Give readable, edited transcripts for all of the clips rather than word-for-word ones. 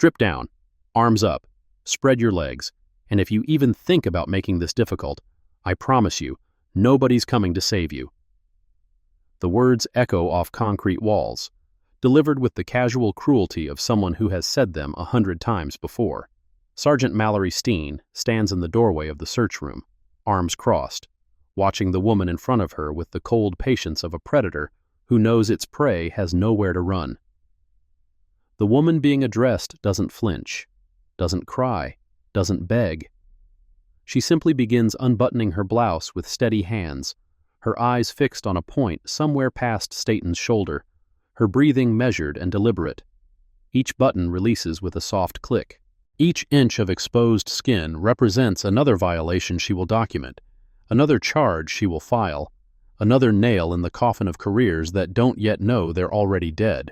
Strip down, arms up, spread your legs, and if you even think about making this difficult, I promise you, nobody's coming to save you. The words echo off concrete walls, delivered with the casual cruelty of someone who has said them 100 times before. Sergeant Mallory Steen stands in the doorway of the search room, arms crossed, watching the woman in front of her with the cold patience of a predator who knows its prey has nowhere to run. The woman being addressed doesn't flinch, doesn't cry, doesn't beg. She simply begins unbuttoning her blouse with steady hands, her eyes fixed on a point somewhere past Staten's shoulder, her breathing measured and deliberate. Each button releases with a soft click. Each inch of exposed skin represents another violation she will document, another charge she will file, another nail in the coffin of careers that don't yet know they're already dead.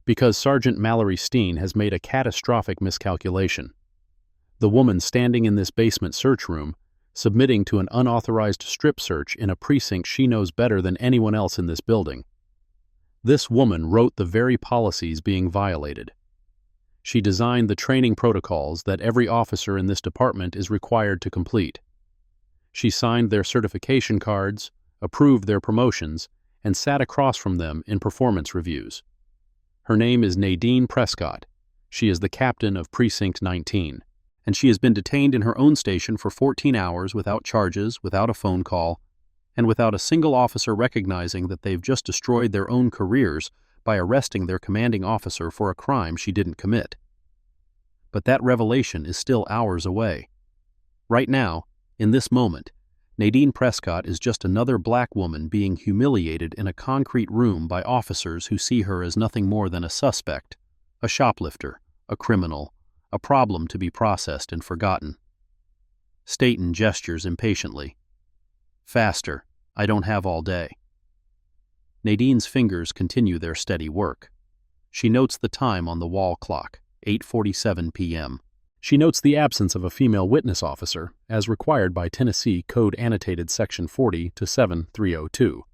Because Sergeant Mallory Steen has made a catastrophic miscalculation. The woman standing in this basement search room, submitting to an unauthorized strip search in a precinct she knows better than anyone else in this building. This woman wrote the very policies being violated. She designed the training protocols that every officer in this department is required to complete. She signed their certification cards, approved their promotions, and sat across from them in performance reviews. Her name is Nadine Prescott. She is the captain of Precinct 19. And she has been detained in her own station for 14 hours without charges, without a phone call, and without a single officer recognizing that they've just destroyed their own careers by arresting their commanding officer for a crime she didn't commit. But that revelation is still hours away. Right now, in this moment, Nadine Prescott is just another black woman being humiliated in a concrete room by officers who see her as nothing more than a suspect, a shoplifter, a criminal, a problem to be processed and forgotten. Staten gestures impatiently. Faster, I don't have all day. Nadine's fingers continue their steady work. She notes the time on the wall clock, 8:47 p.m. She notes the absence of a female witness officer, as required by Tennessee Code Annotated Section 40 to 7302.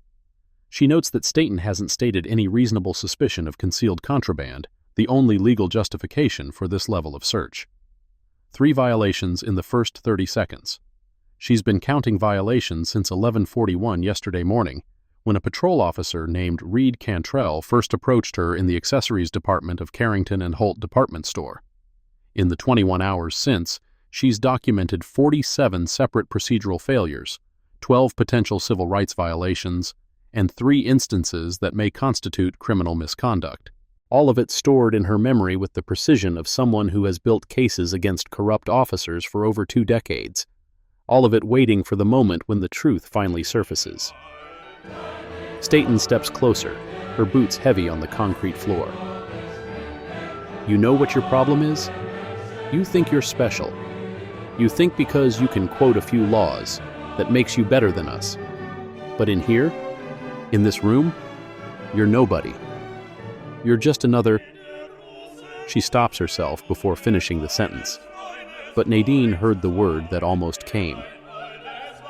She notes that Staten hasn't stated any reasonable suspicion of concealed contraband, the only legal justification for this level of search. 3 violations in the first 30 seconds. She's been counting violations since 11:41 yesterday morning, when a patrol officer named Reed Cantrell first approached her in the accessories department of Carrington and Holt department store. In the 21 hours since, she's documented 47 separate procedural failures, 12 potential civil rights violations, and 3 instances that may constitute criminal misconduct. All of it stored in her memory with the precision of someone who has built cases against corrupt officers for over 2 decades. All of it waiting for the moment when the truth finally surfaces. Staten steps closer, her boots heavy on the concrete floor. You know what your problem is? You think you're special. You think because you can quote a few laws, that makes you better than us. But in here, in this room, you're nobody. You're just another... She stops herself before finishing the sentence. But Nadine heard the word that almost came.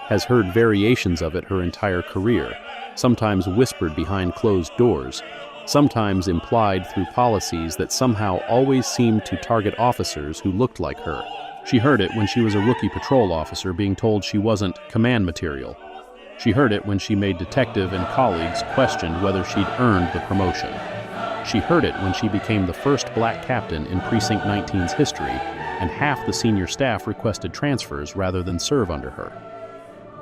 Has heard variations of it her entire career, sometimes whispered behind closed doors, sometimes implied through policies that somehow always seemed to target officers who looked like her. She heard it when she was a rookie patrol officer being told she wasn't command material. She heard it when she made detective and colleagues questioned whether she'd earned the promotion. She heard it when she became the first black captain in Precinct 19's history, and half the senior staff requested transfers rather than serve under her.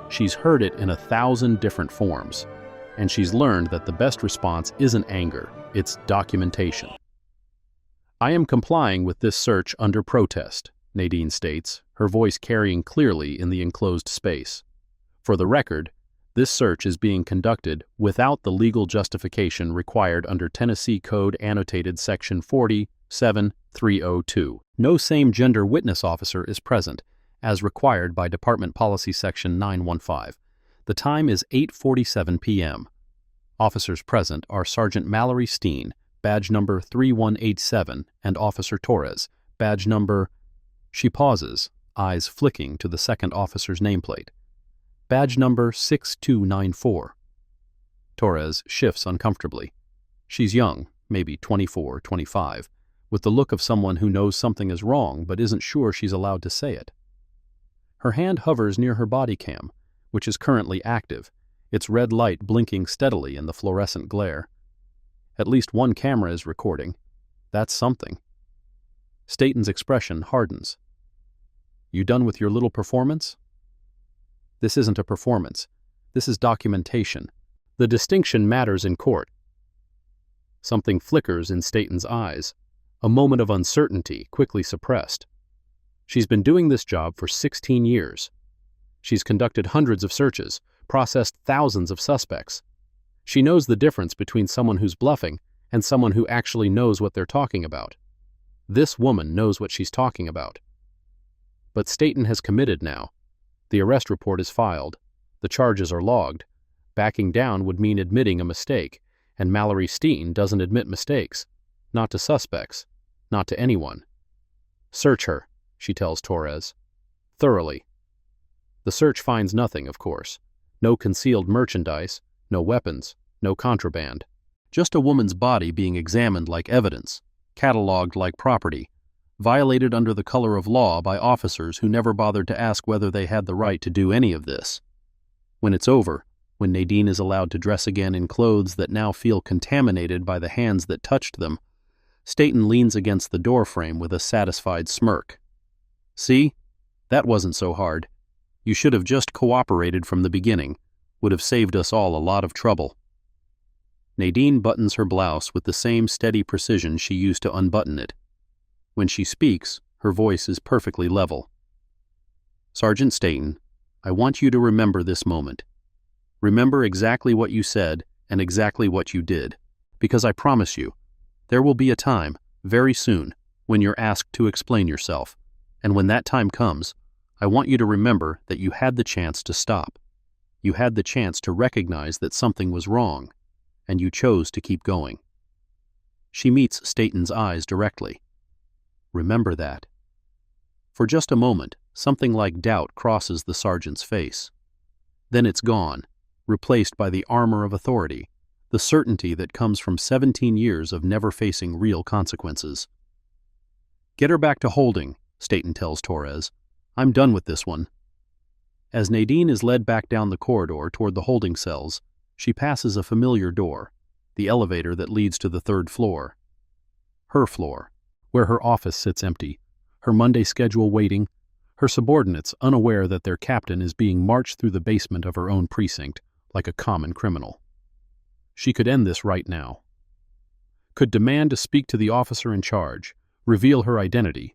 She's heard it in 1,000 different forms, and she's learned that the best response isn't anger, it's documentation. I am complying with this search under protest, Nadine states, her voice carrying clearly in the enclosed space. For the record, this search is being conducted without the legal justification required under Tennessee Code Annotated Section 47302. No same-gender witness officer is present, as required by Department Policy Section 915. The time is 8:47 p.m. Officers present are Sergeant Mallory Steen, badge number 3187, and Officer Torres, badge number... She pauses, eyes flicking to the second officer's nameplate. Badge number 6294. Torres shifts uncomfortably. She's young, maybe 24, 25, with the look of someone who knows something is wrong but isn't sure she's allowed to say it. Her hand hovers near her body cam, which is currently active, its red light blinking steadily in the fluorescent glare. At least one camera is recording. That's something. Staten's expression hardens. You done with your little performance? This isn't a performance. This is documentation. The distinction matters in court. Something flickers in Staten's eyes, a moment of uncertainty quickly suppressed. She's been doing this job for 16 years. She's conducted hundreds of searches, processed thousands of suspects. She knows the difference between someone who's bluffing and someone who actually knows what they're talking about. This woman knows what she's talking about. But Staten has committed now. The arrest report is filed. The charges are logged. Backing down would mean admitting a mistake, and Mallory Steen doesn't admit mistakes. Not to suspects. Not to anyone. Search her, she tells Torres. Thoroughly. The search finds nothing, of course. No concealed merchandise, no weapons, no contraband. Just a woman's body being examined like evidence, catalogued like property, violated under the color of law by officers who never bothered to ask whether they had the right to do any of this. When it's over, when Nadine is allowed to dress again in clothes that now feel contaminated by the hands that touched them, Staten leans against the doorframe with a satisfied smirk. See? That wasn't so hard. You should have just cooperated from the beginning. Would have saved us all a lot of trouble. Nadine buttons her blouse with the same steady precision she used to unbutton it. When she speaks, her voice is perfectly level. Sergeant Staten, I want you to remember this moment. Remember exactly what you said and exactly what you did, because I promise you, there will be a time, very soon, when you're asked to explain yourself, and when that time comes, I want you to remember that you had the chance to stop. You had the chance to recognize that something was wrong, and you chose to keep going. She meets Staten's eyes directly. Remember that. For just a moment, something like doubt crosses the sergeant's face. Then it's gone, replaced by the armor of authority, the certainty that comes from 17 years of never facing real consequences. Get her back to holding, Staten tells Torres. I'm done with this one. As Nadine is led back down the corridor toward the holding cells, she passes a familiar door, the elevator that leads to the third floor. Her floor, where her office sits empty, her Monday schedule waiting, her subordinates unaware that their captain is being marched through the basement of her own precinct like a common criminal. She could end this right now. Could demand to speak to the officer in charge, reveal her identity,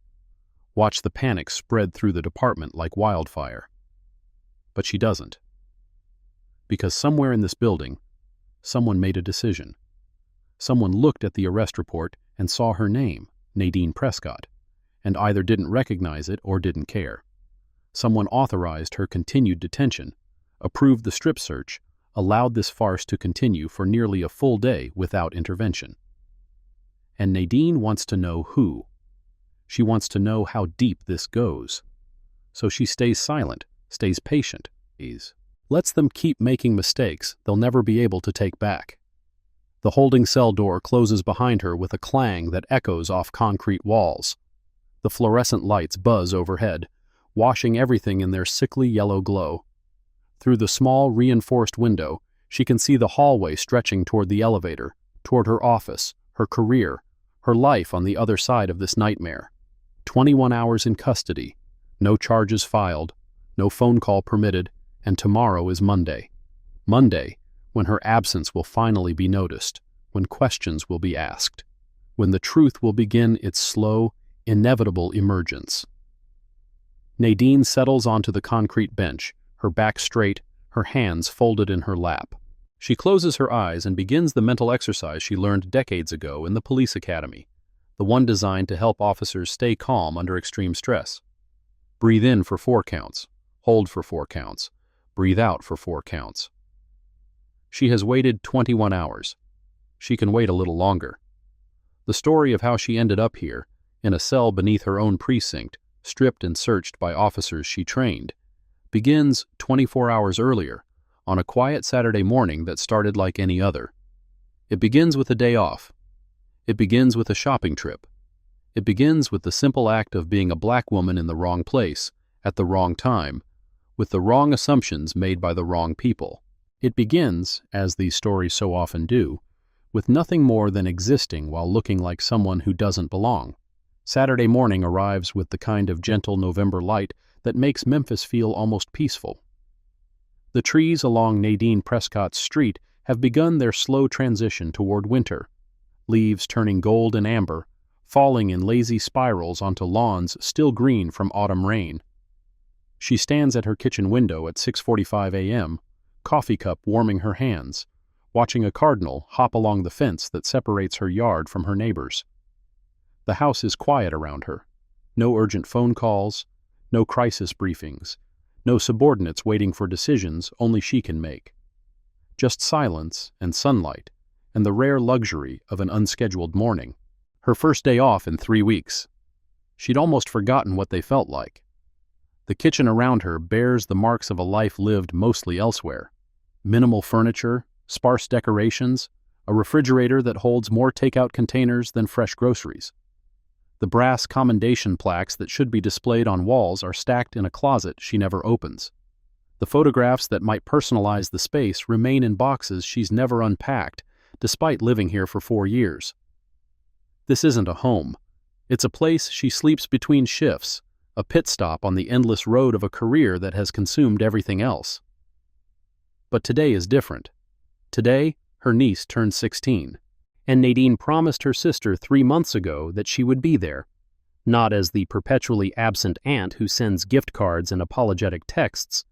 watch the panic spread through the department like wildfire. But she doesn't. Because somewhere in this building, someone made a decision. Someone looked at the arrest report and saw her name, Nadine Prescott, and either didn't recognize it or didn't care. Someone authorized her continued detention, approved the strip search, allowed this farce to continue for nearly a full day without intervention. And Nadine wants to know who. She wants to know how deep this goes. So she stays silent, stays patient, lets them keep making mistakes they'll never be able to take back. The holding cell door closes behind her with a clang that echoes off concrete walls. The fluorescent lights buzz overhead, washing everything in their sickly yellow glow. Through the small, reinforced window, she can see the hallway stretching toward the elevator, toward her office, her career, her life on the other side of this nightmare. 21 hours in custody, no charges filed, no phone call permitted, and tomorrow is Monday. Monday, when her absence will finally be noticed, when questions will be asked, when the truth will begin its slow, inevitable emergence. Nadine settles onto the concrete bench, her back straight, her hands folded in her lap. She closes her eyes and begins the mental exercise she learned decades ago in the police academy, the one designed to help officers stay calm under extreme stress. Breathe in for 4 counts, hold for 4 counts, breathe out for 4 counts. She has waited 21 hours. She can wait a little longer. The story of how she ended up here, in a cell beneath her own precinct, stripped and searched by officers she trained, begins 24 hours earlier, on a quiet Saturday morning that started like any other. It begins with a day off. It begins with a shopping trip. It begins with the simple act of being a black woman in the wrong place, at the wrong time, with the wrong assumptions made by the wrong people. It begins, as these stories so often do, with nothing more than existing while looking like someone who doesn't belong. Saturday morning arrives with the kind of gentle November light that makes Memphis feel almost peaceful. The trees along Nadine Prescott's street have begun their slow transition toward winter, leaves turning gold and amber, falling in lazy spirals onto lawns still green from autumn rain. She stands at her kitchen window at 6:45 a.m., coffee cup warming her hands, watching a cardinal hop along the fence that separates her yard from her neighbor's. The house is quiet around her. No urgent phone calls, no crisis briefings, no subordinates waiting for decisions only she can make. Just silence and sunlight and the rare luxury of an unscheduled morning. Her first day off in 3 weeks. She'd almost forgotten what they felt like. The kitchen around her bears the marks of a life lived mostly elsewhere. Minimal furniture, sparse decorations, a refrigerator that holds more takeout containers than fresh groceries. The brass commendation plaques that should be displayed on walls are stacked in a closet she never opens. The photographs that might personalize the space remain in boxes she's never unpacked, despite living here for 4 years. This isn't a home. It's a place she sleeps between shifts, a pit stop on the endless road of a career that has consumed everything else. But today is different. Today, her niece turns 16. And Nadine promised her sister 3 months ago that she would be there, not as the perpetually absent aunt who sends gift cards and apologetic texts,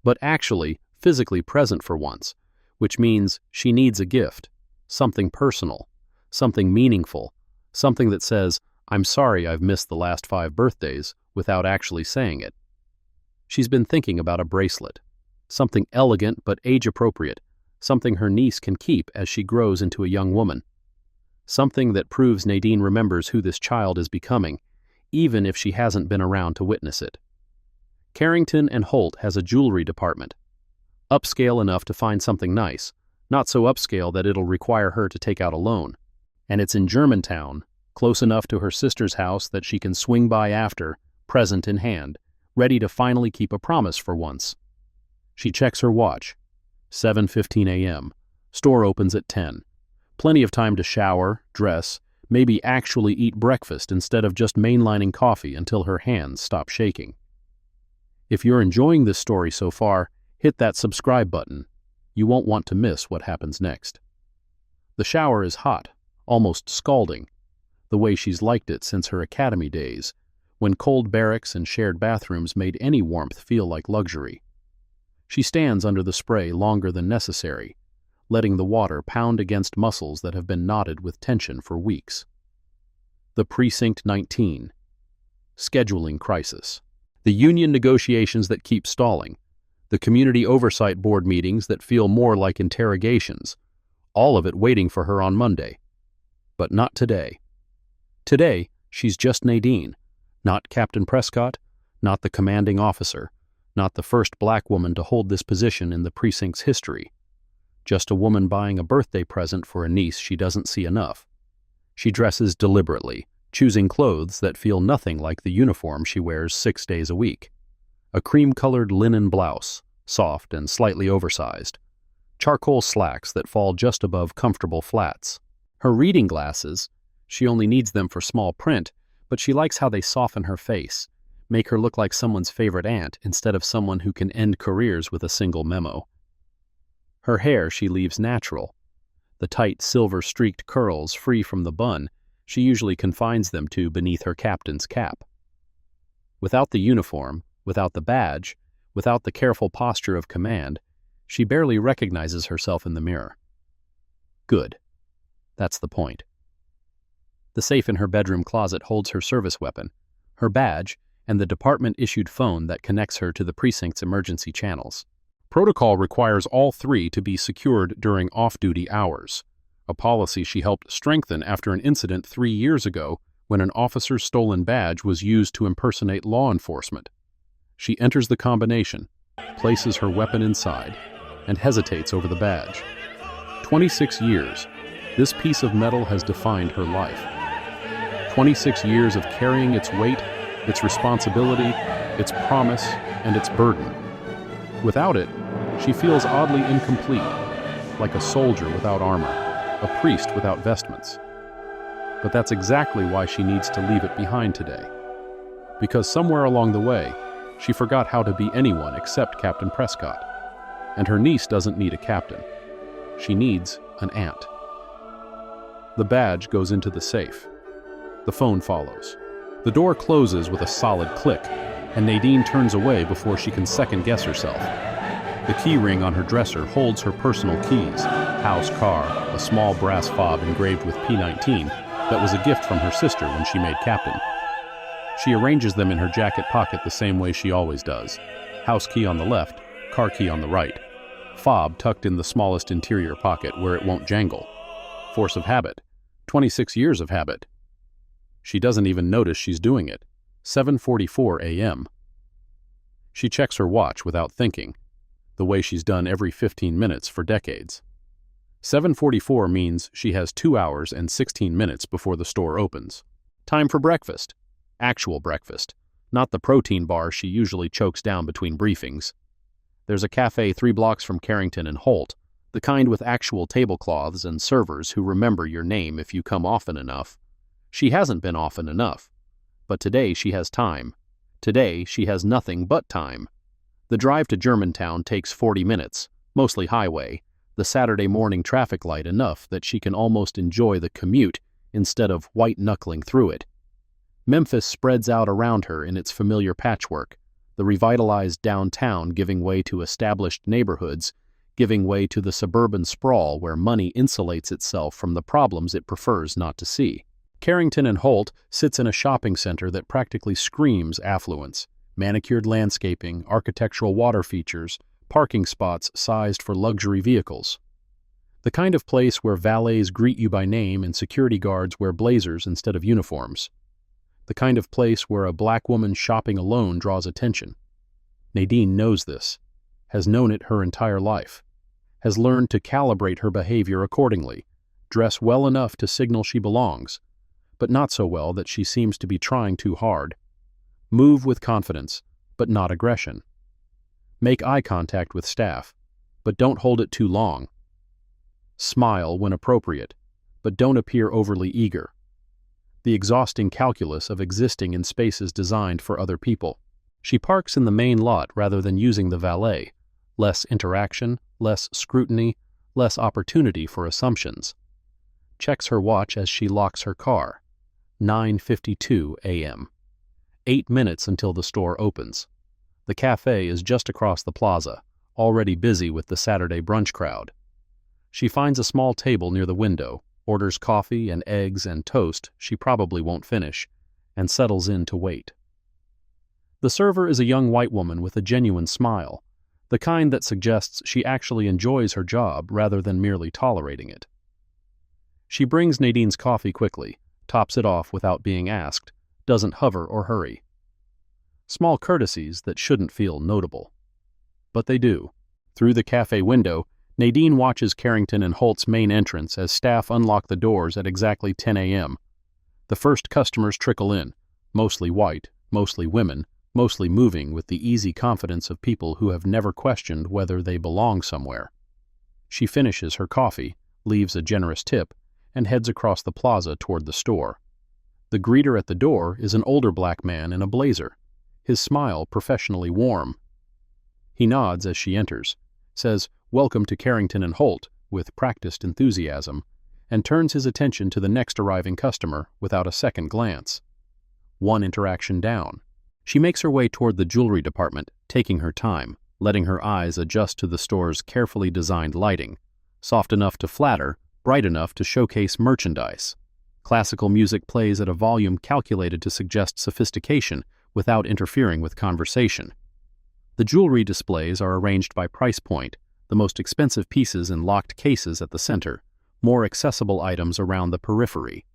but actually physically present for once, which means she needs a gift, something personal, something meaningful, something that says, "I'm sorry I've missed the last 5 birthdays," without actually saying it. She's been thinking about a bracelet, something elegant but age-appropriate, something her niece can keep as she grows into a young woman. Something that proves Nadine remembers who this child is becoming, even if she hasn't been around to witness it. Carrington and Holt has a jewelry department. Upscale enough to find something nice, not so upscale that it'll require her to take out a loan. And it's in Germantown, close enough to her sister's house that she can swing by after, present in hand, ready to finally keep a promise for once. She checks her watch. 7:15 a.m. Store opens at 10. Plenty of time to shower, dress, maybe actually eat breakfast instead of just mainlining coffee until her hands stop shaking. If you're enjoying this story so far, hit that subscribe button. You won't want to miss what happens next. The shower is hot, almost scalding, the way she's liked it since her academy days, when cold barracks and shared bathrooms made any warmth feel like luxury. She stands under the spray longer than necessary, letting the water pound against muscles that have been knotted with tension for weeks. The Precinct 19. Scheduling crisis. The union negotiations that keep stalling. The community oversight board meetings that feel more like interrogations. All of it waiting for her on Monday. But not today. Today, she's just Nadine, not Captain Prescott, not the commanding officer, not the first black woman to hold this position in the precinct's history. Just a woman buying a birthday present for a niece she doesn't see enough. She dresses deliberately, choosing clothes that feel nothing like the uniform she wears 6 days a week. A cream-colored linen blouse, soft and slightly oversized. Charcoal slacks that fall just above comfortable flats. Her reading glasses, she only needs them for small print, but she likes how they soften her face, make her look like someone's favorite aunt instead of someone who can end careers with a single memo. Her hair she leaves natural. The tight, silver-streaked curls free from the bun she usually confines them to beneath her captain's cap. Without the uniform, without the badge, without the careful posture of command, she barely recognizes herself in the mirror. Good. That's the point. The safe in her bedroom closet holds her service weapon, her badge, and the department-issued phone that connects her to the precinct's emergency channels. Protocol requires all 3 to be secured during off-duty hours, a policy she helped strengthen after an incident 3 years ago when an officer's stolen badge was used to impersonate law enforcement. She enters the combination, places her weapon inside, and hesitates over the badge. 26 years, this piece of metal has defined her life. 26 years of carrying its weight, its responsibility, its promise, and its burden. Without it, she feels oddly incomplete, like a soldier without armor, a priest without vestments. But that's exactly why she needs to leave it behind today. Because somewhere along the way, she forgot how to be anyone except Captain Prescott. And her niece doesn't need a captain. She needs an aunt. The badge goes into the safe. The phone follows. The door closes with a solid click, and Nadine turns away before she can second-guess herself. The key ring on her dresser holds her personal keys, house, car, a small brass fob engraved with P19 that was a gift from her sister when she made captain. She arranges them in her jacket pocket the same way she always does. House key on the left, car key on the right. Fob tucked in the smallest interior pocket where it won't jangle. Force of habit. 26 years of habit. She doesn't even notice she's doing it. 7:44 a.m. She checks her watch without thinking, the way she's done every 15 minutes for decades. 7:44 means she has 2 hours and 16 minutes before the store opens. Time for breakfast. Actual breakfast, not the protein bar she usually chokes down between briefings. There's a cafe 3 blocks from Carrington and Holt, the kind with actual tablecloths and servers who remember your name if you come often enough. She hasn't been often enough. But today she has time. Today she has nothing but time. The drive to Germantown takes 40 minutes, mostly highway, the Saturday morning traffic light enough that she can almost enjoy the commute instead of white-knuckling through it. Memphis spreads out around her in its familiar patchwork, the revitalized downtown giving way to established neighborhoods, giving way to the suburban sprawl where money insulates itself from the problems it prefers not to see. Carrington and Holt sits in a shopping center that practically screams affluence. Manicured landscaping, architectural water features, parking spots sized for luxury vehicles. The kind of place where valets greet you by name and security guards wear blazers instead of uniforms. The kind of place where a black woman shopping alone draws attention. Nadine knows this, has known it her entire life, has learned to calibrate her behavior accordingly, dress well enough to signal she belongs, but not so well that she seems to be trying too hard. Move with confidence, but not aggression. Make eye contact with staff, but don't hold it too long. Smile when appropriate, but don't appear overly eager. The exhausting calculus of existing in spaces designed for other people. She parks in the main lot rather than using the valet. Less interaction, less scrutiny, less opportunity for assumptions. Checks her watch as she locks her car. 9:52 a.m. 8 minutes until the store opens. The cafe is just across the plaza, already busy with the Saturday brunch crowd. She finds a small table near the window, orders coffee and eggs and toast she probably won't finish, and settles in to wait. The server is a young white woman with a genuine smile, the kind that suggests she actually enjoys her job rather than merely tolerating it. She brings Nadine's coffee quickly, tops it off without being asked, doesn't hover or hurry. Small courtesies that shouldn't feel notable. But they do. Through the cafe window, Nadine watches Carrington and Holt's main entrance as staff unlock the doors at exactly 10 a.m. The first customers trickle in, mostly white, mostly women, mostly moving with the easy confidence of people who have never questioned whether they belong somewhere. She finishes her coffee, leaves a generous tip, and heads across the plaza toward the store. The greeter at the door is an older black man in a blazer, his smile professionally warm. He nods as she enters, says, "Welcome to Carrington and Holt," with practiced enthusiasm, and turns his attention to the next arriving customer without a second glance. One interaction down. She makes her way toward the jewelry department, taking her time, letting her eyes adjust to the store's carefully designed lighting, soft enough to flatter, bright enough to showcase merchandise. Classical music plays at a volume calculated to suggest sophistication without interfering with conversation. The jewelry displays are arranged by price point, the most expensive pieces in locked cases at the center, more accessible items around the periphery.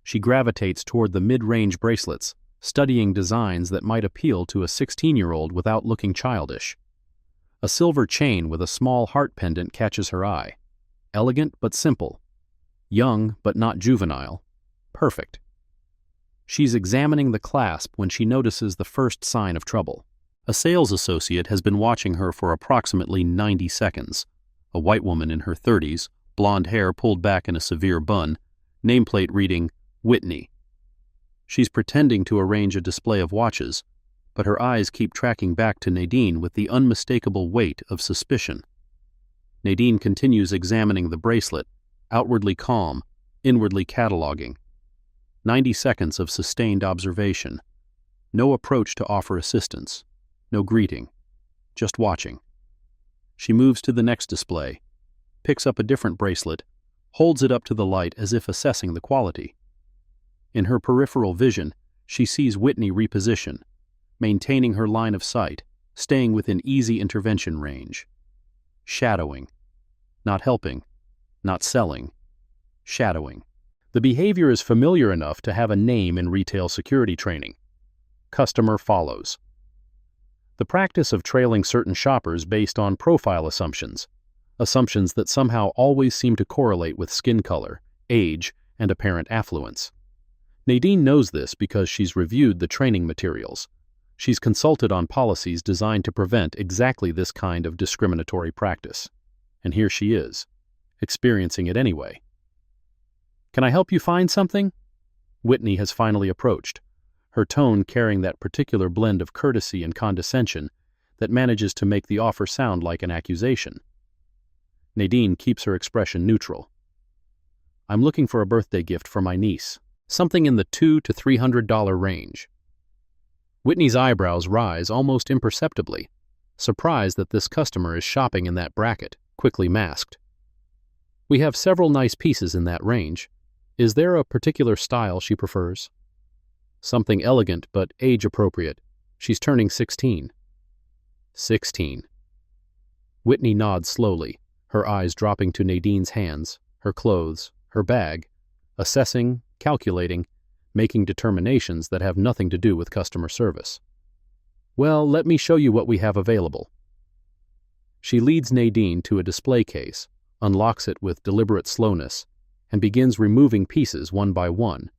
She gravitates toward the mid-range bracelets, studying designs that might appeal to a 16-year-old without looking childish. A silver chain with a small heart pendant catches her eye. Elegant but simple. Young but not juvenile. Perfect. She's examining the clasp when she notices the first sign of trouble. A sales associate has been watching her for approximately 90 seconds. A white woman in her 30s, blonde hair pulled back in a severe bun, nameplate reading, Whitney. She's pretending to arrange a display of watches, but her eyes keep tracking back to Nadine with the unmistakable weight of suspicion. Nadine continues examining the bracelet, outwardly calm, inwardly cataloging. 90 seconds of sustained observation. No approach to offer assistance. No greeting. Just watching. She moves to the next display, picks up a different bracelet, holds it up to the light as if assessing the quality. In her peripheral vision, she sees Whitney reposition, maintaining her line of sight, staying within easy intervention range. Shadowing. Not helping. Not selling. Shadowing. The behavior is familiar enough to have a name in retail security training. Customer follows. The practice of trailing certain shoppers based on profile assumptions that somehow always seem to correlate with skin color, age, and apparent affluence. Nadine knows this because she's reviewed the training materials. She's consulted on policies designed to prevent exactly this kind of discriminatory practice. And here she is, experiencing it anyway. "Can I help you find something?" Whitney has finally approached, her tone carrying that particular blend of courtesy and condescension that manages to make the offer sound like an accusation. Nadine keeps her expression neutral. "I'm looking for a birthday gift for my niece, something in the $200 to $300 range." Whitney's eyebrows rise almost imperceptibly, surprised that this customer is shopping in that bracket, quickly masked. "We have several nice pieces in that range. Is there a particular style she prefers?" "Something elegant but age-appropriate. She's turning 16. 16. Whitney nods slowly, her eyes dropping to Nadine's hands, her clothes, her bag, assessing, calculating, making determinations that have nothing to do with customer service. "Well, let me show you what we have available." She leads Nadine to a display case, unlocks it with deliberate slowness, and begins removing pieces one by one,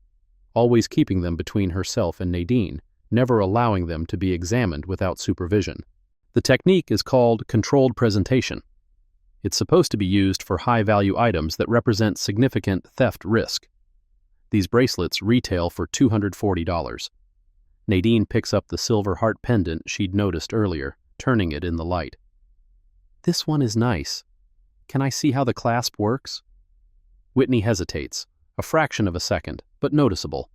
always keeping them between herself and Nadine, never allowing them to be examined without supervision. The technique is called controlled presentation. It's supposed to be used for high-value items that represent significant theft risk. These bracelets retail for $240. Nadine picks up the silver heart pendant she'd noticed earlier, turning it in the light. "This one is nice. Can I see how the clasp works?" Whitney hesitates, a fraction of a second, but noticeable.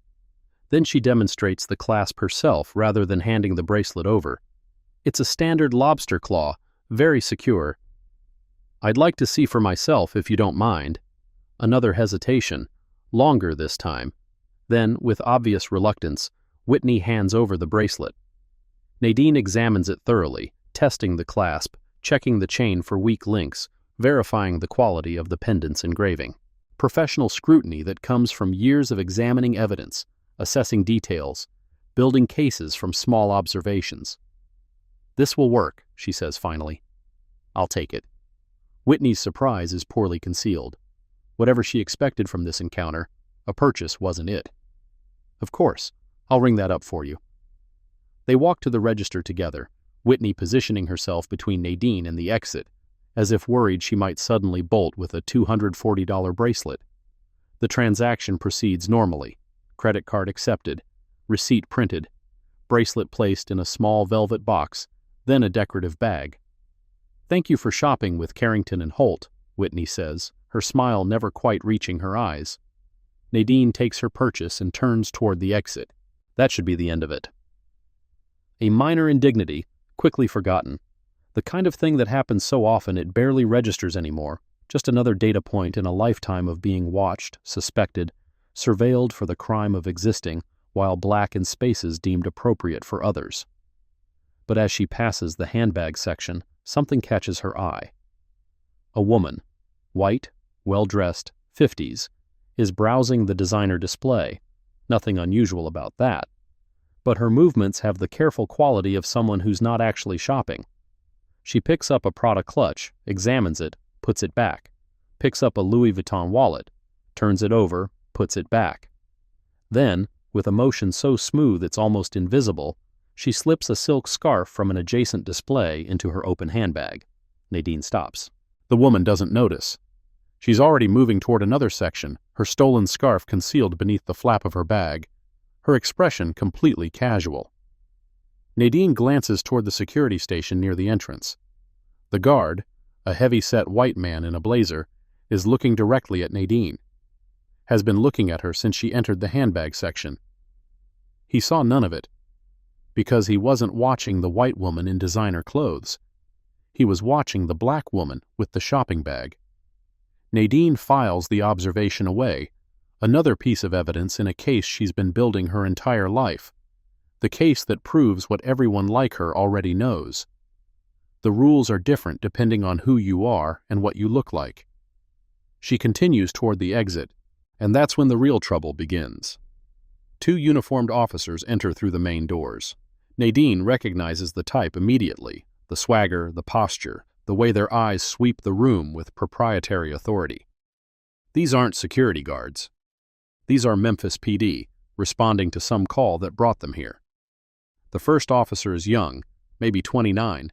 Then she demonstrates the clasp herself rather than handing the bracelet over. It's a standard lobster claw, very secure. "I'd like to see for myself if you don't mind." Another hesitation, longer this time. Then, with obvious reluctance, Whitney hands over the bracelet. Nadine examines it thoroughly, testing the clasp, checking the chain for weak links, verifying the quality of the pendant's engraving. Professional scrutiny that comes from years of examining evidence, assessing details, building cases from small observations. "This will work," she says finally. "I'll take it." Whitney's surprise is poorly concealed. Whatever she expected from this encounter, a purchase wasn't it. "Of course, I'll ring that up for you." They walk to the register together, Whitney positioning herself between Nadine and the exit, as if worried she might suddenly bolt with a $240 bracelet. The transaction proceeds normally. Credit card accepted, receipt printed, bracelet placed in a small velvet box, then a decorative bag. "Thank you for shopping with Carrington and Holt," Whitney says, her smile never quite reaching her eyes. Nadine takes her purchase and turns toward the exit. That should be the end of it. A minor indignity, quickly forgotten. The kind of thing that happens so often it barely registers anymore, just another data point in a lifetime of being watched, suspected, surveilled for the crime of existing, while black in spaces deemed appropriate for others. But as she passes the handbag section, something catches her eye. A woman, white, well-dressed, 50s, is browsing the designer display. Nothing unusual about that. But her movements have the careful quality of someone who's not actually shopping. She picks up a Prada clutch, examines it, puts it back, picks up a Louis Vuitton wallet, turns it over, puts it back. Then, With a motion so smooth it's almost invisible, she slips a silk scarf from an adjacent display into her open handbag. Nadine stops. The woman doesn't notice. She's already moving toward another section, her stolen scarf concealed beneath the flap of her bag, her expression completely casual. Nadine glances toward the security station near the entrance. The guard, a heavy-set white man in a blazer, is looking directly at Nadine. Has been looking at her since she entered the handbag section. He saw none of it, because he wasn't watching the white woman in designer clothes. He was watching the black woman with the shopping bag. Nadine files the observation away, another piece of evidence in a case she's been building her entire life, the case that proves what everyone like her already knows. The rules are different depending on who you are and what you look like. She continues toward the exit, and that's when the real trouble begins. Two uniformed officers enter through the main doors. Nadine recognizes the type immediately, the swagger, the posture, the way their eyes sweep the room with proprietary authority. These aren't security guards. These are Memphis PD, responding to some call that brought them here. The first officer is young, maybe 29,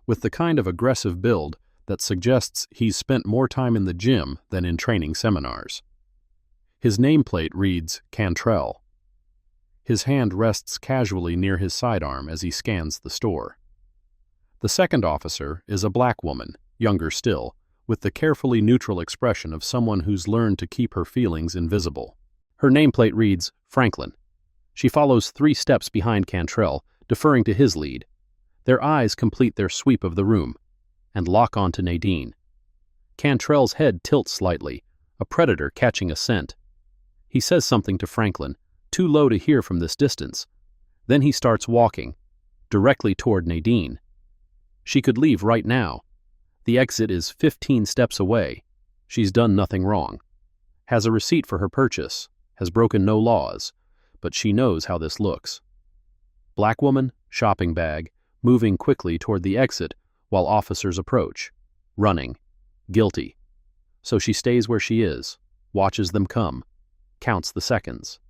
with the kind of aggressive build that suggests he's spent more time in the gym than in training seminars. His nameplate reads Cantrell. His hand rests casually near his sidearm as he scans the store. The second officer is a black woman, younger still, with the carefully neutral expression of someone who's learned to keep her feelings invisible. Her nameplate reads Franklin. She follows 3 steps behind Cantrell, deferring to his lead. Their eyes complete their sweep of the room and lock onto Nadine. Cantrell's head tilts slightly, a predator catching a scent. He says something to Franklin, too low to hear from this distance. Then he starts walking, directly toward Nadine. She could leave right now. The exit is 15 steps away. She's done nothing wrong. Has a receipt for her purchase, has broken no laws, but she knows how this looks. Black woman, shopping bag, moving quickly toward the exit while officers approach. Running. Guilty. So she stays where she is, watches them come, counts the seconds.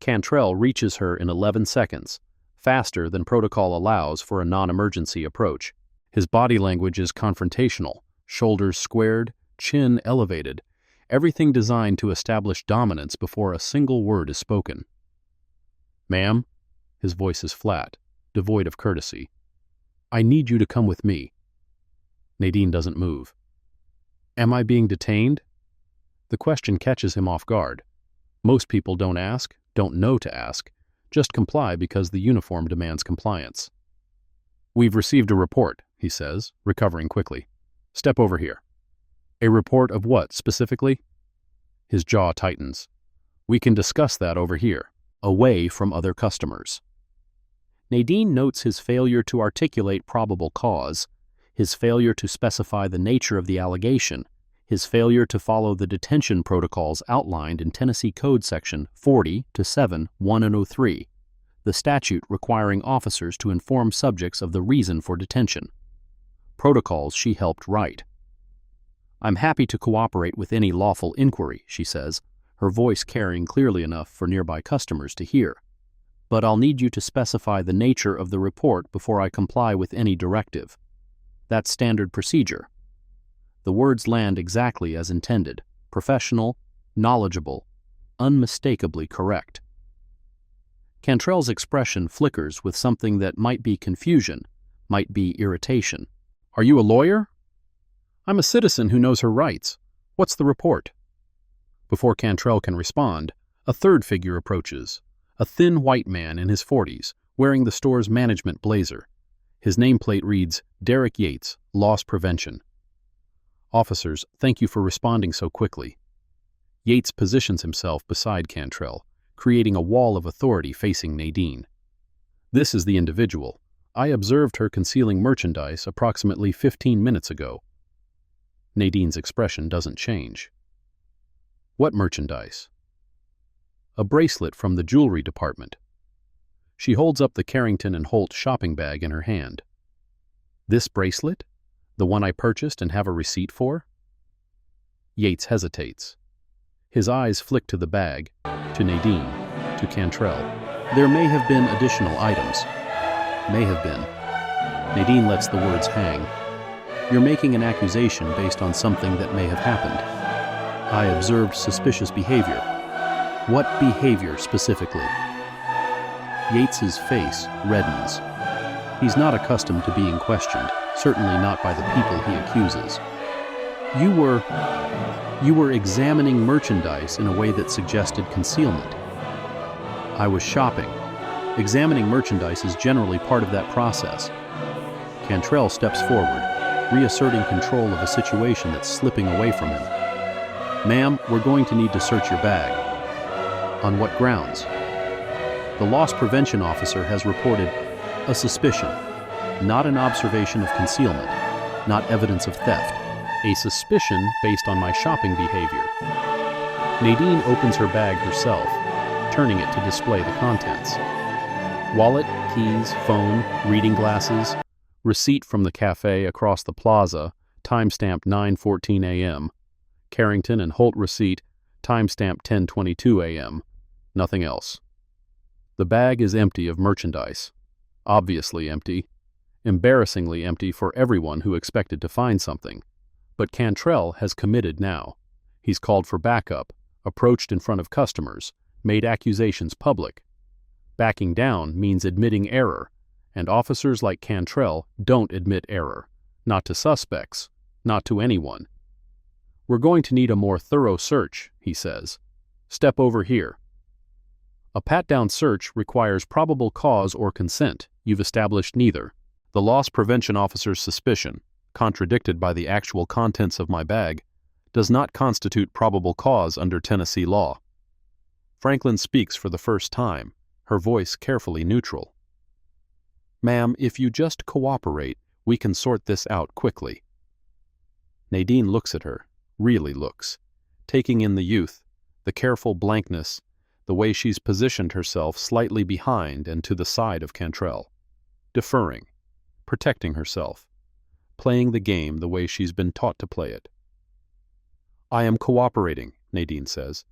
Cantrell reaches her in 11 seconds, faster than protocol allows for a non-emergency approach. His body language is confrontational, shoulders squared, chin elevated, everything designed to establish dominance before a single word is spoken. "Ma'am," his voice is flat, devoid of courtesy. "I need you to come with me." Nadine doesn't move. "Am I being detained?" The question catches him off guard. Most people don't ask, don't know to ask, just comply because the uniform demands compliance. "We've received a report," he says, recovering quickly. "Step over here." "A report of what, specifically?" His jaw tightens. "We can discuss that over here, away from other customers." Nadine notes his failure to articulate probable cause, his failure to specify the nature of the allegation, his failure to follow the detention protocols outlined in Tennessee Code Section 40-7-103, the statute requiring officers to inform subjects of the reason for detention. Protocols she helped write. "I'm happy to cooperate with any lawful inquiry," she says, her voice carrying clearly enough for nearby customers to hear. "But I'll need you to specify the nature of the report before I comply with any directive. That's standard procedure." The words land exactly as intended, professional, knowledgeable, unmistakably correct. Cantrell's expression flickers with something that might be confusion, might be irritation. "Are you a lawyer?" "I'm a citizen who knows her rights. What's the report?" Before Cantrell can respond, a third figure approaches, a thin white man in his 40s, wearing the store's management blazer. His nameplate reads, "Derek Yates, Loss Prevention." "Officers, thank you for responding so quickly." Yates positions himself beside Cantrell, creating a wall of authority facing Nadine. "This is the individual. I observed her concealing merchandise approximately 15 minutes ago." Nadine's expression doesn't change. "What merchandise?" "A bracelet from the jewelry department." She holds up the Carrington and Holt shopping bag in her hand. "This bracelet? The one I purchased and have a receipt for?" Yates hesitates. His eyes flick to the bag, to Nadine, to to Cantrell. There may have been additional items. May have been. Nadine lets the words hang. You're making an accusation based on something that may have happened. I observed suspicious behavior. What behavior specifically? Yates's face reddens. He's not accustomed to being questioned, certainly not by the people he accuses. You were examining merchandise in a way that suggested concealment. I was shopping. Examining merchandise is generally part of that process. Cantrell steps forward, reasserting control of a situation that's slipping away from him. Ma'am, we're going to need to search your bag. On what grounds? The loss prevention officer has reported a suspicion, not an observation of concealment, not evidence of theft. A suspicion based on my shopping behavior. Nadine opens her bag herself, turning it to display the contents. Wallet, keys, phone, reading glasses, receipt from the cafe across the plaza, timestamped 9:14 a.m. Carrington and Holt receipt, timestamped 10:22 a.m. Nothing else. The bag is empty of merchandise. Obviously empty. Embarrassingly empty for everyone who expected to find something. But Cantrell has committed now. He's called for backup, approached in front of customers, made accusations public. Backing down means admitting error, and officers like Cantrell don't admit error. Not to suspects, not to anyone. We're going to need a more thorough search, he says. Step over here. A pat-down search requires probable cause or consent. You've established neither. The loss prevention officer's suspicion, contradicted by the actual contents of my bag, does not constitute probable cause under Tennessee law. Franklin speaks for the first time, her voice carefully neutral. Ma'am, if you just cooperate, we can sort this out quickly. Nadine looks at her, really looks, taking in the youth, the careful blankness, the way she's positioned herself slightly behind and to the side of Cantrell, deferring, protecting herself, playing the game the way she's been taught to play it. I am cooperating, Nadine says.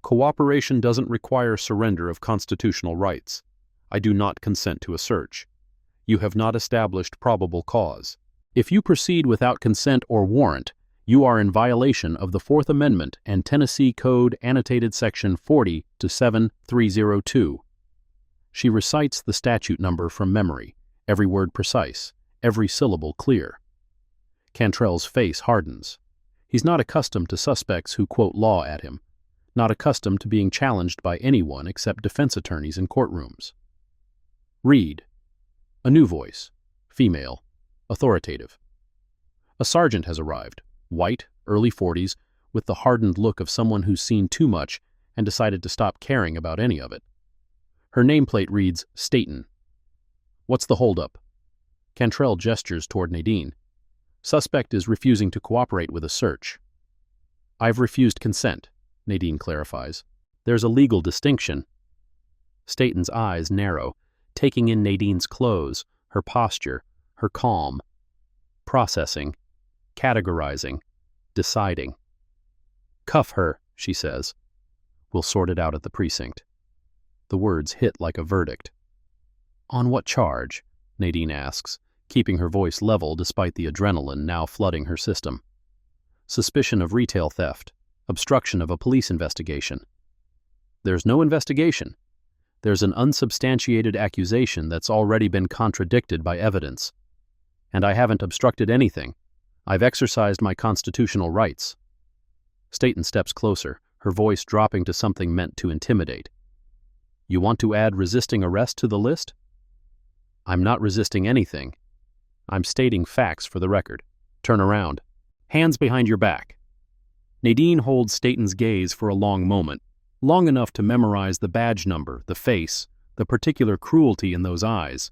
Cooperation doesn't require surrender of constitutional rights. I do not consent to a search. You have not established probable cause. If you proceed without consent or warrant, you are in violation of the Fourth Amendment and Tennessee Code annotated section 40 to 7302. She recites the statute number from memory, every word precise, every syllable clear. Cantrell's face hardens. He's not accustomed to suspects who quote law at him, not accustomed to being challenged by anyone except defense attorneys in courtrooms. Read. A new voice, female, authoritative. A sergeant has arrived, white, early 40s, with the hardened look of someone who's seen too much and decided to stop caring about any of it. Her nameplate reads, Steen. What's the holdup? Cantrell gestures toward Nadine. Suspect is refusing to cooperate with a search. I've refused consent, Nadine clarifies. There's a legal distinction. Staten's eyes narrow, taking in Nadine's clothes, her posture, her calm. Processing, categorizing, deciding. Cuff her, she says. We'll sort it out at the precinct. The words hit like a verdict. On what charge? Nadine asks, keeping her voice level despite the adrenaline now flooding her system. Suspicion of retail theft, obstruction of a police investigation. There's no investigation. There's an unsubstantiated accusation that's already been contradicted by evidence. And I haven't obstructed anything. I've exercised my constitutional rights. Staten steps closer, her voice dropping to something meant to intimidate. You want to add resisting arrest to the list? I'm not resisting anything. I'm stating facts for the record. Turn around. Hands behind your back. Nadine holds Staten's gaze for a long moment, long enough to memorize the badge number, the face, the particular cruelty in those eyes.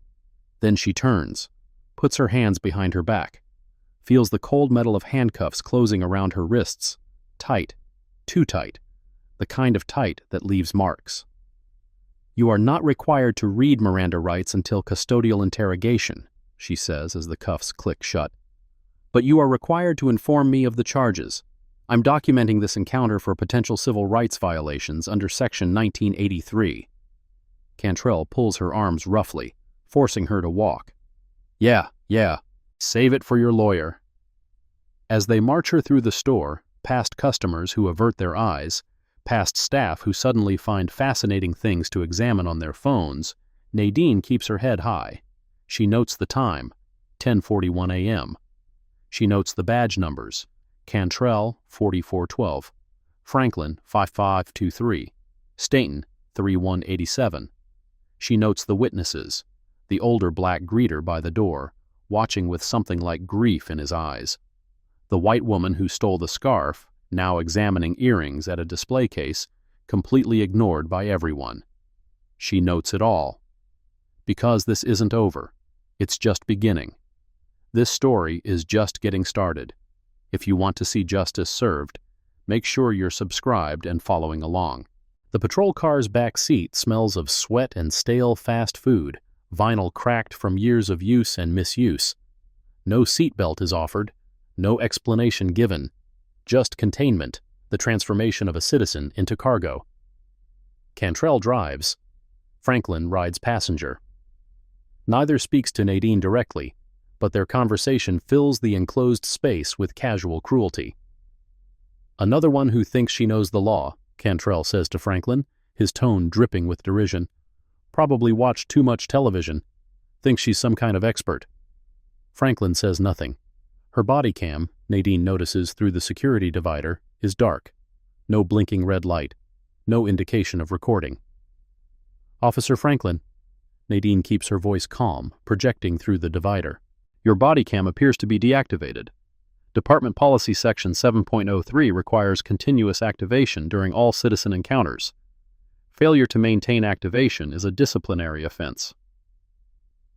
Then she turns, puts her hands behind her back, feels the cold metal of handcuffs closing around her wrists, tight, too tight, the kind of tight that leaves marks. You are not required to read Miranda rights until custodial interrogation, she says as the cuffs click shut. But you are required to inform me of the charges. I'm documenting this encounter for potential civil rights violations under Section 1983. Cantrell pulls her arms roughly, forcing her to walk. Yeah, save it for your lawyer. As they march her through the store, past customers who avert their eyes, past staff who suddenly find fascinating things to examine on their phones, Nadine keeps her head high. She notes the time, 10:41 a.m. She notes the badge numbers, Cantrell 4412, Franklin 5523, Steen 3187. She notes the witnesses, the older black greeter by the door, watching with something like grief in his eyes. The white woman who stole the scarf, now examining earrings at a display case, completely ignored by everyone. She notes it all. Because this isn't over. It's just beginning. This story is just getting started. If you want to see justice served, make sure you're subscribed and following along. The patrol car's back seat smells of sweat and stale fast food, vinyl cracked from years of use and misuse. No seatbelt is offered, no explanation given, just containment, the transformation of a citizen into cargo. Cantrell drives. Franklin rides passenger. Neither speaks to Nadine directly, but their conversation fills the enclosed space with casual cruelty. Another one who thinks she knows the law, Cantrell says to Franklin, his tone dripping with derision. Probably watched too much television. Thinks she's some kind of expert. Franklin says nothing. Her body cam, Nadine notices through the security divider, is dark. No blinking red light. No indication of recording. Officer Franklin. Nadine keeps her voice calm, projecting through the divider. Your body cam appears to be deactivated. Department Policy Section 7.03 requires continuous activation during all citizen encounters. Failure to maintain activation is a disciplinary offense.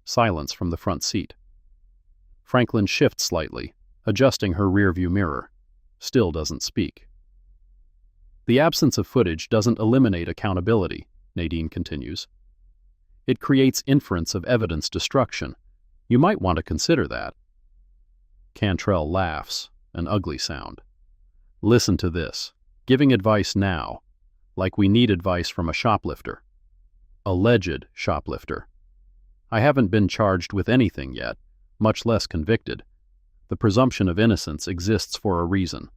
Silence from the front seat. Franklin shifts slightly, adjusting her rearview mirror. Still doesn't speak. The absence of footage doesn't eliminate accountability, Nadine continues. It creates inference of evidence destruction. You might want to consider that. Cantrell laughs, an ugly sound. Listen to this. Giving advice now, like we need advice from a shoplifter. Alleged shoplifter. I haven't been charged with anything yet, much less convicted. The presumption of innocence exists for a reason.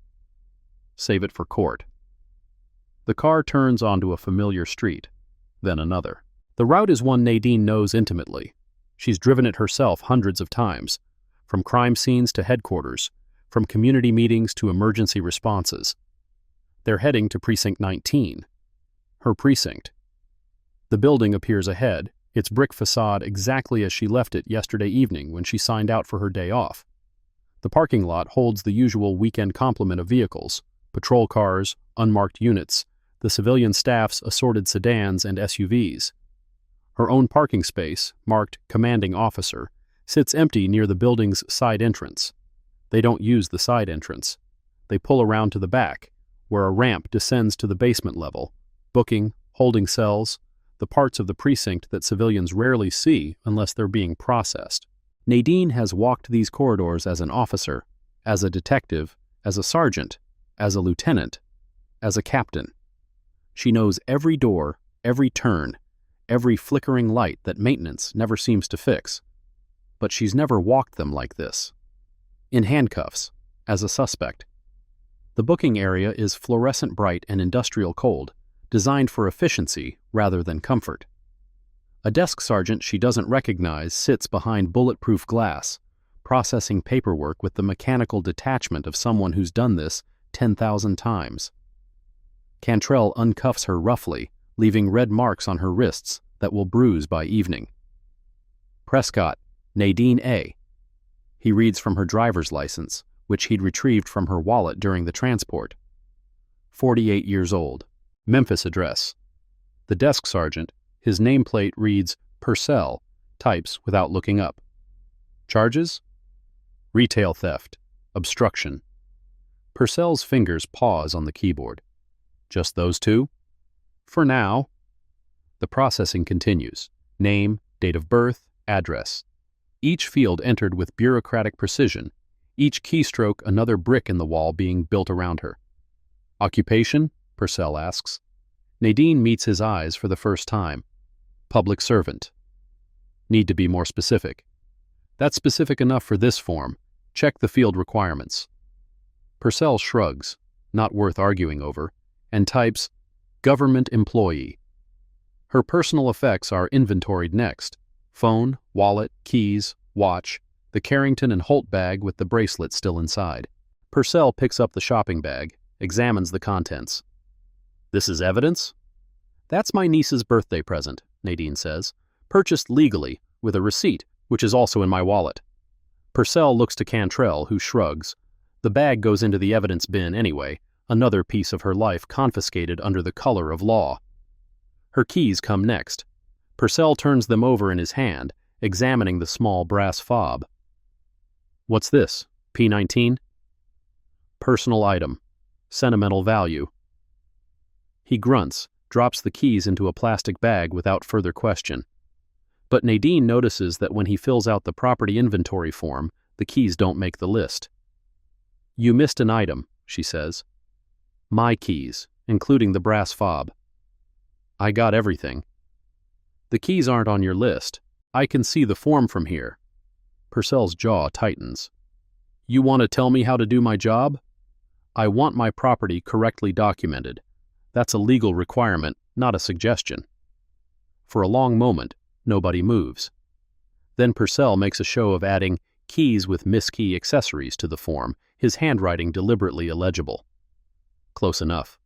Save it for court. The car turns onto a familiar street, then another. The route is one Nadine knows intimately. She's driven it herself hundreds of times, from crime scenes to headquarters, from community meetings to emergency responses. They're heading to Precinct 19. Her precinct. The building appears ahead, its brick facade exactly as she left it yesterday evening when she signed out for her day off. The parking lot holds the usual weekend complement of vehicles, patrol cars, unmarked units, the civilian staff's assorted sedans and SUVs. Her own parking space, marked Commanding Officer, sits empty near the building's side entrance. They don't use the side entrance. They pull around to the back, where a ramp descends to the basement level, booking, holding cells, the parts of the precinct that civilians rarely see unless they're being processed. Nadine has walked these corridors as an officer, as a detective, as a sergeant, as a lieutenant, as a captain. She knows every door, every turn, every flickering light that maintenance never seems to fix. But she's never walked them like this. In handcuffs, as a suspect. The booking area is fluorescent bright and industrial cold, designed for efficiency rather than comfort. A desk sergeant she doesn't recognize sits behind bulletproof glass, processing paperwork with the mechanical detachment of someone who's done this 10,000 times. Cantrell uncuffs her roughly, leaving red marks on her wrists that will bruise by evening. Prescott, Nadine A. He reads from her driver's license, which he'd retrieved from her wallet during the transport. 48 years old. Memphis address. The desk sergeant, his nameplate reads Purcell, types without looking up. Charges? Retail theft. Obstruction. Purcell's fingers pause on the keyboard. Just those two? For now. The processing continues. Name, date of birth, address. Each field entered with bureaucratic precision, each keystroke another brick in the wall being built around her. Occupation? Purcell asks. Nadine meets his eyes for the first time. Public servant. Need to be more specific. That's specific enough for this form. Check the field requirements. Purcell shrugs, not worth arguing over, and types government employee. Her personal effects are inventoried next: phone, wallet, keys, watch, the Carrington and Holt bag with the bracelet still inside. Purcell picks up the shopping bag, examines the contents. This is evidence? That's my niece's birthday present, Nadine says, purchased legally, with a receipt, which is also in my wallet. Purcell looks to Cantrell, who shrugs. The bag goes into the evidence bin anyway, another piece of her life confiscated under the color of law. Her keys come next. Purcell turns them over in his hand, examining the small brass fob. What's this? P19? Personal item. Sentimental value. He grunts, drops the keys into a plastic bag without further question. But Nadine notices that when he fills out the property inventory form, the keys don't make the list. You missed an item, she says. My keys, including the brass fob. I got everything. The keys aren't on your list. I can see the form from here. Purcell's jaw tightens. You want to tell me how to do my job? I want my property correctly documented. That's a legal requirement, not a suggestion. For a long moment, nobody moves. Then Purcell makes a show of adding keys with miskey accessories to the form, his handwriting deliberately illegible. Close enough.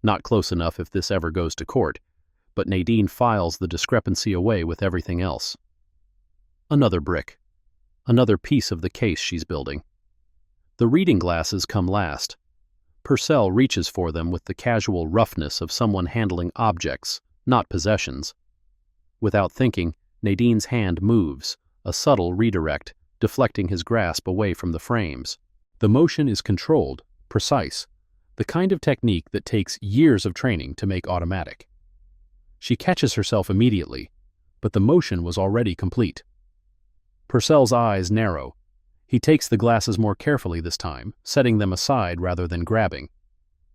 Not close enough if this ever goes to court, but Nadine files the discrepancy away with everything else. Another brick. Another piece of the case she's building. The reading glasses come last. Purcell reaches for them with the casual roughness of someone handling objects, not possessions. Without thinking, Nadine's hand moves, a subtle redirect, deflecting his grasp away from the frames. The motion is controlled, precise, the kind of technique that takes years of training to make automatic. She catches herself immediately, but the motion was already complete. Purcell's eyes narrow. He takes the glasses more carefully this time, setting them aside rather than grabbing.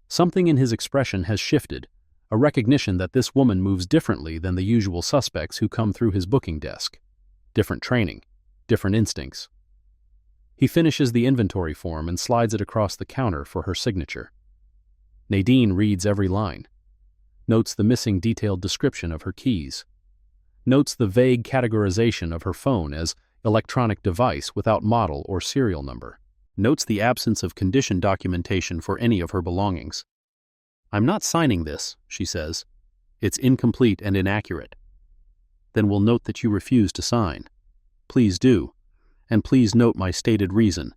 Something in his expression has shifted, a recognition that this woman moves differently than the usual suspects who come through his booking desk. Different training, different instincts. He finishes the inventory form and slides it across the counter for her signature. Nadine reads every line. Notes the missing detailed description of her keys. Notes the vague categorization of her phone as electronic device without model or serial number. Notes the absence of condition documentation for any of her belongings. I'm not signing this, she says. It's incomplete and inaccurate. Then we'll note that you refuse to sign. Please do. And please note my stated reason.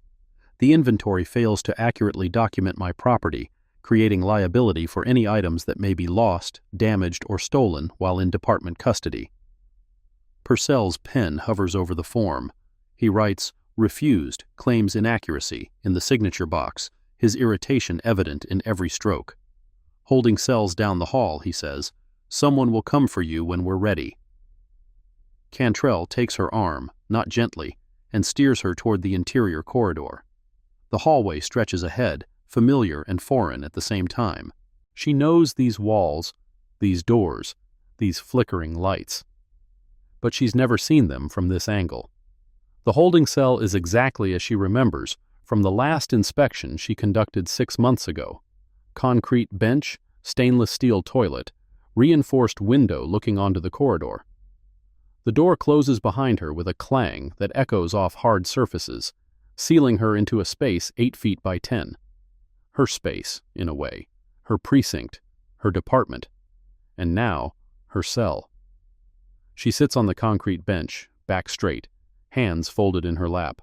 The inventory fails to accurately document my property, creating liability for any items that may be lost, damaged, or stolen while in department custody. Purcell's pen hovers over the form. He writes, refused, claims inaccuracy, in the signature box, his irritation evident in every stroke. Holding cells down the hall, he says, someone will come for you when we're ready. Cantrell takes her arm, not gently, and steers her toward the interior corridor. The hallway stretches ahead, familiar and foreign at the same time. She knows these walls, these doors, these flickering lights. But she's never seen them from this angle. The holding cell is exactly as she remembers from the last inspection she conducted 6 months ago. Concrete bench, stainless steel toilet, reinforced window looking onto the corridor. The door closes behind her with a clang that echoes off hard surfaces, sealing her into a space 8 feet by 10. Her space, in a way, her precinct, her department, and now, her cell. She sits on the concrete bench, back straight, hands folded in her lap.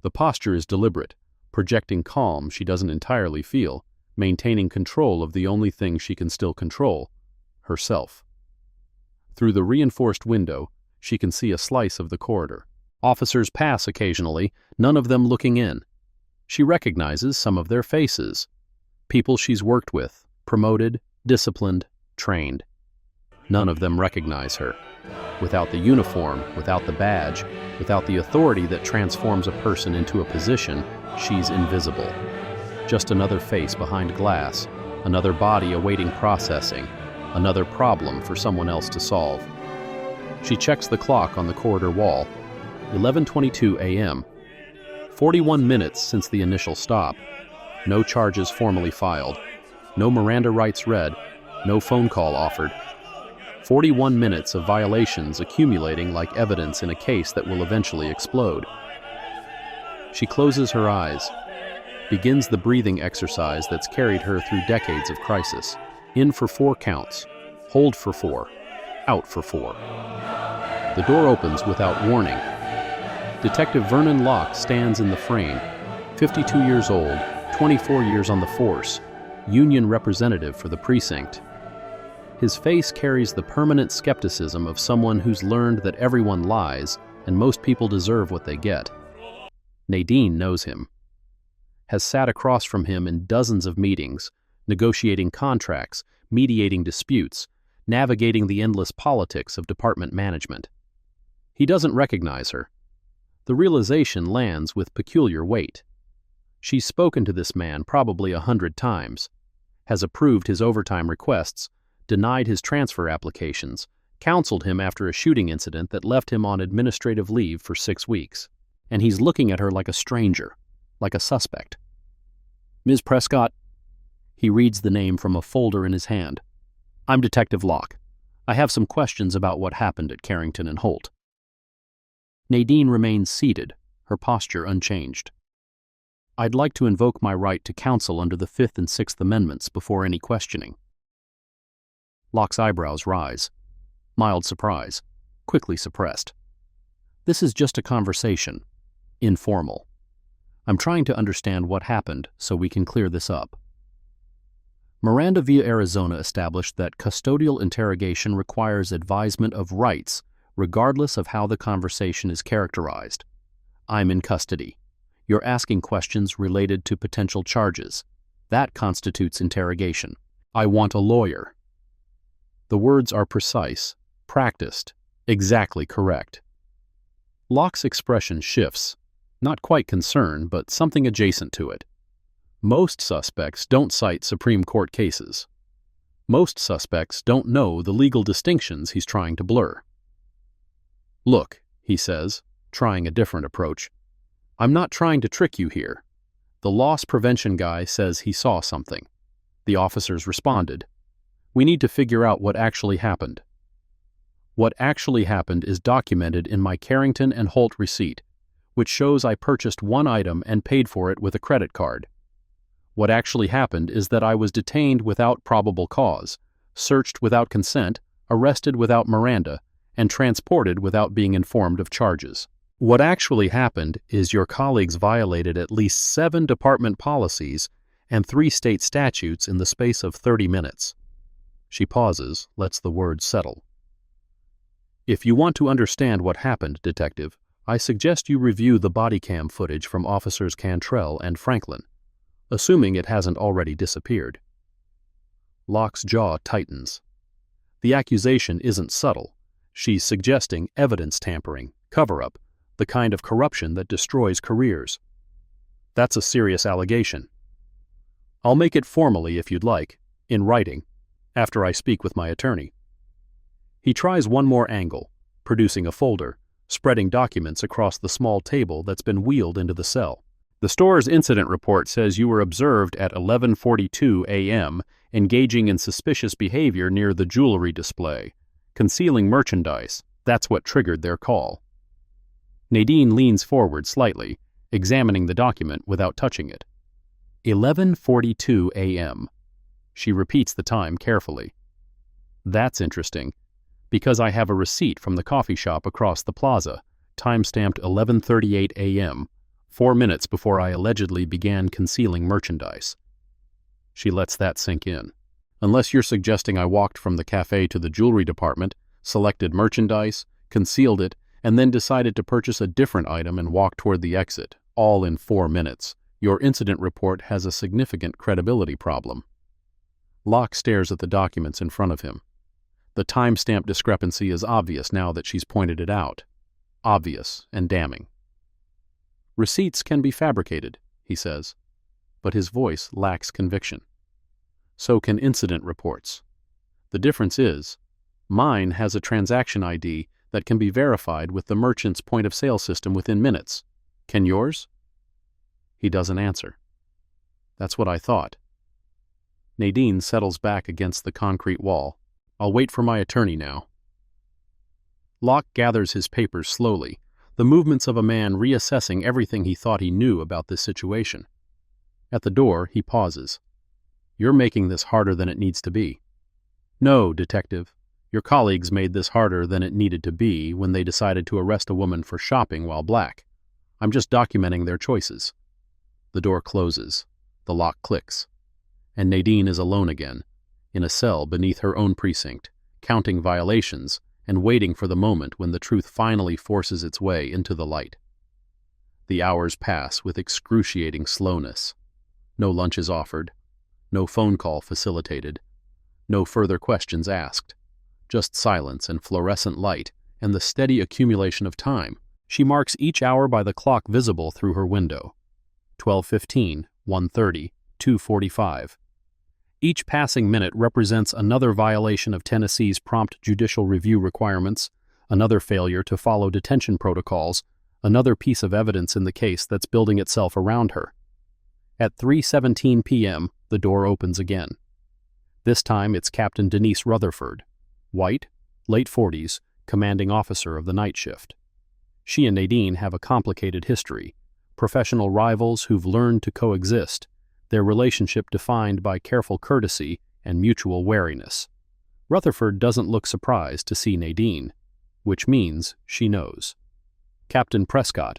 The posture is deliberate, projecting calm she doesn't entirely feel, maintaining control of the only thing she can still control, herself. Through the reinforced window, she can see a slice of the corridor. Officers pass occasionally, none of them looking in. She recognizes some of their faces. People she's worked with, promoted, disciplined, trained. None of them recognize her. Without the uniform, without the badge, without the authority that transforms a person into a position, she's invisible. Just another face behind glass, another body awaiting processing, another problem for someone else to solve. She checks the clock on the corridor wall. 11:22 a.m. 41 minutes since the initial stop. No charges formally filed. No Miranda rights read. No phone call offered. 41 minutes of violations accumulating like evidence in a case that will eventually explode. She closes her eyes, begins the breathing exercise that's carried her through decades of crisis. In for 4 counts, hold for 4, out for 4. The door opens without warning. Detective Vernon Locke stands in the frame, 52 years old, 24 years on the force, union representative for the precinct. His face carries the permanent skepticism of someone who's learned that everyone lies and most people deserve what they get. Nadine knows him, has sat across from him in dozens of meetings, negotiating contracts, mediating disputes, navigating the endless politics of department management. He doesn't recognize her. The realization lands with peculiar weight. She's spoken to this man probably 100 times, has approved his overtime requests, denied his transfer applications, counseled him after a shooting incident that left him on administrative leave for 6 weeks. And he's looking at her like a stranger, like a suspect. Ms. Prescott. He reads the name from a folder in his hand. I'm Detective Locke. I have some questions about what happened at Carrington and Holt. Nadine remains seated, her posture unchanged. I'd like to invoke my right to counsel under the 5th and 6th Amendments before any questioning. Locke's eyebrows rise. Mild surprise, quickly suppressed. This is just a conversation, informal. I'm trying to understand what happened so we can clear this up. Miranda v. Arizona established that custodial interrogation requires advisement of rights regardless of how the conversation is characterized. I'm in custody. You're asking questions related to potential charges. That constitutes interrogation. I want a lawyer. The words are precise, practiced, exactly correct. Locke's expression shifts, not quite concern, but something adjacent to it. Most suspects don't cite Supreme Court cases. Most suspects don't know the legal distinctions he's trying to blur. Look, he says, trying a different approach. I'm not trying to trick you here. The loss prevention guy says he saw something. The officers responded. We need to figure out what actually happened. What actually happened is documented in my Carrington and Holt receipt, which shows I purchased one item and paid for it with a credit card. What actually happened is that I was detained without probable cause, searched without consent, arrested without Miranda, and transported without being informed of charges. What actually happened is your colleagues violated at least 7 department policies and 3 state statutes in the space of 30 minutes. She pauses, lets the words settle. If you want to understand what happened, Detective, I suggest you review the body cam footage from Officers Cantrell and Franklin, assuming it hasn't already disappeared. Locke's jaw tightens. The accusation isn't subtle. She's suggesting evidence tampering, cover-up, the kind of corruption that destroys careers. That's a serious allegation. I'll make it formally if you'd like, in writing, after I speak with my attorney. He tries one more angle, producing a folder, spreading documents across the small table that's been wheeled into the cell. The store's incident report says you were observed at 11:42 a.m. engaging in suspicious behavior near the jewelry display, concealing merchandise. That's what triggered their call. Nadine leans forward slightly, examining the document without touching it. 11:42 a.m. She repeats the time carefully. That's interesting, because I have a receipt from the coffee shop across the plaza, time-stamped 11:38 a.m., 4 minutes before I allegedly began concealing merchandise. She lets that sink in. Unless you're suggesting I walked from the cafe to the jewelry department, selected merchandise, concealed it, and then decided to purchase a different item and walk toward the exit, all in 4 minutes, your incident report has a significant credibility problem. Locke stares at the documents in front of him. The timestamp discrepancy is obvious now that she's pointed it out. Obvious and damning. Receipts can be fabricated, he says, but his voice lacks conviction. So can incident reports. The difference is, mine has a transaction ID that can be verified with the merchant's point-of-sale system within minutes. Can yours? He doesn't answer. That's what I thought. Nadine settles back against the concrete wall. I'll wait for my attorney now. Locke gathers his papers slowly, the movements of a man reassessing everything he thought he knew about this situation. At the door, he pauses. You're making this harder than it needs to be. No, detective. Your colleagues made this harder than it needed to be when they decided to arrest a woman for shopping while black. I'm just documenting their choices. The door closes. The lock clicks. And Nadine is alone again, in a cell beneath her own precinct, counting violations and waiting for the moment when the truth finally forces its way into the light. The hours pass with excruciating slowness. No lunch is offered, no phone call facilitated, no further questions asked, just silence and fluorescent light and the steady accumulation of time. She marks each hour by the clock visible through her window. 12:15, 1:30, 2:45. Each passing minute represents another violation of Tennessee's prompt judicial review requirements, another failure to follow detention protocols, another piece of evidence in the case that's building itself around her. At 3:17 p.m., the door opens again. This time it's Captain Denise Rutherford, white, late 40s, commanding officer of the night shift. She and Nadine have a complicated history, professional rivals who've learned to coexist, their relationship defined by careful courtesy and mutual wariness. Rutherford doesn't look surprised to see Nadine, which means she knows. Captain Prescott.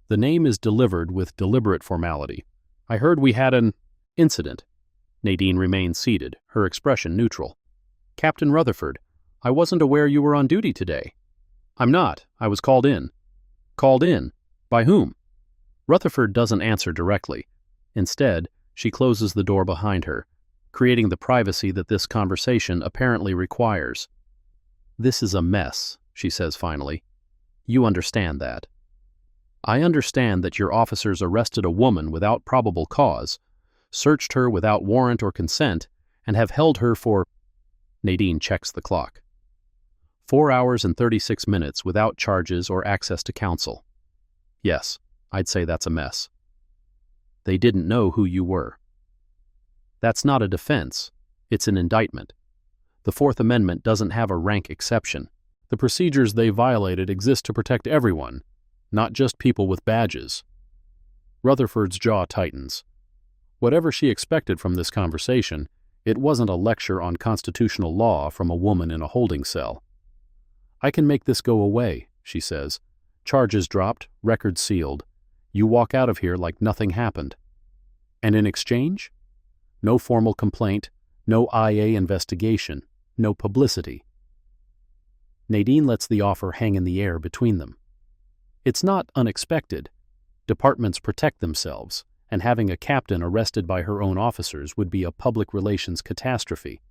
The name is delivered with deliberate formality. I heard we had an incident. Nadine remains seated, her expression neutral. Captain Rutherford, I wasn't aware you were on duty today. I'm not. I was called in. Called in? By whom? Rutherford doesn't answer directly. Instead, she closes the door behind her, creating the privacy that this conversation apparently requires. This is a mess, she says finally. You understand that. I understand that your officers arrested a woman without probable cause, searched her without warrant or consent, and have held her for... Nadine checks the clock. 4 hours and 36 minutes without charges or access to counsel. Yes, I'd say that's a mess. They didn't know who you were. That's not a defense. It's an indictment. The Fourth Amendment doesn't have a rank exception. The procedures they violated exist to protect everyone, not just people with badges. Rutherford's jaw tightens. Whatever she expected from this conversation, it wasn't a lecture on constitutional law from a woman in a holding cell. I can make this go away, she says. Charges dropped, records sealed. You walk out of here like nothing happened. And in exchange? No formal complaint, no IA investigation, no publicity. Nadine lets the offer hang in the air between them. It's not unexpected. Departments protect themselves, and having a captain arrested by her own officers would be a public relations catastrophe.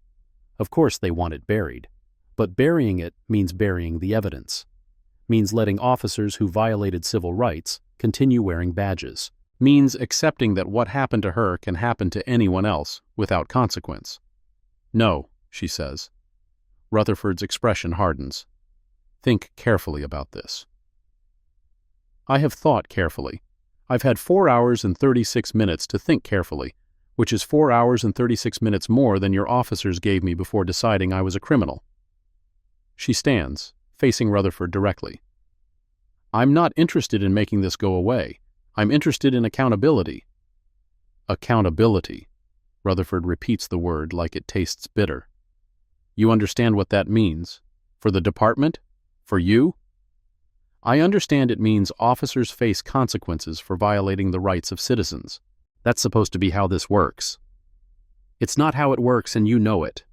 Of course they want it buried, but burying it means burying the evidence, means letting officers who violated civil rights continue wearing badges, means accepting that what happened to her can happen to anyone else without consequence. No, she says. Rutherford's expression hardens. Think carefully about this. I have thought carefully. I've had 4 hours and 36 minutes to think carefully, which is 4 hours and 36 minutes more than your officers gave me before deciding I was a criminal. She stands, facing Rutherford directly. I'm not interested in making this go away. I'm interested in accountability. Accountability. Rutherford repeats the word like it tastes bitter. You understand what that means? For the department? For you? I understand it means officers face consequences for violating the rights of citizens. That's supposed to be how this works. It's not how it works, and you know it.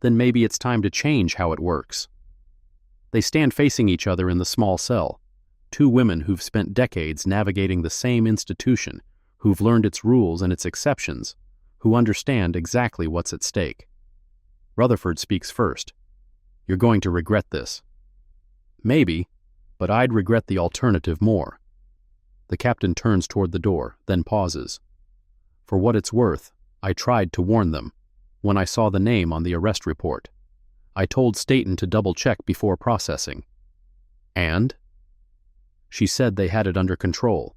Then maybe it's time to change how it works. They stand facing each other in the small cell, two women who've spent decades navigating the same institution, who've learned its rules and its exceptions, who understand exactly what's at stake. Rutherford speaks first. You're going to regret this. Maybe, but I'd regret the alternative more. The captain turns toward the door, then pauses. For what it's worth, I tried to warn them when I saw the name on the arrest report. I told Steen to double-check before processing. And? She said they had it under control.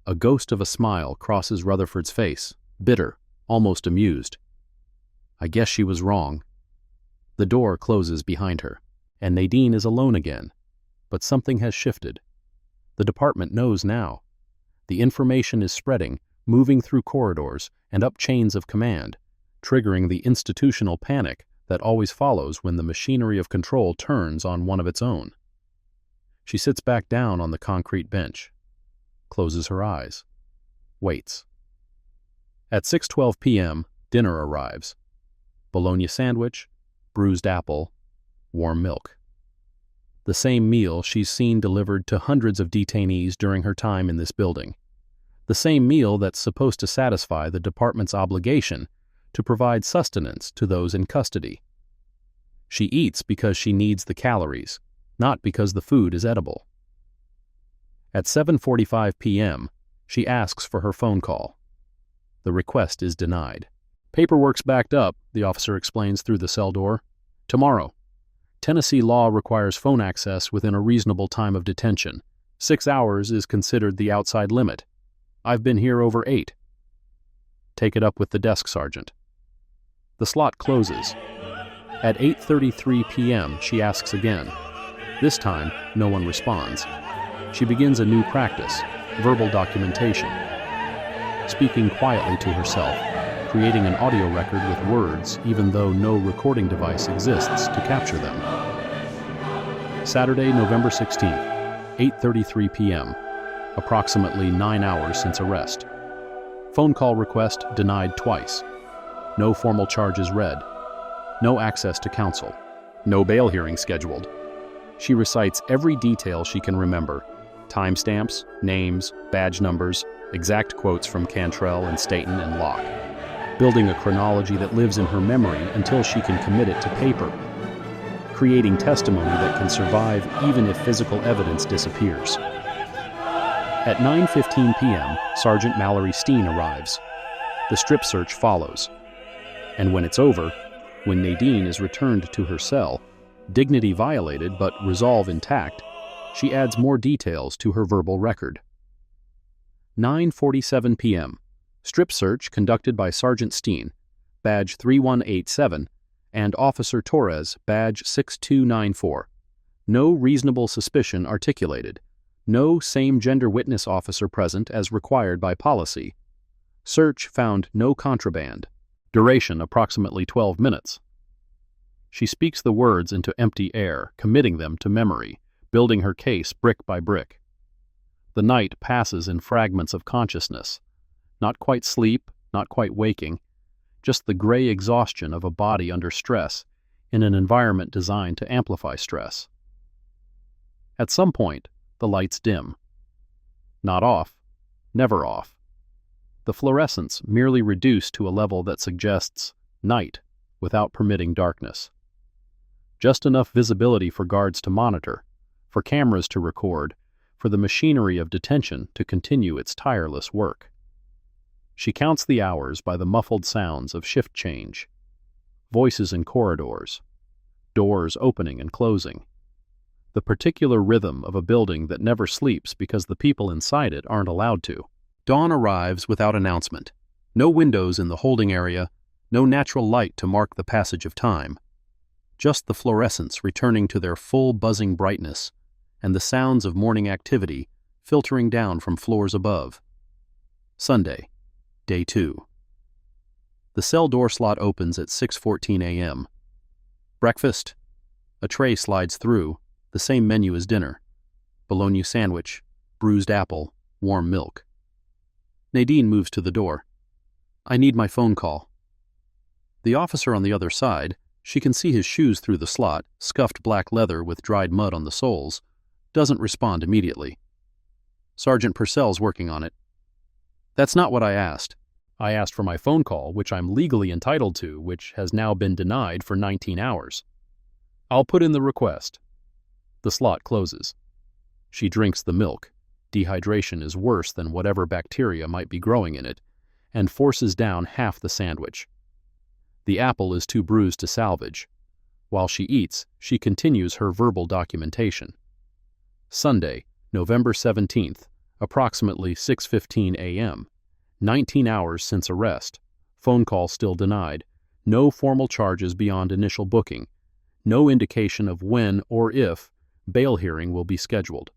A ghost of a smile crosses Rutherford's face, bitter, almost amused. I guess she was wrong. The door closes behind her, and Nadine is alone again. But something has shifted. The department knows now. The information is spreading, moving through corridors and up chains of command, triggering the institutional panic that always follows when the machinery of control turns on one of its own. She sits back down on the concrete bench, closes her eyes, waits. At 6:12 p.m., dinner arrives. Bologna sandwich, bruised apple, warm milk. The same meal she's seen delivered to hundreds of detainees during her time in this building. The same meal that's supposed to satisfy the department's obligation to provide sustenance to those in custody. She eats because she needs the calories, not because the food is edible. At 7:45 p.m., she asks for her phone call. The request is denied. Paperwork's backed up, the officer explains through the cell door. Tomorrow. Tennessee law requires phone access within a reasonable time of detention. 6 hours is considered the outside limit. I've been here over 8. Take it up with the desk sergeant. The slot closes. At 8:33 p.m., she asks again. This time, no one responds. She begins a new practice, verbal documentation. Speaking quietly to herself, creating an audio record with words even though no recording device exists to capture them. Saturday, November 16th, 8:33 p.m., approximately 9 hours since arrest. Phone call request denied twice. No formal charges read. No access to counsel. No bail hearing scheduled. She recites every detail she can remember. Timestamps, names, badge numbers, exact quotes from Cantrell and Steen and Locke, building a chronology that lives in her memory until she can commit it to paper, creating testimony that can survive even if physical evidence disappears. At 9:15 p.m., Sergeant Mallory Steen arrives. The strip search follows. And when it's over, when Nadine is returned to her cell, dignity violated but resolve intact, she adds more details to her verbal record. 9:47 p.m., strip search conducted by Sergeant Steen, badge 3187, and Officer Torres, badge 6294. No reasonable suspicion articulated. No same-gender witness officer present as required by policy. Search found no contraband. Duration approximately 12 minutes. She speaks the words into empty air, committing them to memory, building her case brick by brick. The night passes in fragments of consciousness. Not quite sleep, not quite waking, just the gray exhaustion of a body under stress in an environment designed to amplify stress. At some point, the lights dim. Not off, never off. The fluorescence merely reduced to a level that suggests night without permitting darkness. Just enough visibility for guards to monitor, for cameras to record, for the machinery of detention to continue its tireless work. She counts the hours by the muffled sounds of shift change, voices in corridors, doors opening and closing, the particular rhythm of a building that never sleeps because the people inside it aren't allowed to. Dawn arrives without announcement. No windows in the holding area, no natural light to mark the passage of time. Just the fluorescents returning to their full buzzing brightness and the sounds of morning activity filtering down from floors above. Sunday, day 2. The cell door slot opens at 6:14 a.m. Breakfast. A tray slides through, the same menu as dinner. Bologna sandwich, bruised apple, warm milk. Nadine moves to the door. I need my phone call. The officer on the other side, she can see his shoes through the slot, scuffed black leather with dried mud on the soles, doesn't respond immediately. Sergeant Purcell's working on it. That's not what I asked. I asked for my phone call, which I'm legally entitled to, which has now been denied for 19 hours. I'll put in the request. The slot closes. She drinks the milk. Dehydration is worse than whatever bacteria might be growing in it, and forces down half the sandwich. The apple is too bruised to salvage. While she eats, she continues her verbal documentation. Sunday, November 17th, approximately 6:15 a.m. 19 hours since arrest. Phone call still denied. No formal charges beyond initial booking. No indication of when or if bail hearing will be scheduled.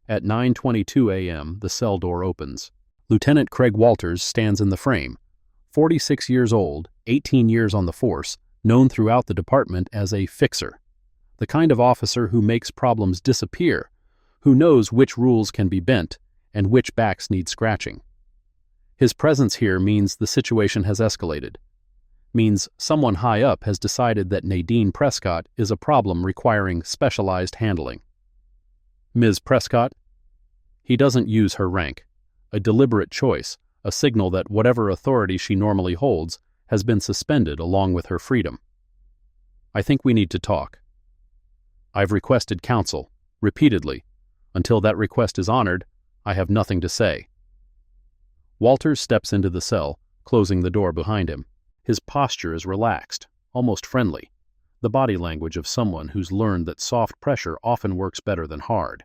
At 9:22 a.m., the cell door opens. Lieutenant Craig Walters stands in the frame. 46 years old, 18 years on the force, known throughout the department as a fixer. The kind of officer who makes problems disappear, who knows which rules can be bent and which backs need scratching. His presence here means the situation has escalated. Means someone high up has decided that Nadine Prescott is a problem requiring specialized handling. Ms. Prescott? He doesn't use her rank. A deliberate choice, a signal that whatever authority she normally holds has been suspended along with her freedom. I think we need to talk. I've requested counsel, repeatedly. Until that request is honored, I have nothing to say. Walters steps into the cell, closing the door behind him. His posture is relaxed, almost friendly, the body language of someone who's learned that soft pressure often works better than hard.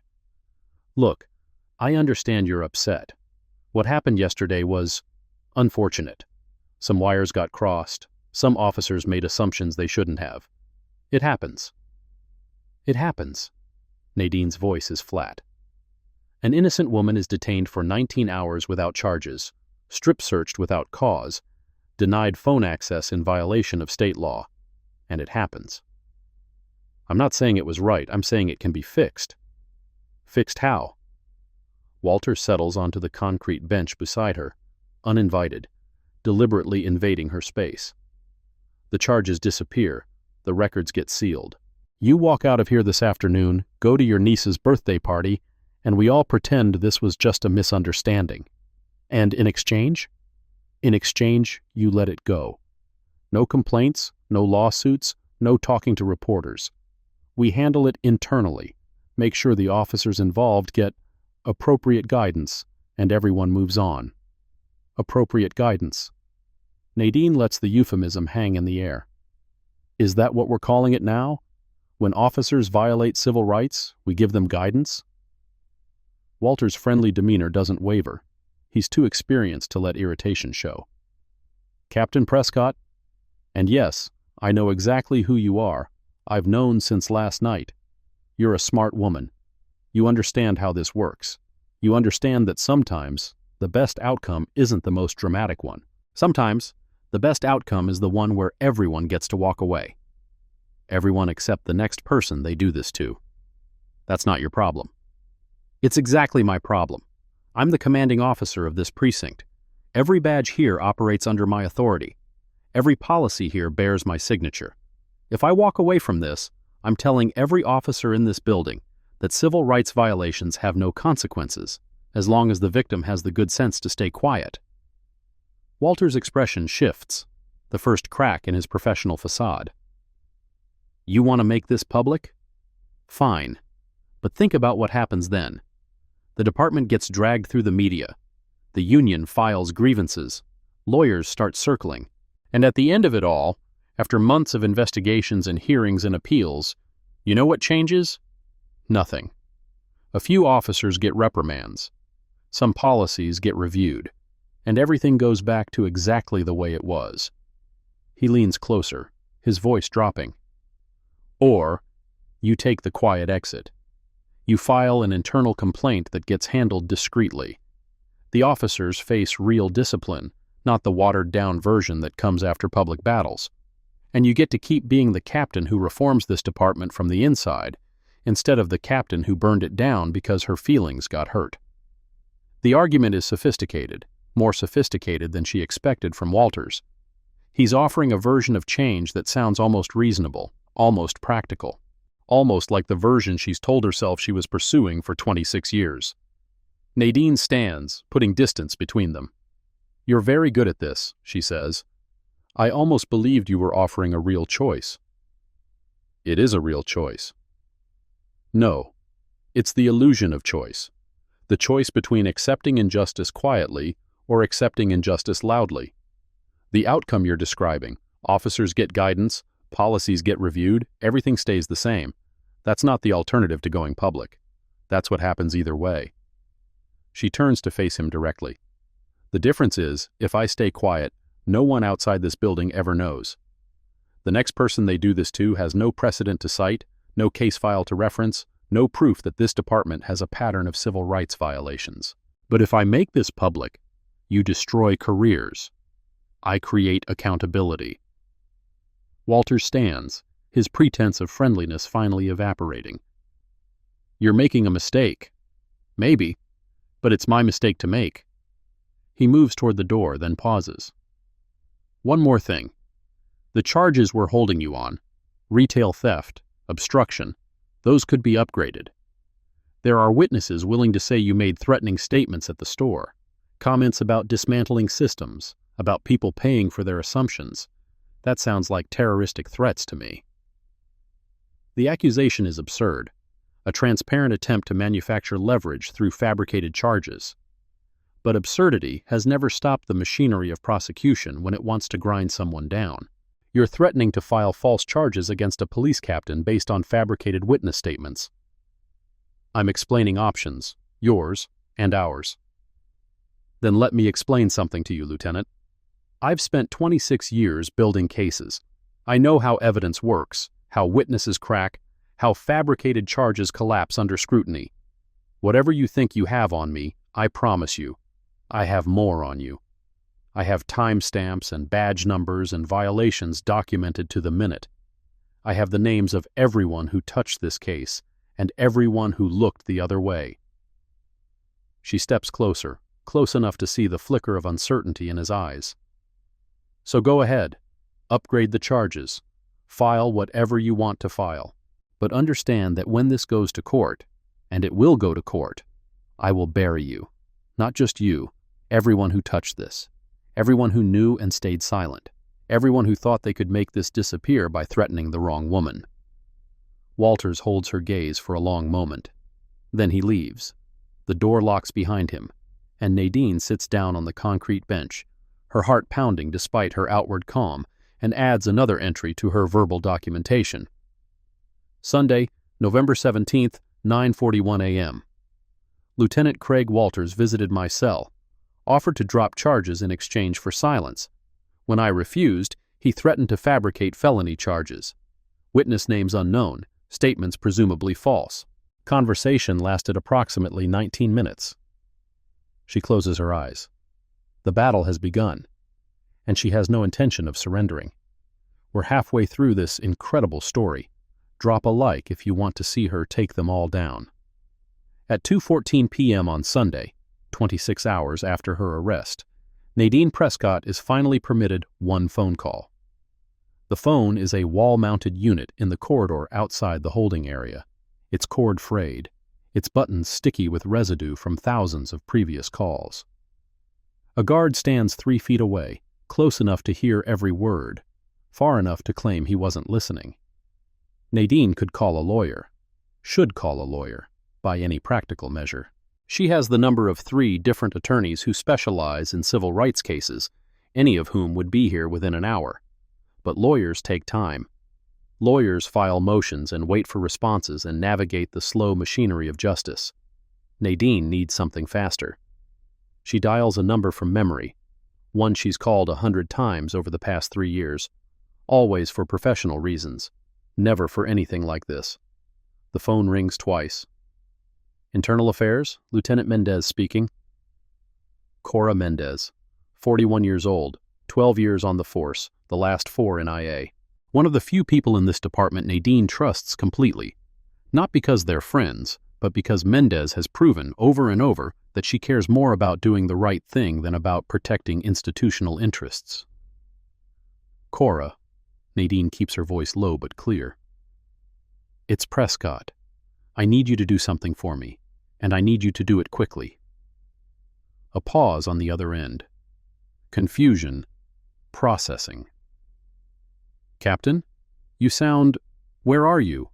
Look, I understand you're upset. What happened yesterday was unfortunate. Some wires got crossed. Some officers made assumptions they shouldn't have. It happens. It happens. Nadine's voice is flat. An innocent woman is detained for 19 hours without charges, strip-searched without cause, denied phone access in violation of state law, and it happens. I'm not saying it was right, I'm saying it can be fixed. Fixed how? Walter settles onto the concrete bench beside her, uninvited, deliberately invading her space. The charges disappear, the records get sealed. You walk out of here this afternoon, go to your niece's birthday party, and we all pretend this was just a misunderstanding. And in exchange? In exchange, you let it go. No complaints, no lawsuits, no talking to reporters. We handle it internally, make sure the officers involved get appropriate guidance, and everyone moves on. Appropriate guidance. Nadine lets the euphemism hang in the air. Is that what we're calling it now? When officers violate civil rights, we give them guidance? Walter's friendly demeanor doesn't waver. He's too experienced to let irritation show. Captain Prescott? And yes, I know exactly who you are. I've known since last night. You're a smart woman. You understand how this works. You understand that sometimes the best outcome isn't the most dramatic one. Sometimes the best outcome is the one where everyone gets to walk away. Everyone except the next person they do this to. That's not your problem. It's exactly my problem. I'm the commanding officer of this precinct. Every badge here operates under my authority. Every policy here bears my signature. If I walk away from this, I'm telling every officer in this building that civil rights violations have no consequences, as long as the victim has the good sense to stay quiet. Walter's expression shifts, the first crack in his professional facade. You want to make this public? Fine. But think about what happens then. The department gets dragged through the media. The union files grievances. Lawyers start circling. And at the end of it all, after months of investigations and hearings and appeals, you know what changes? Nothing. A few officers get reprimands. Some policies get reviewed. And everything goes back to exactly the way it was. He leans closer, his voice dropping. Or, you take the quiet exit. You file an internal complaint that gets handled discreetly. The officers face real discipline, not the watered-down version that comes after public battles. And you get to keep being the captain who reforms this department from the inside, instead of the captain who burned it down because her feelings got hurt. The argument is sophisticated, more sophisticated than she expected from Walters. He's offering a version of change that sounds almost reasonable, almost practical. Almost like the version she's told herself she was pursuing for 26 years. Nadine stands, putting distance between them. You're very good at this, she says. I almost believed you were offering a real choice. It is a real choice. No, it's the illusion of choice. The choice between accepting injustice quietly or accepting injustice loudly. The outcome you're describing, officers get guidance, Policies get reviewed, everything stays the same. That's not the alternative to going public. That's what happens either way. She turns to face him directly. The difference is, if I stay quiet, no one outside this building ever knows. The next person they do this to has no precedent to cite, no case file to reference, no proof that this department has a pattern of civil rights violations. But if I make this public, you destroy careers. I create accountability. Walter stands, his pretense of friendliness finally evaporating. You're making a mistake. Maybe, but it's my mistake to make. He moves toward the door, then pauses. One more thing. The charges we're holding you on, retail theft, obstruction, those could be upgraded. There are witnesses willing to say you made threatening statements at the store, comments about dismantling systems, about people paying for their assumptions. That sounds like terroristic threats to me. The accusation is absurd, a transparent attempt to manufacture leverage through fabricated charges. But absurdity has never stopped the machinery of prosecution when it wants to grind someone down. You're threatening to file false charges against a police captain based on fabricated witness statements. I'm explaining options, yours and ours. Then let me explain something to you, Lieutenant. I've spent 26 years building cases. I know how evidence works, how witnesses crack, how fabricated charges collapse under scrutiny. Whatever you think you have on me, I promise you, I have more on you. I have timestamps and badge numbers and violations documented to the minute. I have the names of everyone who touched this case and everyone who looked the other way. She steps closer, close enough to see the flicker of uncertainty in his eyes. So go ahead, upgrade the charges, file whatever you want to file. But understand that when this goes to court, and it will go to court, I will bury you. Not just you, everyone who touched this. Everyone who knew and stayed silent. Everyone who thought they could make this disappear by threatening the wrong woman. Walters holds her gaze for a long moment. Then he leaves. The door locks behind him, and Nadine sits down on the concrete bench, her heart pounding despite her outward calm, and adds another entry to her verbal documentation. Sunday, November 17th, 9:41 a.m. Lieutenant Craig Walters visited my cell, offered to drop charges in exchange for silence. When I refused, he threatened to fabricate felony charges. Witness names unknown, statements presumably false. Conversation lasted approximately 19 minutes. She closes her eyes. The battle has begun, and she has no intention of surrendering. We're halfway through this incredible story. Drop a like if you want to see her take them all down. At 2:14 p.m. on Sunday, 26 hours after her arrest, Nadine Prescott is finally permitted one phone call. The phone is a wall-mounted unit in the corridor outside the holding area, its cord frayed, its buttons sticky with residue from thousands of previous calls. A guard stands 3 feet away, close enough to hear every word, far enough to claim he wasn't listening. Nadine could call a lawyer, should call a lawyer, by any practical measure. She has the number of 3 different attorneys who specialize in civil rights cases, any of whom would be here within an hour. But lawyers take time. Lawyers file motions and wait for responses and navigate the slow machinery of justice. Nadine needs something faster. She dials a number from memory, one she's called 100 times over the past 3 years, always for professional reasons, never for anything like this. The phone rings twice. Internal Affairs, Lieutenant Mendez speaking. Cora Mendez, 41 years old, 12 years on the force, the last 4 in IA. One of the few people in this department Nadine trusts completely, not because they're friends, but because Mendez has proven over and over that she cares more about doing the right thing than about protecting institutional interests. Cora, Nadine keeps her voice low but clear. It's Prescott. I need you to do something for me, and I need you to do it quickly. A pause on the other end. Confusion. Processing. Captain? You sound... Where are you?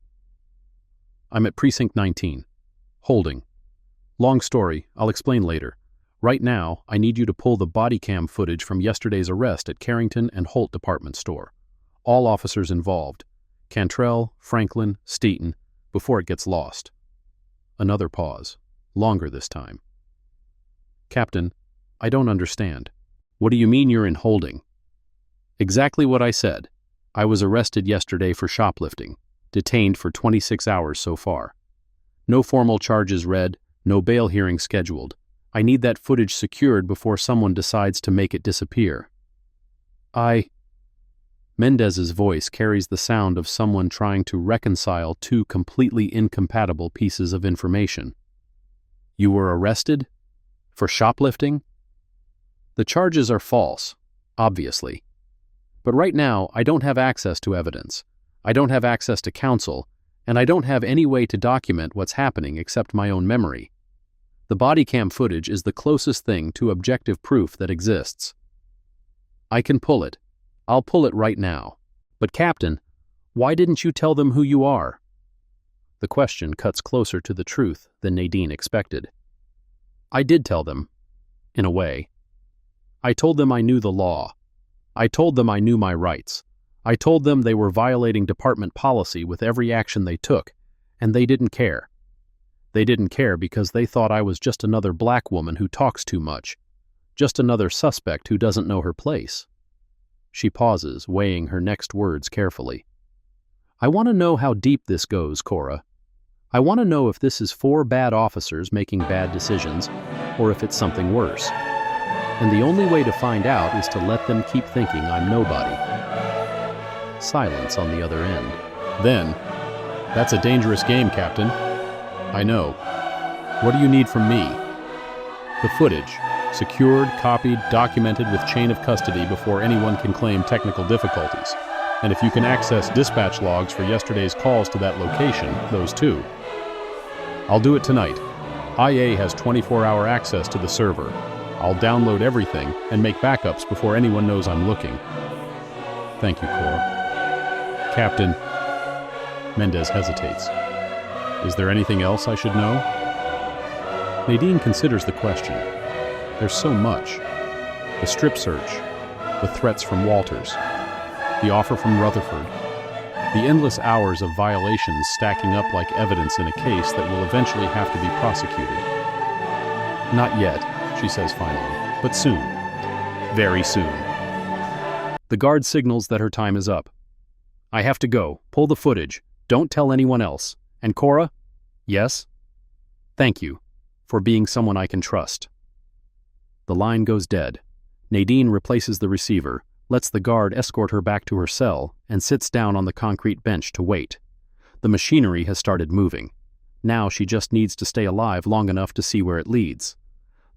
I'm at Precinct 19. Holding. Long story, I'll explain later. Right now, I need you to pull the body cam footage from yesterday's arrest at Carrington and Holt department store. all officers involved, Cantrell, Franklin, Steen, before it gets lost. Another pause, longer this time. Captain, I don't understand. What do you mean you're in holding? Exactly what I said. I was arrested yesterday for shoplifting, detained for 26 hours so far. No formal charges read, no bail hearing scheduled. I need that footage secured before someone decides to make it disappear. Mendez's voice carries the sound of someone trying to reconcile two completely incompatible pieces of information. You were arrested? For shoplifting? The charges are false, obviously. But right now, I don't have access to evidence. I don't have access to counsel, and I don't have any way to document what's happening except my own memory. The body cam footage is the closest thing to objective proof that exists. I can pull it. I'll pull it right now. But Captain, why didn't you tell them who you are? The question cuts closer to the truth than Nadine expected. I did tell them, in a way. I told them I knew the law. I told them I knew my rights. I told them they were violating department policy with every action they took, and they didn't care. They didn't care because they thought I was just another black woman who talks too much, just another suspect who doesn't know her place. She pauses, weighing her next words carefully. I want to know how deep this goes, Cora. I want to know if this is 4 bad officers making bad decisions, or if it's something worse. And the only way to find out is to let them keep thinking I'm nobody. Silence on the other end. Then, that's a dangerous game, Captain. I know. What do you need from me? The footage. Secured, copied, documented with chain of custody before anyone can claim technical difficulties. And if you can access dispatch logs for yesterday's calls to that location, those too. I'll do it tonight. IA has 24-hour access to the server. I'll download everything and make backups before anyone knows I'm looking. Thank you, Cora. Captain. Mendez hesitates. Is there anything else I should know? Nadine considers the question. There's so much. The strip search, the threats from Walters, the offer from Rutherford, the endless hours of violations stacking up like evidence in a case that will eventually have to be prosecuted. Not yet, she says finally, but soon. Very soon. The guard signals that her time is up. I have to go. Pull the footage. Don't tell anyone else. And Cora? Yes? Thank you for being someone I can trust. The line goes dead. Nadine replaces the receiver, lets the guard escort her back to her cell, and sits down on the concrete bench to wait. The machinery has started moving. Now she just needs to stay alive long enough to see where it leads.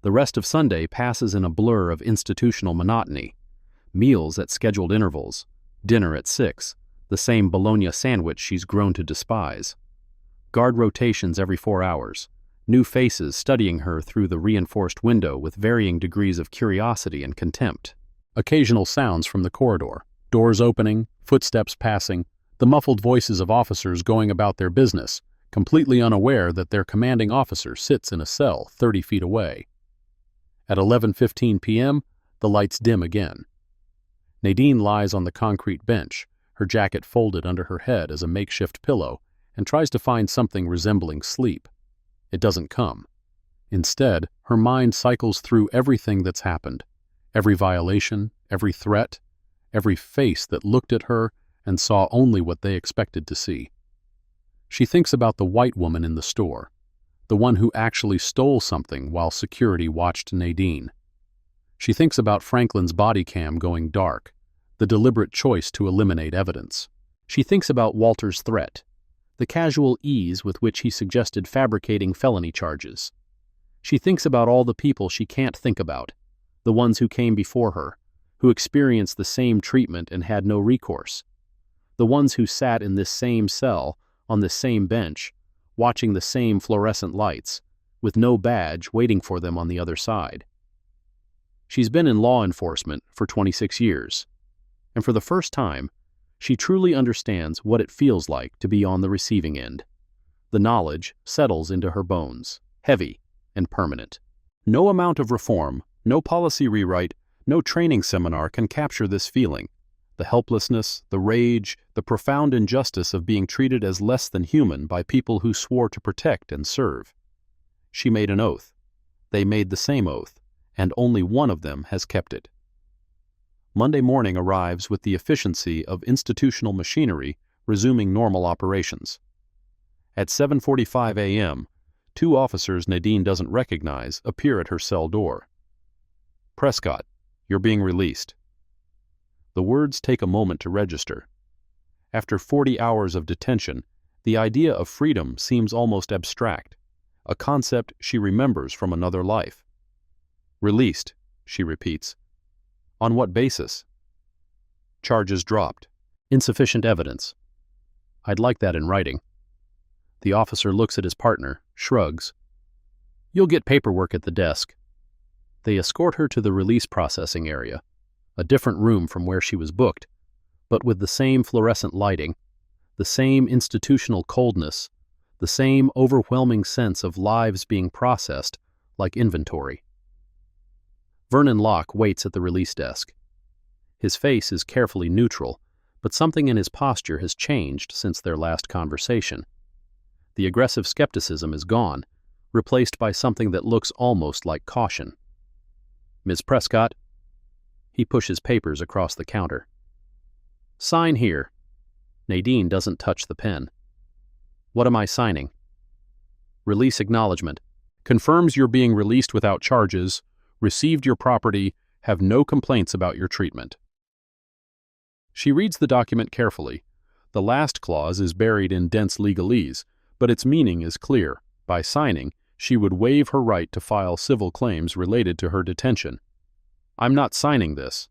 The rest of Sunday passes in a blur of institutional monotony. Meals at scheduled intervals, dinner at 6, the same bologna sandwich she's grown to despise. Guard rotations every 4 hours. New faces studying her through the reinforced window with varying degrees of curiosity and contempt. Occasional sounds from the corridor, doors opening, footsteps passing, the muffled voices of officers going about their business, completely unaware that their commanding officer sits in a cell 30 feet away. At 11:15 p.m., the lights dim again. Nadine lies on the concrete bench, her jacket folded under her head as a makeshift pillow, and tries to find something resembling sleep. It doesn't come. Instead, her mind cycles through everything that's happened. Every violation, every threat, every face that looked at her and saw only what they expected to see. She thinks about the white woman in the store, the one who actually stole something while security watched Nadine. She thinks about Franklin's body cam going dark, the deliberate choice to eliminate evidence. She thinks about Walter's threat, the casual ease with which he suggested fabricating felony charges. She thinks about all the people she can't think about, the ones who came before her, who experienced the same treatment and had no recourse, the ones who sat in this same cell, on this same bench, watching the same fluorescent lights, with no badge waiting for them on the other side. She's been in law enforcement for 26 years, and for the first time, she truly understands what it feels like to be on the receiving end. The knowledge settles into her bones, heavy and permanent. No amount of reform, no policy rewrite, no training seminar can capture this feeling. The helplessness, the rage, the profound injustice of being treated as less than human by people who swore to protect and serve. She made an oath. They made the same oath, and only one of them has kept it. Monday morning arrives with the efficiency of institutional machinery resuming normal operations. At 7:45 a.m., 2 officers Nadine doesn't recognize appear at her cell door. "Prescott, you're being released." The words take a moment to register. After 40 hours of detention, the idea of freedom seems almost abstract, a concept she remembers from another life. "Released," she repeats. "On what basis?" "Charges dropped. Insufficient evidence." "I'd like that in writing." The officer looks at his partner, shrugs. "You'll get paperwork at the desk." They escort her to the release processing area, a different room from where she was booked, but with the same fluorescent lighting, the same institutional coldness, the same overwhelming sense of lives being processed like inventory. Vernon Locke waits at the release desk. His face is carefully neutral, but something in his posture has changed since their last conversation. The aggressive skepticism is gone, replaced by something that looks almost like caution. "Ms. Prescott." He pushes papers across the counter. "Sign here." Nadine doesn't touch the pen. "What am I signing?" "Release acknowledgement. Confirms you're being released without charges, received your property, have no complaints about your treatment." She reads the document carefully. The last clause is buried in dense legalese, but its meaning is clear. By signing, she would waive her right to file civil claims related to her detention. "I'm not signing this."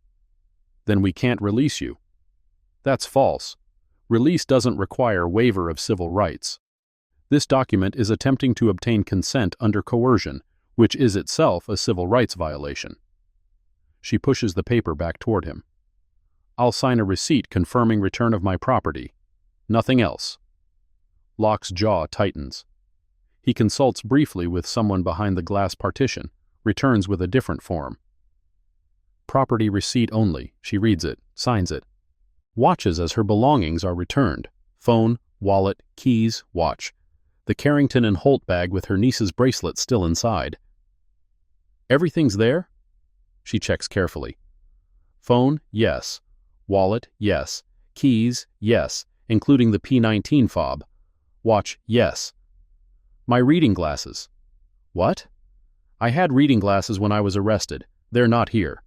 "Then we can't release you." "That's false. Release doesn't require waiver of civil rights. This document is attempting to obtain consent under coercion, which is itself a civil rights violation." She pushes the paper back toward him. "I'll sign a receipt confirming return of my property. Nothing else." Locke's jaw tightens. He consults briefly with someone behind the glass partition, returns with a different form. "Property receipt only." She reads it, signs it. Watches as her belongings are returned. Phone, wallet, keys, watch. The Carrington and Holt bag with her niece's bracelet still inside. "Everything's there?" She checks carefully. "Phone, yes. Wallet, yes. Keys, yes, including the P19 fob. Watch, yes. My reading glasses." "What?" "I had reading glasses when I was arrested. They're not here."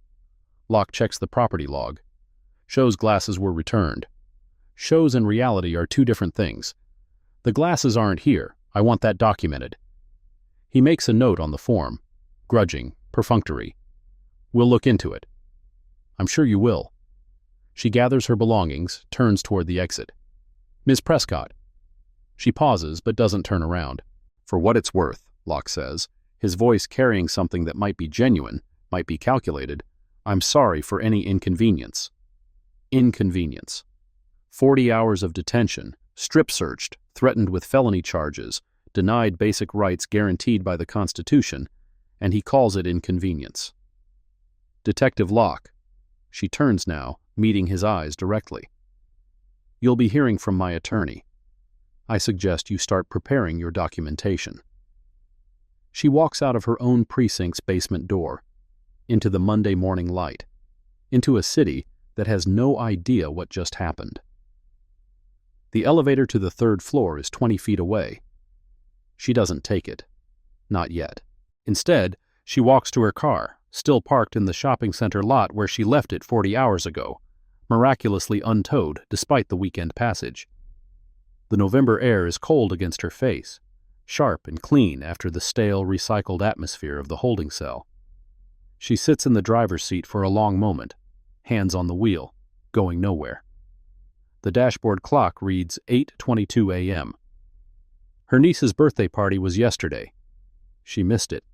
Locke checks the property log. Shows glasses were returned. Shows and reality are two different things. "The glasses aren't here. I want that documented." He makes a note on the form. Grudging, perfunctory. "We'll look into it." "I'm sure you will." She gathers her belongings, turns toward the exit. "Ms. Prescott." She pauses but doesn't turn around. "For what it's worth," Locke says, his voice carrying something that might be genuine, might be calculated, "I'm sorry for any inconvenience." Inconvenience. 40 hours of detention, strip-searched, threatened with felony charges, denied basic rights guaranteed by the Constitution, and he calls it inconvenience. "Detective Locke." She turns now, meeting his eyes directly. "You'll be hearing from my attorney. I suggest you start preparing your documentation." She walks out of her own precinct's basement door, into the Monday morning light, into a city that has no idea what just happened. The elevator to the 3rd floor is 20 feet away. She doesn't take it. Not yet. Instead, she walks to her car, still parked in the shopping center lot where she left it 40 hours ago, miraculously untowed despite the weekend passage. The November air is cold against her face, sharp and clean after the stale, recycled atmosphere of the holding cell. She sits in the driver's seat for a long moment, hands on the wheel, going nowhere. The dashboard clock reads 8:22 a.m. Her niece's birthday party was yesterday. She missed it.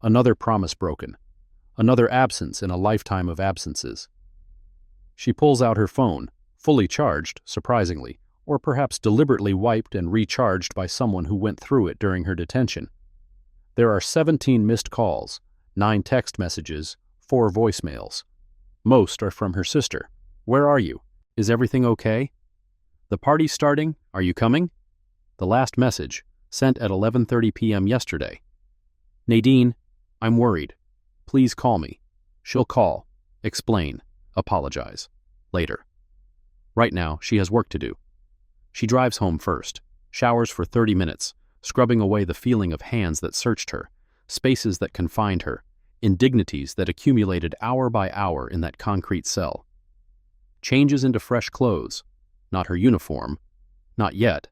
Another promise broken. Another absence in a lifetime of absences. She pulls out her phone, fully charged, surprisingly, or perhaps deliberately wiped and recharged by someone who went through it during her detention. There are 17 missed calls, 9 text messages, 4 voicemails. Most are from her sister, Where are you? Is everything okay? The party's starting. Are you coming? The last message, sent at 11:30 p.m. yesterday. Nadine, I'm worried. Please call me. She'll call, explain, apologize. Later. Right now, she has work to do. She drives home first, showers for 30 minutes, scrubbing away the feeling of hands that searched her, spaces that confined her, indignities that accumulated hour by hour in that concrete cell. Changes into fresh clothes, not her uniform, not yet,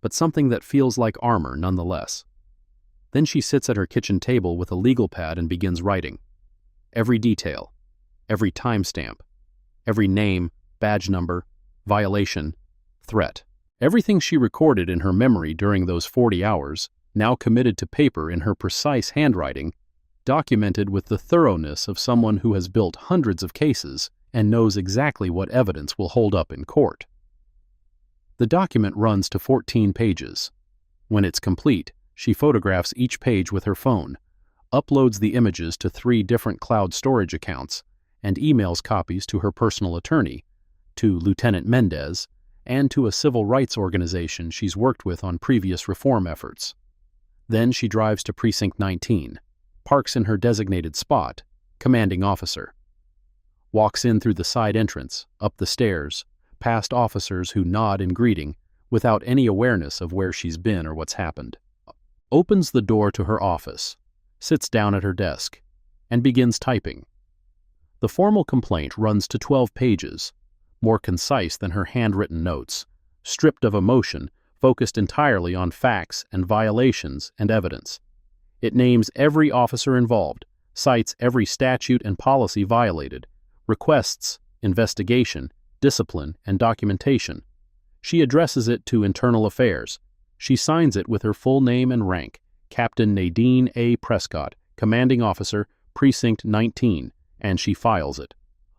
but something that feels like armor nonetheless. Then she sits at her kitchen table with a legal pad and begins writing. Every detail, every timestamp, every name, badge number, violation, threat. Everything she recorded in her memory during those 40 hours, now committed to paper in her precise handwriting, documented with the thoroughness of someone who has built hundreds of cases and knows exactly what evidence will hold up in court. The document runs to 14 pages. When it's complete, she photographs each page with her phone, uploads the images to 3 different cloud storage accounts, and emails copies to her personal attorney, to Lieutenant Mendez, and to a civil rights organization she's worked with on previous reform efforts. Then she drives to Precinct 19, parks in her designated spot, commanding officer. Walks in through the side entrance, up the stairs, past officers who nod in greeting, without any awareness of where she's been or what's happened. Opens the door to her office, sits down at her desk, and begins typing. The formal complaint runs to 12 pages, more concise than her handwritten notes, stripped of emotion, focused entirely on facts and violations and evidence. It names every officer involved, cites every statute and policy violated, requests investigation, discipline, and documentation. She addresses it to Internal Affairs. She signs it with her full name and rank, Captain Nadine A. Prescott, Commanding Officer, Precinct 19, and she files it.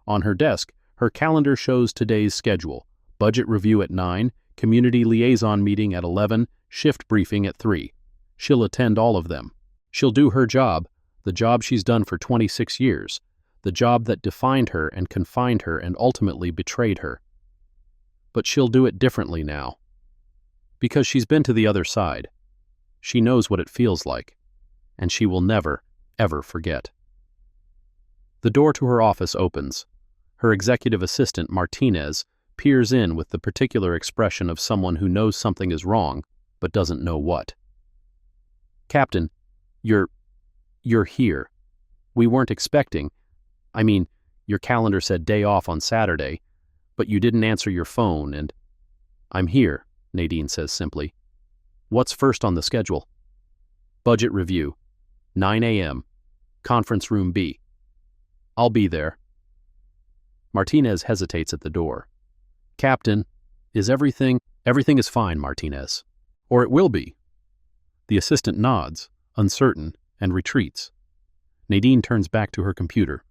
On her desk, her calendar shows today's schedule: budget review at 9, community liaison meeting at 11, shift briefing at 3. She'll attend all of them. She'll do her job, the job she's done for 26 years, the job that defined her and confined her and ultimately betrayed her. But she'll do it differently now. Because she's been to the other side. She knows what it feels like, and she will never, ever forget. The door to her office opens. Her executive assistant, Martinez, peers in with the particular expression of someone who knows something is wrong, but doesn't know what. Captain, you're here. We weren't expecting. Your calendar said day off on Saturday, but you didn't answer your phone and... I'm here, Nadine says simply. What's first on the schedule? Budget review. 9 a.m. Conference room B. I'll be there. Martinez hesitates at the door. Captain, is everything... Everything is fine, Martinez. Or it will be. The assistant nods, uncertain, and retreats. Nadine turns back to her computer.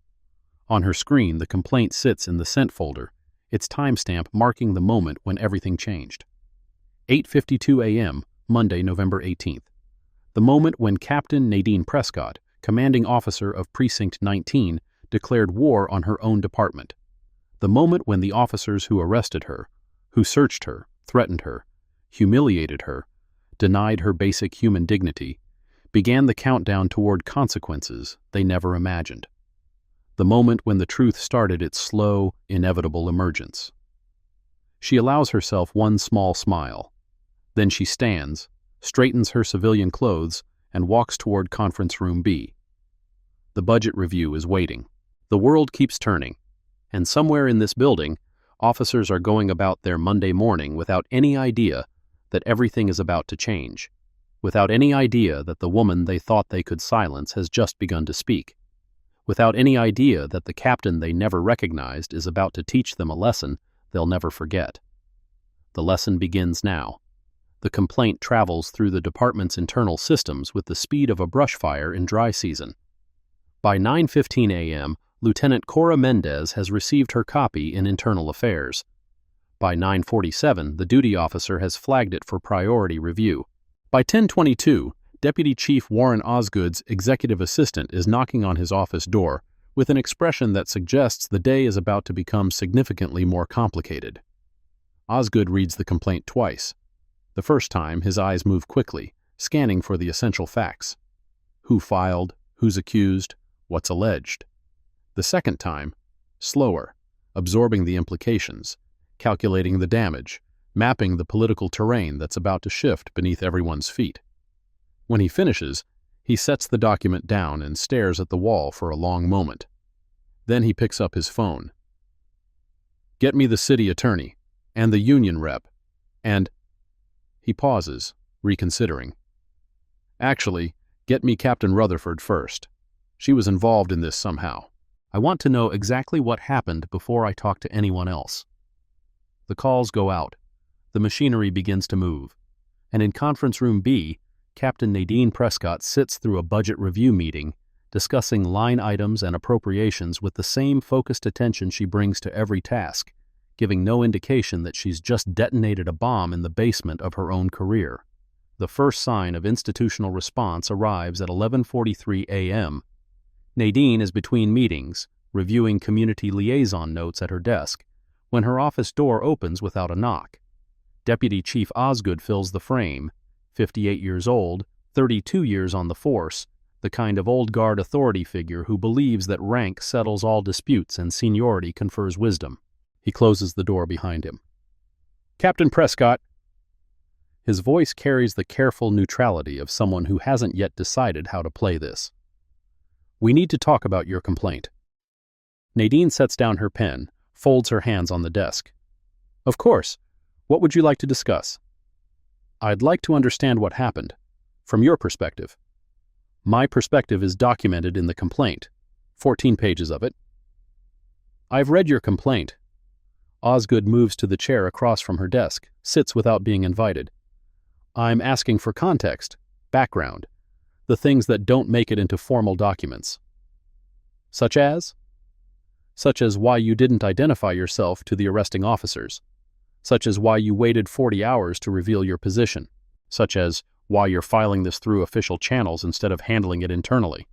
On her screen, the complaint sits in the sent folder, its timestamp marking the moment when everything changed. 8:52 a.m., Monday, November 18th. The moment when Captain Nadine Prescott, commanding officer of Precinct 19, declared war on her own department. The moment when the officers who arrested her, who searched her, threatened her, humiliated her, denied her basic human dignity, began the countdown toward consequences they never imagined. The moment when the truth started its slow, inevitable emergence. She allows herself one small smile. Then she stands, straightens her civilian clothes, and walks toward conference room B. The budget review is waiting. The world keeps turning, and somewhere in this building, officers are going about their Monday morning without any idea that everything is about to change, without any idea that the woman they thought they could silence has just begun to speak, without any idea that the captain they never recognized is about to teach them a lesson they'll never forget. The lesson begins now. The complaint travels through the department's internal systems with the speed of a brush fire in dry season. By 9:15 a.m., Lieutenant Cora Mendez has received her copy in Internal Affairs. By 9:47, the duty officer has flagged it for priority review. By 10:22, Deputy Chief Warren Osgood's executive assistant is knocking on his office door with an expression that suggests the day is about to become significantly more complicated. Osgood reads the complaint twice. The first time, his eyes move quickly, scanning for the essential facts. Who filed, who's accused, what's alleged. The second time, slower, absorbing the implications, calculating the damage, mapping the political terrain that's about to shift beneath everyone's feet. When he finishes, he sets the document down and stares at the wall for a long moment. Then he picks up his phone. "Get me the city attorney, and the union rep, and—" He pauses, reconsidering. "Actually, get me Captain Rutherford first. She was involved in this somehow. I want to know exactly what happened before I talk to anyone else." The calls go out. The machinery begins to move. And in Conference Room B, Captain Nadine Prescott sits through a budget review meeting, discussing line items and appropriations with the same focused attention she brings to every task, giving no indication that she's just detonated a bomb in the basement of her own career. The first sign of institutional response arrives at 11:43 a.m. Nadine is between meetings, reviewing community liaison notes at her desk, when her office door opens without a knock. Deputy Chief Osgood fills the frame, 58 years old, 32 years on the force, the kind of old guard authority figure who believes that rank settles all disputes and seniority confers wisdom. He closes the door behind him. "Captain Prescott." His voice carries the careful neutrality of someone who hasn't yet decided how to play this. "We need to talk about your complaint." Nadine sets down her pen, folds her hands on the desk. "Of course. What would you like to discuss?" "I'd like to understand what happened, from your perspective." "My perspective is documented in the complaint, 14 pages of it." "I've read your complaint." Osgood moves to the chair across from her desk, sits without being invited. "I'm asking for context, background, the things that don't make it into formal documents." "Such as?" "Such as why you didn't identify yourself to the arresting officers. Such as why you waited 40 hours to reveal your position. Such as why you're filing this through official channels instead of handling it internally."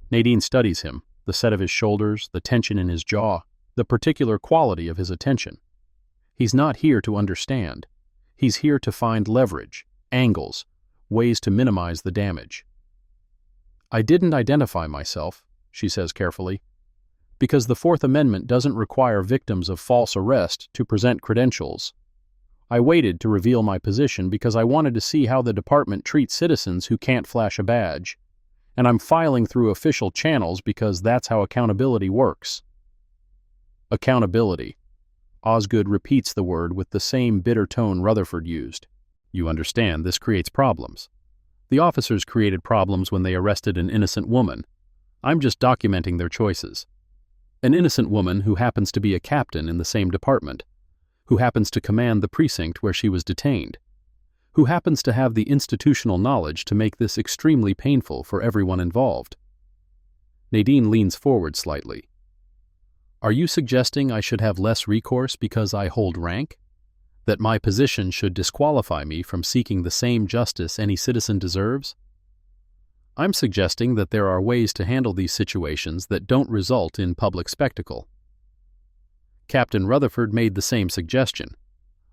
Nadine studies him, the set of his shoulders, the tension in his jaw, the particular quality of his attention. He's not here to understand. He's here to find leverage, angles, ways to minimize the damage. "I didn't identify myself," she says carefully, "because the Fourth Amendment doesn't require victims of false arrest to present credentials. I waited to reveal my position because I wanted to see how the department treats citizens who can't flash a badge. And I'm filing through official channels because that's how accountability works." Accountability. Osgood repeats the word with the same bitter tone Rutherford used. "You understand, this creates problems. The officers created problems when they arrested an innocent woman. I'm just documenting their choices. An innocent woman who happens to be a captain in the same department, who happens to command the precinct where she was detained, who happens to have the institutional knowledge to make this extremely painful for everyone involved." Nadine leans forward slightly. "Are you suggesting I should have less recourse because I hold rank? That my position should disqualify me from seeking the same justice any citizen deserves?" "I'm suggesting that there are ways to handle these situations that don't result in public spectacle." Captain Rutherford made the same suggestion.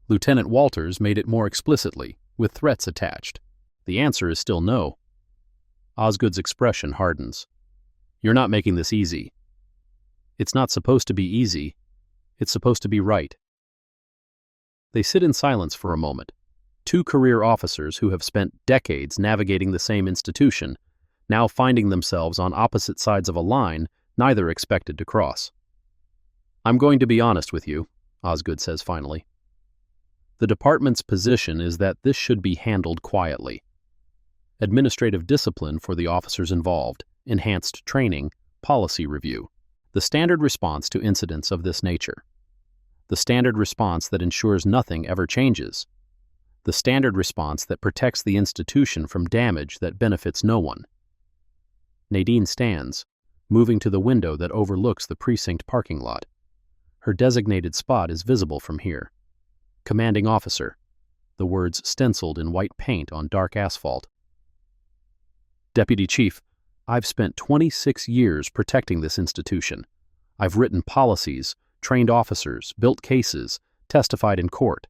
Lieutenant Walters made it more explicitly, with threats attached. The answer is still no. Osgood's expression hardens. "You're not making this easy." "It's not supposed to be easy. It's supposed to be right." They sit in silence for a moment. Two career officers who have spent decades navigating the same institution, now finding themselves on opposite sides of a line neither expected to cross. "I'm going to be honest with you," Osgood says finally. "The department's position is that this should be handled quietly. Administrative discipline for the officers involved, enhanced training, policy review, the standard response to incidents of this nature. The standard response that ensures nothing ever changes. The standard response that protects the institution from damage that benefits no one." Nadine stands, moving to the window that overlooks the precinct parking lot. Her designated spot is visible from here. "Commanding officer," the words stenciled in white paint on dark asphalt. "Deputy Chief, I've spent 26 years protecting this institution. I've written policies, trained officers, built cases, testified in court.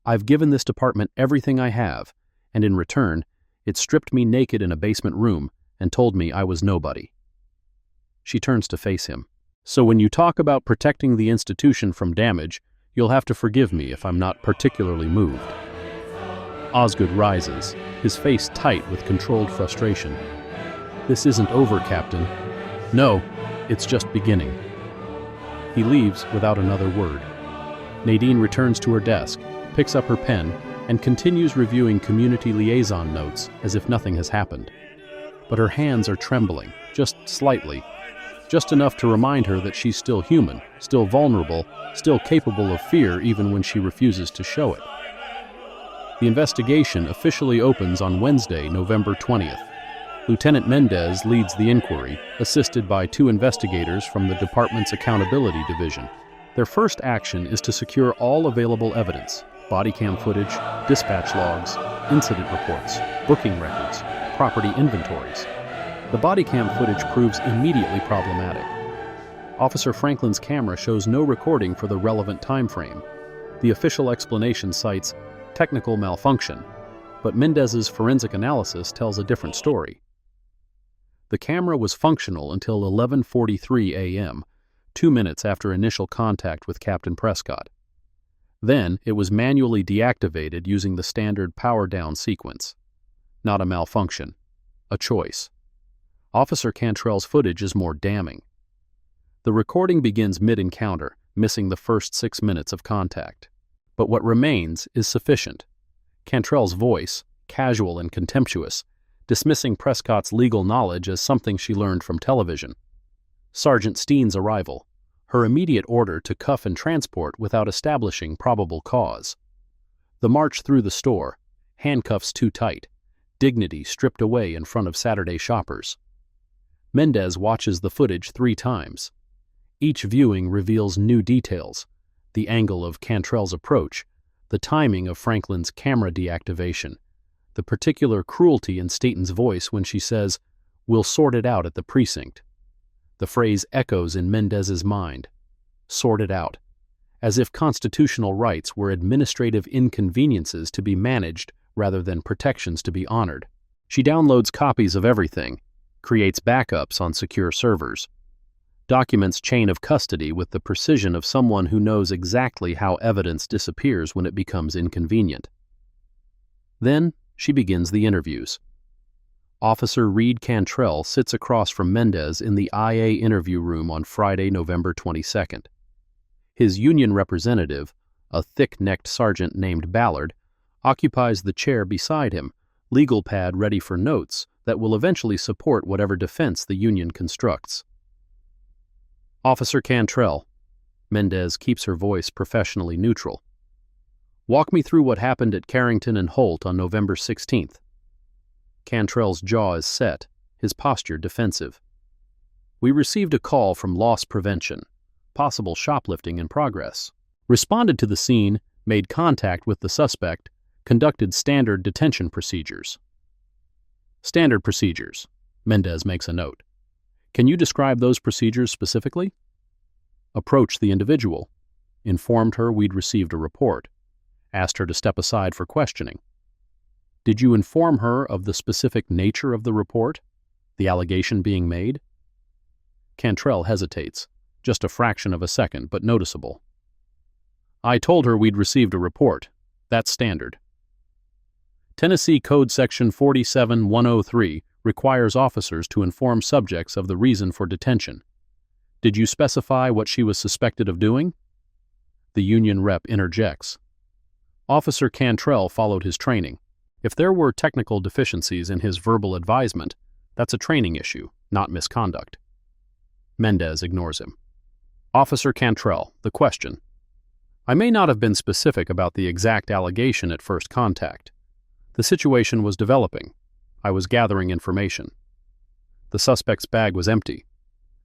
I've given this department everything I have, and in return, it stripped me naked in a basement room and told me I was nobody. She turns to face him. So when you talk about protecting the institution from damage, you'll have to forgive me if I'm not particularly moved. Osgood rises, his face tight with controlled frustration. This isn't over, Captain. No, it's just beginning. He leaves without another word. Nadine returns to her desk, picks up her pen, and continues reviewing community liaison notes as if nothing has happened. But her hands are trembling, just slightly, just enough to remind her that she's still human, still vulnerable, still capable of fear even when she refuses to show it. The investigation officially opens on Wednesday, November 20th. Lieutenant Mendez leads the inquiry, assisted by 2 investigators from the department's Accountability Division. Their first action is to secure all available evidence: body cam footage, dispatch logs, incident reports, booking records, property inventories. The body cam footage proves immediately problematic. Officer Franklin's camera shows no recording for the relevant time frame. The official explanation cites technical malfunction, but Mendez's forensic analysis tells a different story. The camera was functional until 11:43 a.m., 2 minutes after initial contact with Captain Prescott. Then it was manually deactivated using the standard power-down sequence. Not a malfunction, a choice. Officer Cantrell's footage is more damning. The recording begins mid-encounter, missing the first 6 minutes of contact. But what remains is sufficient. Cantrell's voice, casual and contemptuous, dismissing Prescott's legal knowledge as something she learned from television. Sergeant Steen's arrival, her immediate order to cuff and transport without establishing probable cause. The march through the store, handcuffs too tight, dignity stripped away in front of Saturday shoppers. Mendez watches the footage 3 times. Each viewing reveals new details: the angle of Cantrell's approach, the timing of Franklin's camera deactivation, the particular cruelty in Staten's voice when she says, "We'll sort it out at the precinct." The phrase echoes in Mendez's mind. Sort it out. As if constitutional rights were administrative inconveniences to be managed rather than protections to be honored. She downloads copies of everything, creates backups on secure servers, documents chain of custody with the precision of someone who knows exactly how evidence disappears when it becomes inconvenient. Then she begins the interviews. Officer Reed Cantrell sits across from Mendez in the IA interview room on Friday, November 22nd. His union representative, a thick-necked sergeant named Ballard, occupies the chair beside him, legal pad ready for notes that will eventually support whatever defense the union constructs. Officer Cantrell. Mendez keeps her voice professionally neutral. Walk me through what happened at Carrington and Holt on November 16th. Cantrell's jaw is set, his posture defensive. We received a call from loss prevention, possible shoplifting in progress. Responded to the scene, made contact with the suspect, conducted standard detention procedures. Standard procedures. Mendez makes a note. Can you describe those procedures specifically? Approached the individual. Informed her we'd received a report. Asked her to step aside for questioning. Did you inform her of the specific nature of the report? The allegation being made? Cantrell hesitates, just a fraction of a second, but noticeable. I told her we'd received a report. That's standard. Tennessee Code Section 47103 requires officers to inform subjects of the reason for detention. Did you specify what she was suspected of doing? The union rep interjects. Officer Cantrell followed his training. If there were technical deficiencies in his verbal advisement, that's a training issue, not misconduct. Mendez ignores him. Officer Cantrell, the question. I may not have been specific about the exact allegation at first contact. The situation was developing. I was gathering information. The suspect's bag was empty.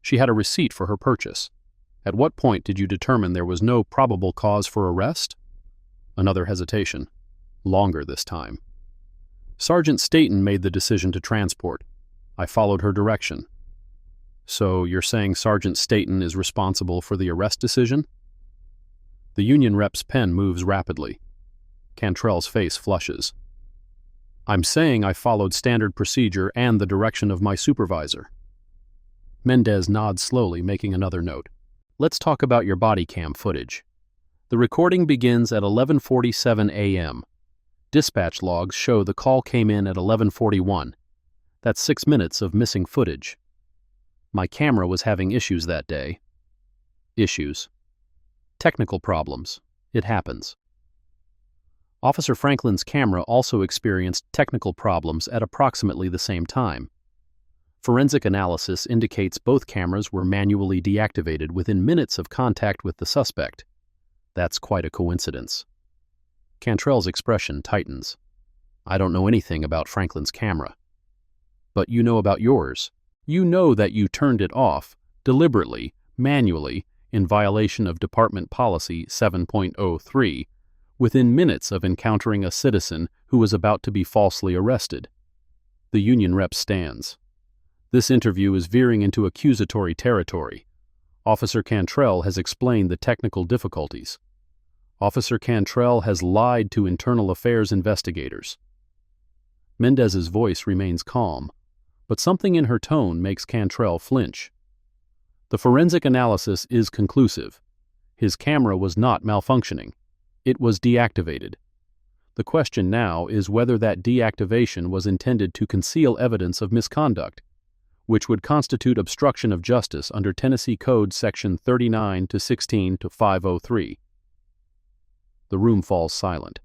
She had a receipt for her purchase. At what point did you determine there was no probable cause for arrest? Another hesitation. Longer this time. Sergeant Staten made the decision to transport. I followed her direction. So you're saying Sergeant Staten is responsible for the arrest decision? The union rep's pen moves rapidly. Cantrell's face flushes. I'm saying I followed standard procedure and the direction of my supervisor. Mendez nods slowly, making another note. Let's talk about your body cam footage. The recording begins at 11:47 a.m. Dispatch logs show the call came in at 11:41. That's 6 minutes of missing footage. My camera was having issues that day. Issues. Technical problems. It happens. Officer Franklin's camera also experienced technical problems at approximately the same time. Forensic analysis indicates both cameras were manually deactivated within minutes of contact with the suspect. That's quite a coincidence. Cantrell's expression tightens. I don't know anything about Franklin's camera. But you know about yours. You know that you turned it off, deliberately, manually, in violation of Department Policy 7.03, within minutes of encountering a citizen who was about to be falsely arrested. The union rep stands. This interview is veering into accusatory territory. Officer Cantrell has explained the technical difficulties. Officer Cantrell has lied to internal affairs investigators. Mendez's voice remains calm, but something in her tone makes Cantrell flinch. The forensic analysis is conclusive. His camera was not malfunctioning. It was deactivated. The question now is whether that deactivation was intended to conceal evidence of misconduct, which would constitute obstruction of justice under Tennessee Code Section 39-16-503. The room falls silent.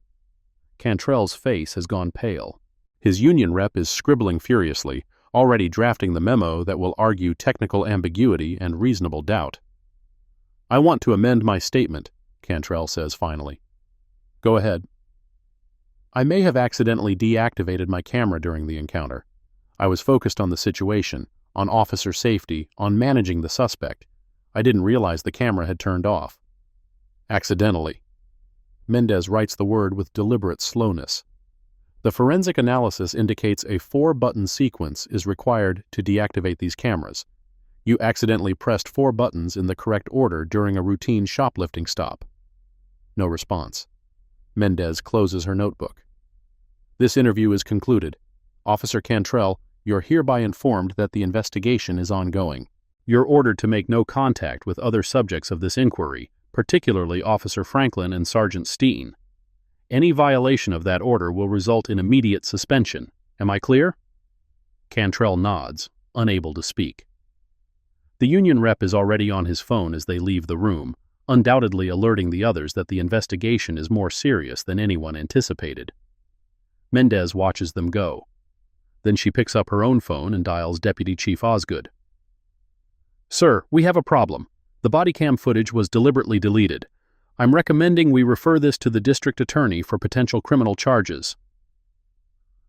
Cantrell's face has gone pale. His union rep is scribbling furiously, already drafting the memo that will argue technical ambiguity and reasonable doubt. I want to amend my statement, Cantrell says finally. Go ahead. I may have accidentally deactivated my camera during the encounter. I was focused on the situation, on officer safety, on managing the suspect. I didn't realize the camera had turned off. Accidentally. Mendez writes the word with deliberate slowness. The forensic analysis indicates a 4-button sequence is required to deactivate these cameras. You accidentally pressed 4 buttons in the correct order during a routine shoplifting stop. No response. Mendez closes her notebook. This interview is concluded. Officer Cantrell, you're hereby informed that the investigation is ongoing. You're ordered to make no contact with other subjects of this inquiry, particularly Officer Franklin and Sergeant Steen. Any violation of that order will result in immediate suspension. Am I clear? Cantrell nods, unable to speak. The union rep is already on his phone as they leave the room, undoubtedly alerting the others that the investigation is more serious than anyone anticipated. Mendez watches them go. Then she picks up her own phone and dials Deputy Chief Osgood. Sir, we have a problem. The body cam footage was deliberately deleted. I'm recommending we refer this to the district attorney for potential criminal charges.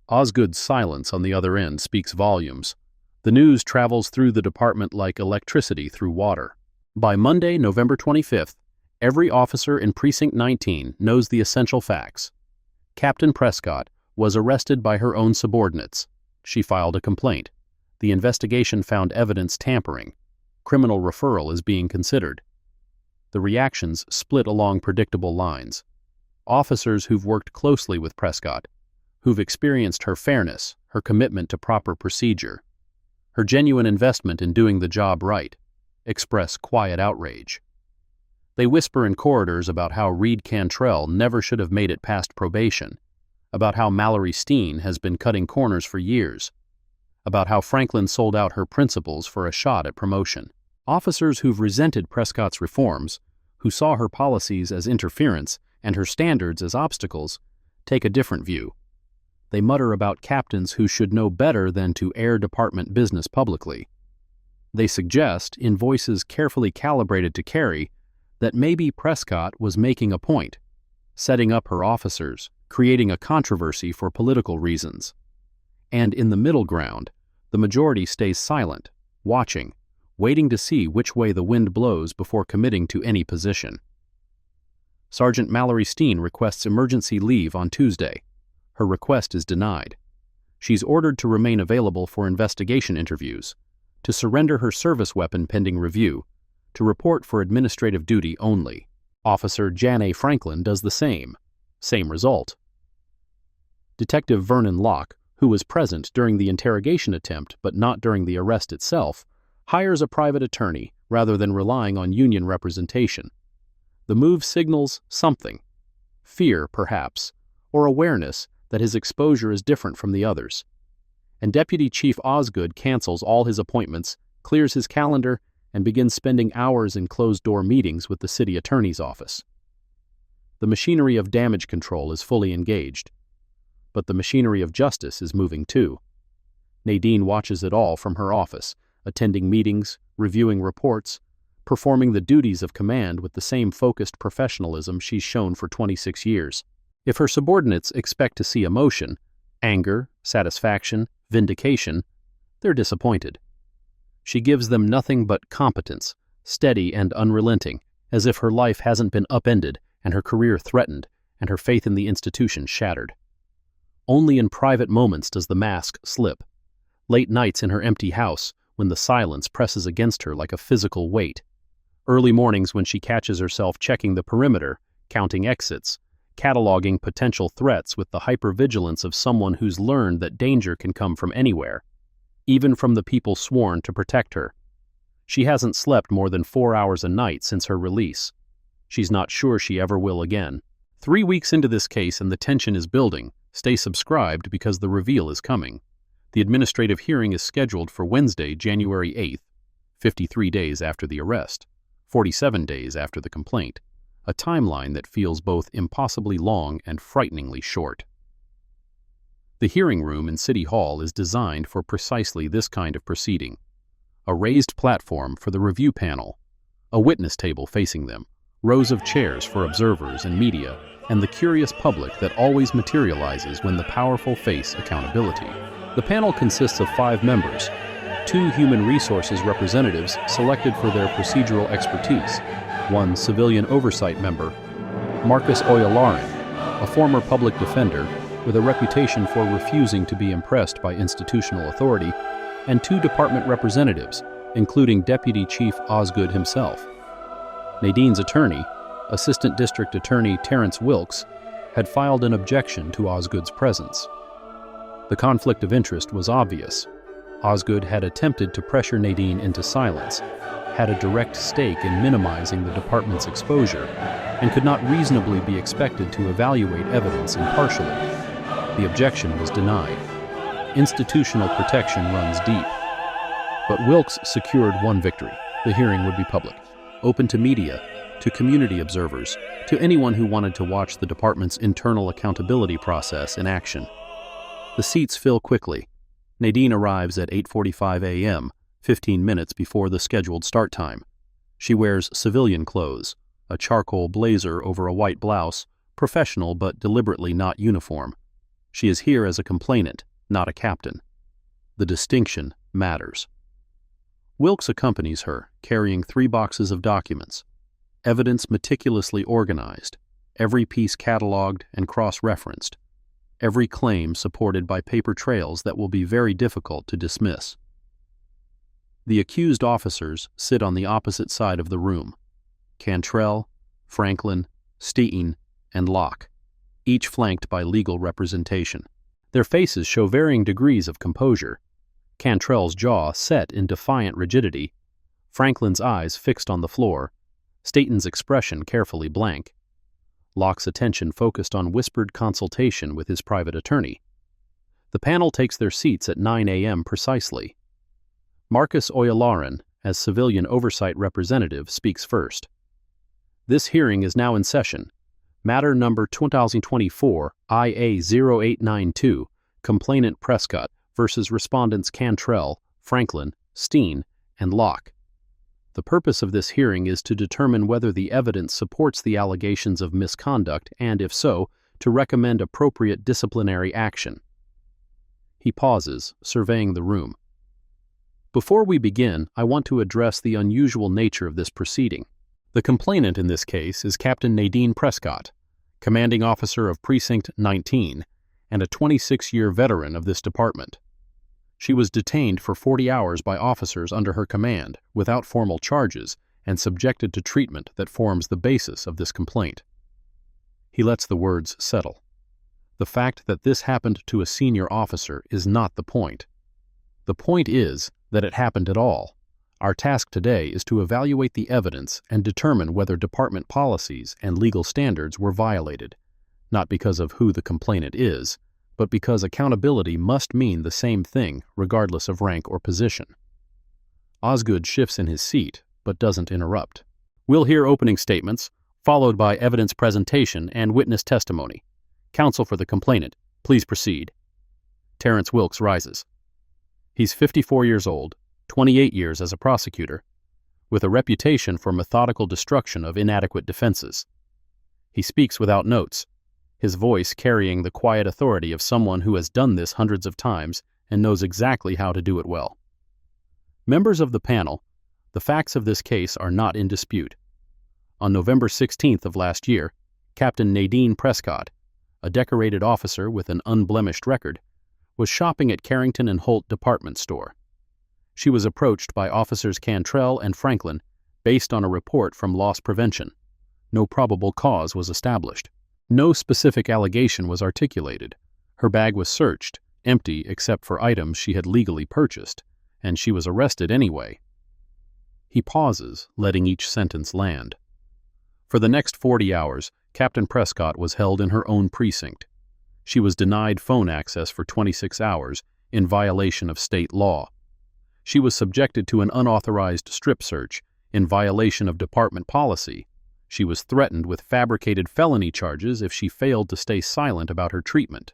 Osgood's silence on the other end speaks volumes. The news travels through the department like electricity through water. By Monday, November 25th, every officer in Precinct 19 knows the essential facts. Captain Prescott was arrested by her own subordinates. She filed a complaint. The investigation found evidence tampering. Criminal referral is being considered. The reactions split along predictable lines. Officers who've worked closely with Prescott, who've experienced her fairness, her commitment to proper procedure, her genuine investment in doing the job right, express quiet outrage. They whisper in corridors about how Reed Cantrell never should have made it past probation, about how Mallory Steen has been cutting corners for years, about how Franklin sold out her principals for a shot at promotion. Officers who've resented Prescott's reforms, who saw her policies as interference and her standards as obstacles, take a different view. They mutter about captains who should know better than to air department business publicly. They suggest, in voices carefully calibrated to carry, that maybe Prescott was making a point, setting up her officers, creating a controversy for political reasons. And in the middle ground, the majority stays silent, watching, waiting to see which way the wind blows before committing to any position. Sergeant Mallory Steen requests emergency leave on Tuesday. Her request is denied. She's ordered to remain available for investigation interviews, to surrender her service weapon pending review, to report for administrative duty only. Officer Cantrell Franklin does the same. Same result. Detective Vernon Locke, who was present during the interrogation attempt but not during the arrest itself, hires a private attorney rather than relying on union representation. The move signals something. Fear, perhaps, or awareness that his exposure is different from the others. And Deputy Chief Osgood cancels all his appointments, clears his calendar, and begins spending hours in closed-door meetings with the city attorney's office. The machinery of damage control is fully engaged, but the machinery of justice is moving too. Nadine watches it all from her office, attending meetings, reviewing reports, performing the duties of command with the same focused professionalism she's shown for 26 years. If her subordinates expect to see emotion, anger, satisfaction, vindication, they're disappointed. She gives them nothing but competence, steady and unrelenting, as if her life hasn't been upended and her career threatened and her faith in the institution shattered. Only in private moments does the mask slip. Late nights in her empty house, when the silence presses against her like a physical weight. Early mornings when she catches herself checking the perimeter, counting exits, cataloging potential threats with the hypervigilance of someone who's learned that danger can come from anywhere, even from the people sworn to protect her. She hasn't slept more than 4 hours a night since her release. She's not sure she ever will again. 3 weeks into this case and the tension is building. Stay subscribed because the reveal is coming. The administrative hearing is scheduled for Wednesday, January 8th, 53 days after the arrest, 47 days after the complaint, a timeline that feels both impossibly long and frighteningly short. The hearing room in City Hall is designed for precisely this kind of proceeding. A raised platform for the review panel, a witness table facing them, rows of chairs for observers and media, and the curious public that always materializes when the powerful face accountability. The panel consists of 5 members, 2 human resources representatives selected for their procedural expertise, 1 civilian oversight member, Marcus Oyalarin, a former public defender with a reputation for refusing to be impressed by institutional authority, and 2 department representatives, including Deputy Chief Osgood himself. Nadine's attorney, Assistant District Attorney Terrence Wilkes, had filed an objection to Osgood's presence. The conflict of interest was obvious. Osgood had attempted to pressure Nadine into silence, had a direct stake in minimizing the department's exposure, and could not reasonably be expected to evaluate evidence impartially. The objection was denied. Institutional protection runs deep. But Wilkes secured one victory. The hearing would be public, open to media, to community observers, to anyone who wanted to watch the department's internal accountability process in action. The seats fill quickly. Nadine arrives at 8:45 a.m., 15 minutes before the scheduled start time. She wears civilian clothes, a charcoal blazer over a white blouse, professional but deliberately not uniform. She is here as a complainant, not a captain. The distinction matters. Wilkes accompanies her, carrying 3 boxes of documents. Evidence meticulously organized, every piece cataloged and cross-referenced, every claim supported by paper trails that will be very difficult to dismiss. The accused officers sit on the opposite side of the room. Cantrell, Franklin, Steen, and Locke, each flanked by legal representation. Their faces show varying degrees of composure. Cantrell's jaw set in defiant rigidity, Franklin's eyes fixed on the floor, Staten's expression carefully blank. Locke's attention focused on whispered consultation with his private attorney. The panel takes their seats at 9 a.m. precisely. Marcus Oyalarin, as civilian oversight representative, speaks first. This hearing is now in session. Matter number 2024 IA0892, Complainant Prescott versus Respondents Cantrell, Franklin, Steen, and Locke. The purpose of this hearing is to determine whether the evidence supports the allegations of misconduct and, if so, to recommend appropriate disciplinary action. He pauses, surveying the room. Before we begin, I want to address the unusual nature of this proceeding. The complainant in this case is Captain Nadine Prescott, commanding officer of Precinct 19, and a 26-year veteran of this department. She was detained for 40 hours by officers under her command without formal charges and subjected to treatment that forms the basis of this complaint. He lets the words settle. The fact that this happened to a senior officer is not the point. The point is that it happened at all. Our task today is to evaluate the evidence and determine whether department policies and legal standards were violated, not because of who the complainant is, but because accountability must mean the same thing regardless of rank or position. Osgood shifts in his seat, but doesn't interrupt. We'll hear opening statements, followed by evidence presentation and witness testimony. Counsel for the complainant, please proceed. Terrence Wilkes rises. He's 54 years old, 28 years as a prosecutor, with a reputation for methodical destruction of inadequate defenses. He speaks without notes, his voice carrying the quiet authority of someone who has done this hundreds of times and knows exactly how to do it well. Members of the panel, the facts of this case are not in dispute. On November 16th of last year, Captain Nadine Prescott, a decorated officer with an unblemished record, was shopping at Carrington and Holt department store. She was approached by officers Cantrell and Franklin based on a report from loss prevention. No probable cause was established. No specific allegation was articulated. Her bag was searched, empty except for items she had legally purchased, and she was arrested anyway. He pauses, letting each sentence land. For the next 40 hours, Captain Prescott was held in her own precinct. She was denied phone access for 26 hours in violation of state law. She was subjected to an unauthorized strip search in violation of department policy. She was threatened with fabricated felony charges if she failed to stay silent about her treatment.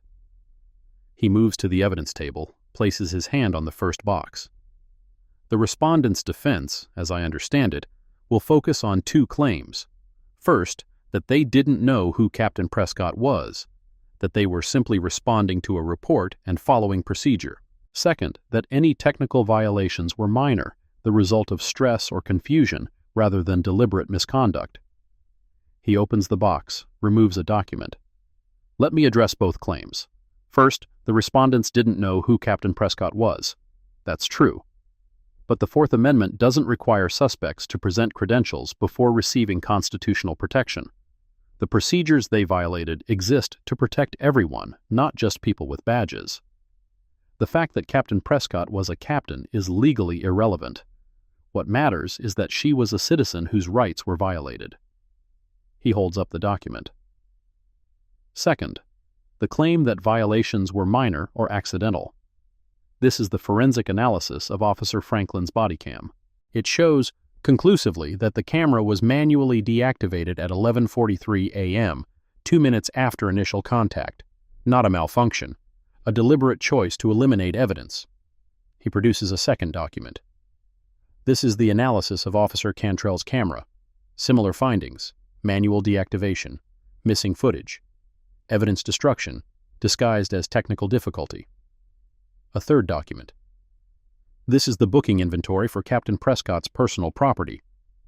He moves to the evidence table, places his hand on the first box. The respondent's defense, as I understand it, will focus on two claims. First, that they didn't know who Captain Prescott was, that they were simply responding to a report and following procedure. Second, that any technical violations were minor, the result of stress or confusion rather than deliberate misconduct. He opens the box, removes a document. Let me address both claims. First, the respondents didn't know who Captain Prescott was. That's true. But the Fourth Amendment doesn't require suspects to present credentials before receiving constitutional protection. The procedures they violated exist to protect everyone, not just people with badges. The fact that Captain Prescott was a captain is legally irrelevant. What matters is that she was a citizen whose rights were violated. He holds up the document. Second, the claim that violations were minor or accidental. This is the forensic analysis of Officer Franklin's body cam. It shows conclusively that the camera was manually deactivated at 11:43 a.m., 2 minutes after initial contact. Not a malfunction, a deliberate choice to eliminate evidence. He produces a second document. This is the analysis of Officer Cantrell's camera. Similar findings: manual deactivation, missing footage, evidence destruction, disguised as technical difficulty. A third document. This is the booking inventory for Captain Prescott's personal property.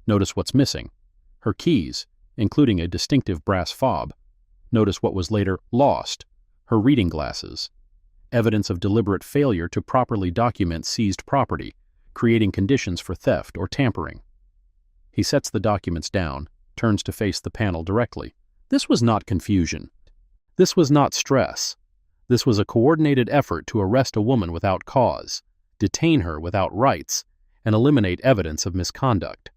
Notice what's missing: her keys, including a distinctive brass fob. Notice what was later lost: her reading glasses. Evidence of deliberate failure to properly document seized property, creating conditions for theft or tampering. He sets the documents down, turns to face the panel directly. This was not confusion. This was not stress. This was a coordinated effort to arrest a woman without cause, detain her without rights, and eliminate evidence of misconduct.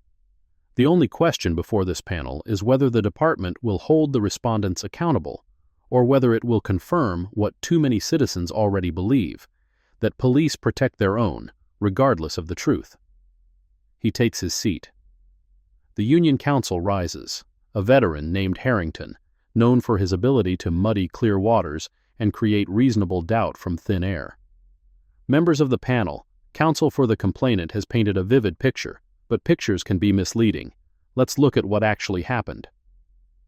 The only question before this panel is whether the department will hold the respondents accountable, or whether it will confirm what too many citizens already believe, that police protect their own, regardless of the truth. He takes his seat. The Union Counsel rises, a veteran named Harrington, known for his ability to muddy clear waters and create reasonable doubt from thin air. Members of the panel, counsel for the complainant has painted a vivid picture, but pictures can be misleading. Let's look at what actually happened.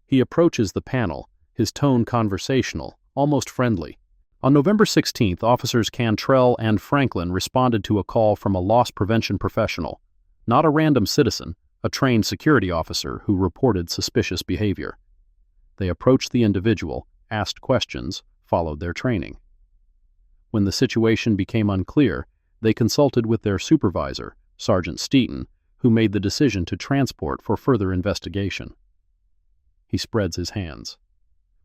He approaches the panel, his tone conversational, almost friendly. On November 16th, officers Cantrell and Franklin responded to a call from a loss prevention professional, not a random citizen, a trained security officer who reported suspicious behavior. They approached the individual, asked questions, followed their training. When the situation became unclear, they consulted with their supervisor, Sergeant Steen, who made the decision to transport for further investigation. He spreads his hands.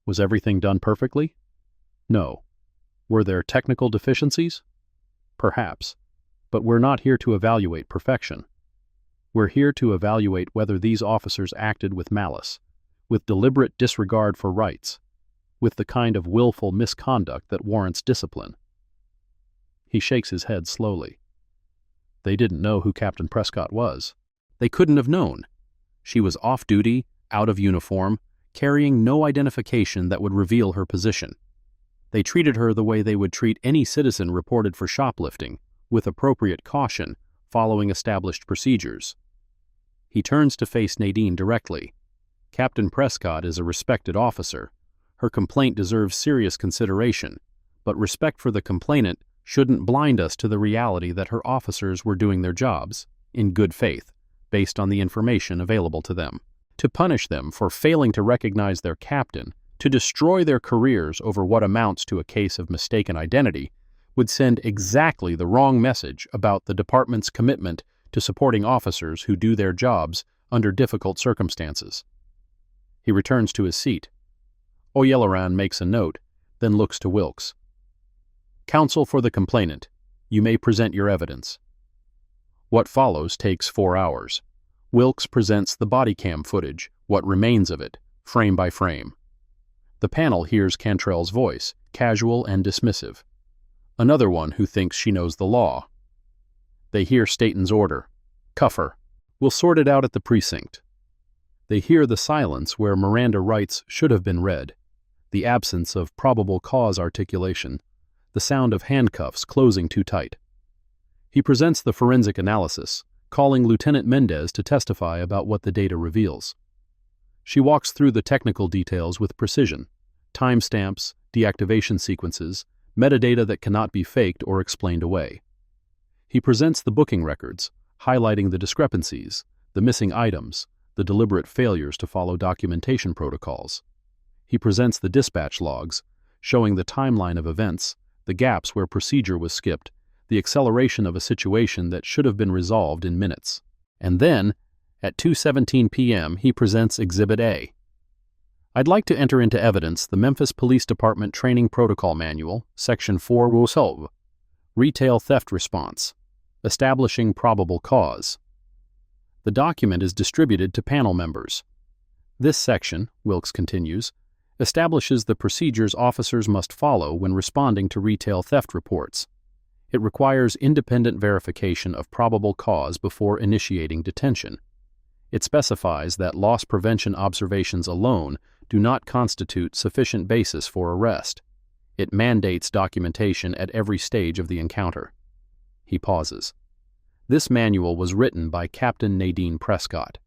Was everything done perfectly? No. Were there technical deficiencies? Perhaps. But we're not here to evaluate perfection. We're here to evaluate whether these officers acted with malice, with deliberate disregard for rights, with the kind of willful misconduct that warrants discipline. He shakes his head slowly. They didn't know who Captain Prescott was. They couldn't have known. She was off-duty, out of uniform, carrying no identification that would reveal her position. They treated her the way they would treat any citizen reported for shoplifting, with appropriate caution, following established procedures. He turns to face Nadine directly. Captain Prescott is a respected officer. Her complaint deserves serious consideration, but respect for the complainant shouldn't blind us to the reality that her officers were doing their jobs, in good faith, based on the information available to them. To punish them for failing to recognize their captain, to destroy their careers over what amounts to a case of mistaken identity, would send exactly the wrong message about the department's commitment to supporting officers who do their jobs under difficult circumstances. He returns to his seat. O'Yelloran makes a note, then looks to Wilkes. Counsel for the complainant, you may present your evidence. What follows takes 4 hours. Wilkes presents the body cam footage, what remains of it, frame by frame. The panel hears Cantrell's voice, casual and dismissive. Another one who thinks she knows the law. They hear Staten's order. Cuff her. We'll sort it out at the precinct. They hear the silence where Miranda rights should have been read, the absence of probable cause articulation, the sound of handcuffs closing too tight. He presents the forensic analysis, calling Lieutenant Mendez to testify about what the data reveals. She walks through the technical details with precision, timestamps, deactivation sequences, metadata that cannot be faked or explained away. He presents the booking records, highlighting the discrepancies, the missing items, the deliberate failures to follow documentation protocols. He presents the dispatch logs, showing the timeline of events, the gaps where procedure was skipped, the acceleration of a situation that should have been resolved in minutes. And then, at 2:17 p.m., he presents Exhibit A. I'd like to enter into evidence the Memphis Police Department Training Protocol Manual, Section 4 Rules, Retail Theft Response, establishing probable cause. The document is distributed to panel members. This section, Wilkes continues, establishes the procedures officers must follow when responding to retail theft reports. It requires independent verification of probable cause before initiating detention. It specifies that loss prevention observations alone do not constitute sufficient basis for arrest. It mandates documentation at every stage of the encounter. He pauses. This manual was written by Captain Nadine Prescott.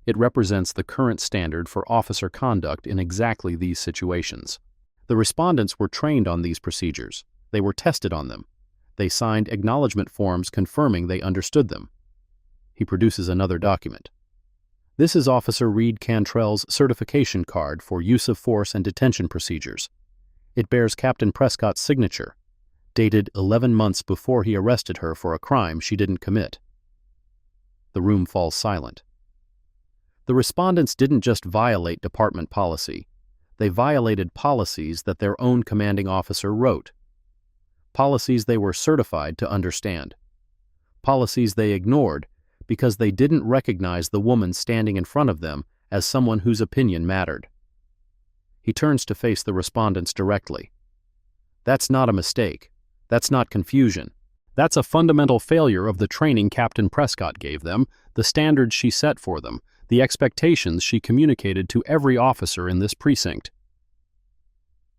It represents the current standard for officer conduct in exactly these situations. The respondents were trained on these procedures. They were tested on them. They signed acknowledgement forms confirming they understood them. He produces another document. This is Officer Reed Cantrell's certification card for use of force and detention procedures. It bears Captain Prescott's signature, dated 11 months before he arrested her for a crime she didn't commit. The room falls silent. The respondents didn't just violate department policy. They violated policies that their own commanding officer wrote. Policies they were certified to understand. Policies they ignored because they didn't recognize the woman standing in front of them as someone whose opinion mattered. He turns to face the respondents directly. That's not a mistake. That's not confusion. That's a fundamental failure of the training Captain Prescott gave them, the standards she set for them, the expectations she communicated to every officer in this precinct.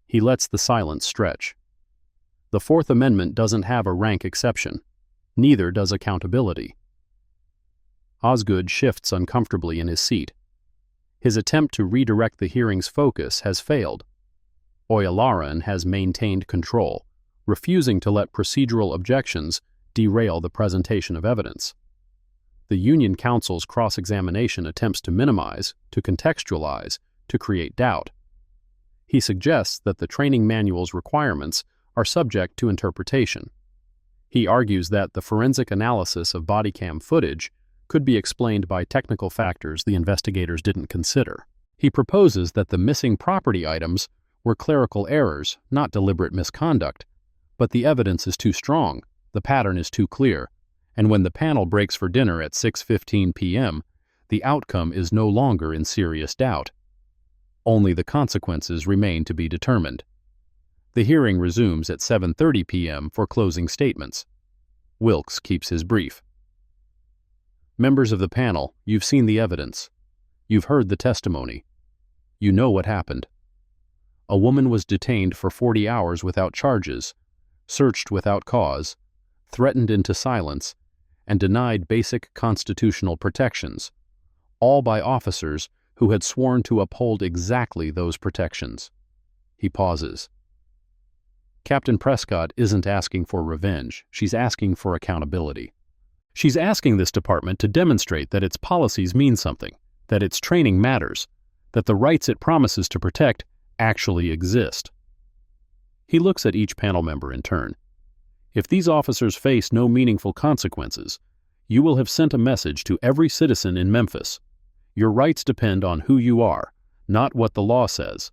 He lets the silence stretch. The Fourth Amendment doesn't have a rank exception. Neither does accountability. Osgood shifts uncomfortably in his seat. His attempt to redirect the hearing's focus has failed. O'Yelloran has maintained control, refusing to let procedural objections derail the presentation of evidence. The Union Counsel's cross-examination attempts to minimize, to contextualize, to create doubt. He suggests that the training manual's requirements are subject to interpretation. He argues that the forensic analysis of body cam footage could be explained by technical factors the investigators didn't consider. He proposes that the missing property items were clerical errors, not deliberate misconduct, but the evidence is too strong, the pattern is too clear, and when the panel breaks for dinner at 6:15 p.m., the outcome is no longer in serious doubt. Only the consequences remain to be determined. The hearing resumes at 7:30 p.m. for closing statements. Wilkes keeps his brief. Members of the panel, you've seen the evidence. You've heard the testimony. You know what happened. A woman was detained for 40 hours without charges, searched without cause, threatened into silence, and denied basic constitutional protections, all by officers who had sworn to uphold exactly those protections. He pauses. Captain Prescott isn't asking for revenge, she's asking for accountability. She's asking this department to demonstrate that its policies mean something, that its training matters, that the rights it promises to protect actually exist. He looks at each panel member in turn. If these officers face no meaningful consequences, you will have sent a message to every citizen in Memphis. Your rights depend on who you are, not what the law says.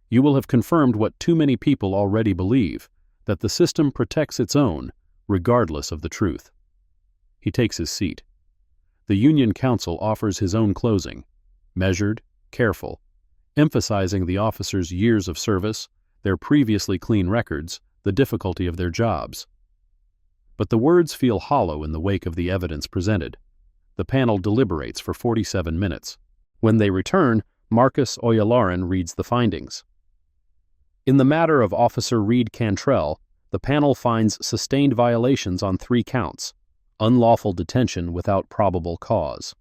You will have confirmed what too many people already believe, that the system protects its own, regardless of the truth. He takes his seat. The Union Council offers his own closing, measured, careful, emphasizing the officers' years of service, their previously clean records, the difficulty of their jobs. But the words feel hollow in the wake of the evidence presented. The panel deliberates for 47 minutes. When they return, Marcus Oyalaran reads the findings. In the matter of Officer Reed Cantrell, the panel finds sustained violations on 3 counts: unlawful detention without probable cause,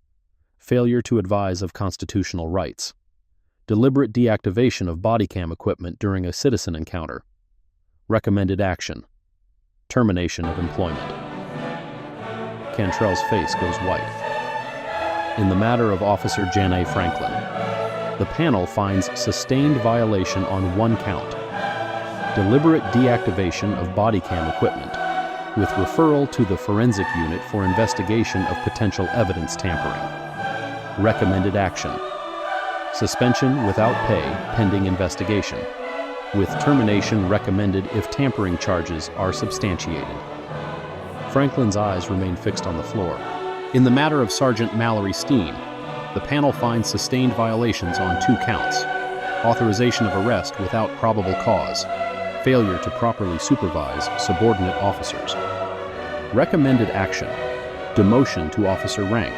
failure to advise of constitutional rights, deliberate deactivation of body cam equipment during a citizen encounter, recommended action, termination of employment. Cantrell's face goes white. In the matter of Officer Cantrell Franklin, the panel finds sustained violation on 1 count, deliberate deactivation of body cam equipment, with referral to the forensic unit for investigation of potential evidence tampering. Recommended action: suspension without pay pending investigation, with termination recommended if tampering charges are substantiated. Franklin's eyes remain fixed on the floor. In the matter of Sergeant Mallory Steen, the panel finds sustained violations on 2 counts: authorization of arrest without probable cause, failure to properly supervise subordinate officers. Recommended action: demotion to officer rank,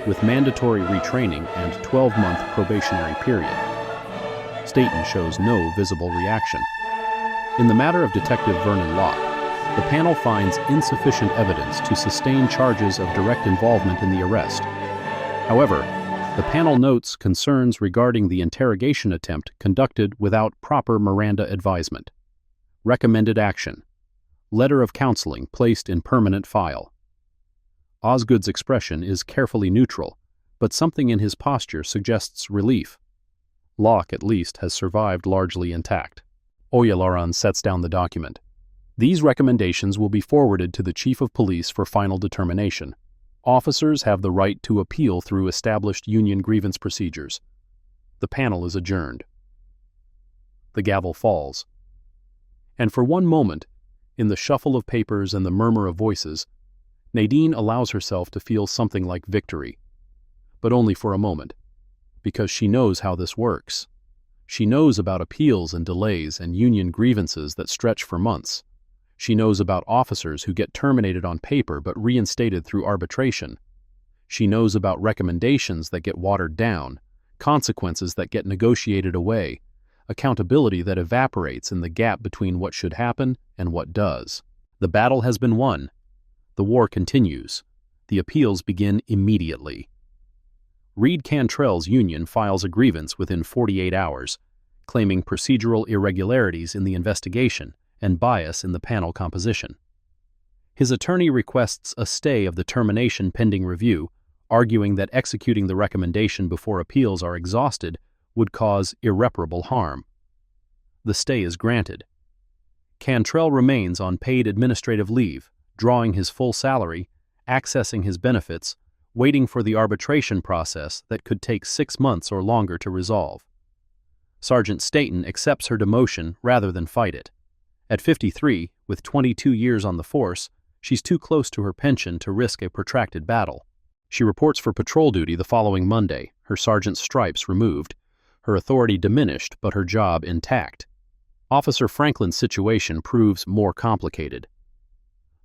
with mandatory retraining and 12-month probationary period. Staton shows no visible reaction. In the matter of Detective Vernon Locke, the panel finds insufficient evidence to sustain charges of direct involvement in the arrest. However, the panel notes concerns regarding the interrogation attempt conducted without proper Miranda advisement. Recommended action: letter of counseling placed in permanent file. Osgood's expression is carefully neutral, but something in his posture suggests relief. Locke, at least, has survived largely intact. Oyalaran sets down the document. These recommendations will be forwarded to the Chief of Police for final determination. Officers have the right to appeal through established union grievance procedures. The panel is adjourned. The gavel falls. And for one moment, in the shuffle of papers and the murmur of voices, Nadine allows herself to feel something like victory. But only for a moment, because she knows how this works. She knows about appeals and delays and union grievances that stretch for months. She knows about officers who get terminated on paper but reinstated through arbitration. She knows about recommendations that get watered down, consequences that get negotiated away, accountability that evaporates in the gap between what should happen and what does. The battle has been won. The war continues. The appeals begin immediately. Reed Cantrell's union files a grievance within 48 hours, claiming procedural irregularities in the investigation and bias in the panel composition. His attorney requests a stay of the termination pending review, arguing that executing the recommendation before appeals are exhausted would cause irreparable harm. The stay is granted. Cantrell remains on paid administrative leave, drawing his full salary, accessing his benefits, waiting for the arbitration process that could take 6 months or longer to resolve. Sergeant Staten accepts her demotion rather than fight it. At 53, with 22 years on the force, she's too close to her pension to risk a protracted battle. She reports for patrol duty the following Monday, her sergeant's stripes removed, her authority diminished but her job intact. Officer Franklin's situation proves more complicated.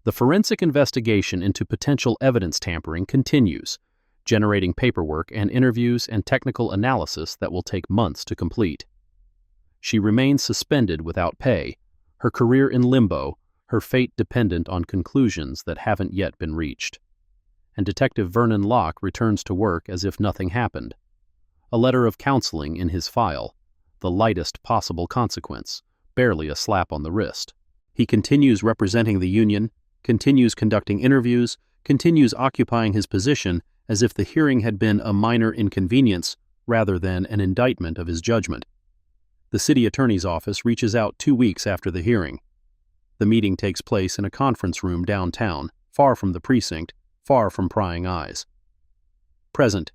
The forensic investigation into potential evidence tampering continues, generating paperwork and interviews and technical analysis that will take months to complete. She remains suspended without pay, her career in limbo, her fate dependent on conclusions that haven't yet been reached. And Detective Vernon Locke returns to work as if nothing happened. A letter of counseling in his file, the lightest possible consequence, barely a slap on the wrist. He continues representing the union, continues conducting interviews, continues occupying his position as if the hearing had been a minor inconvenience rather than an indictment of his judgment. The city attorney's office reaches out 2 weeks after the hearing. The meeting takes place in a conference room downtown, far from the precinct, far from prying eyes. Present: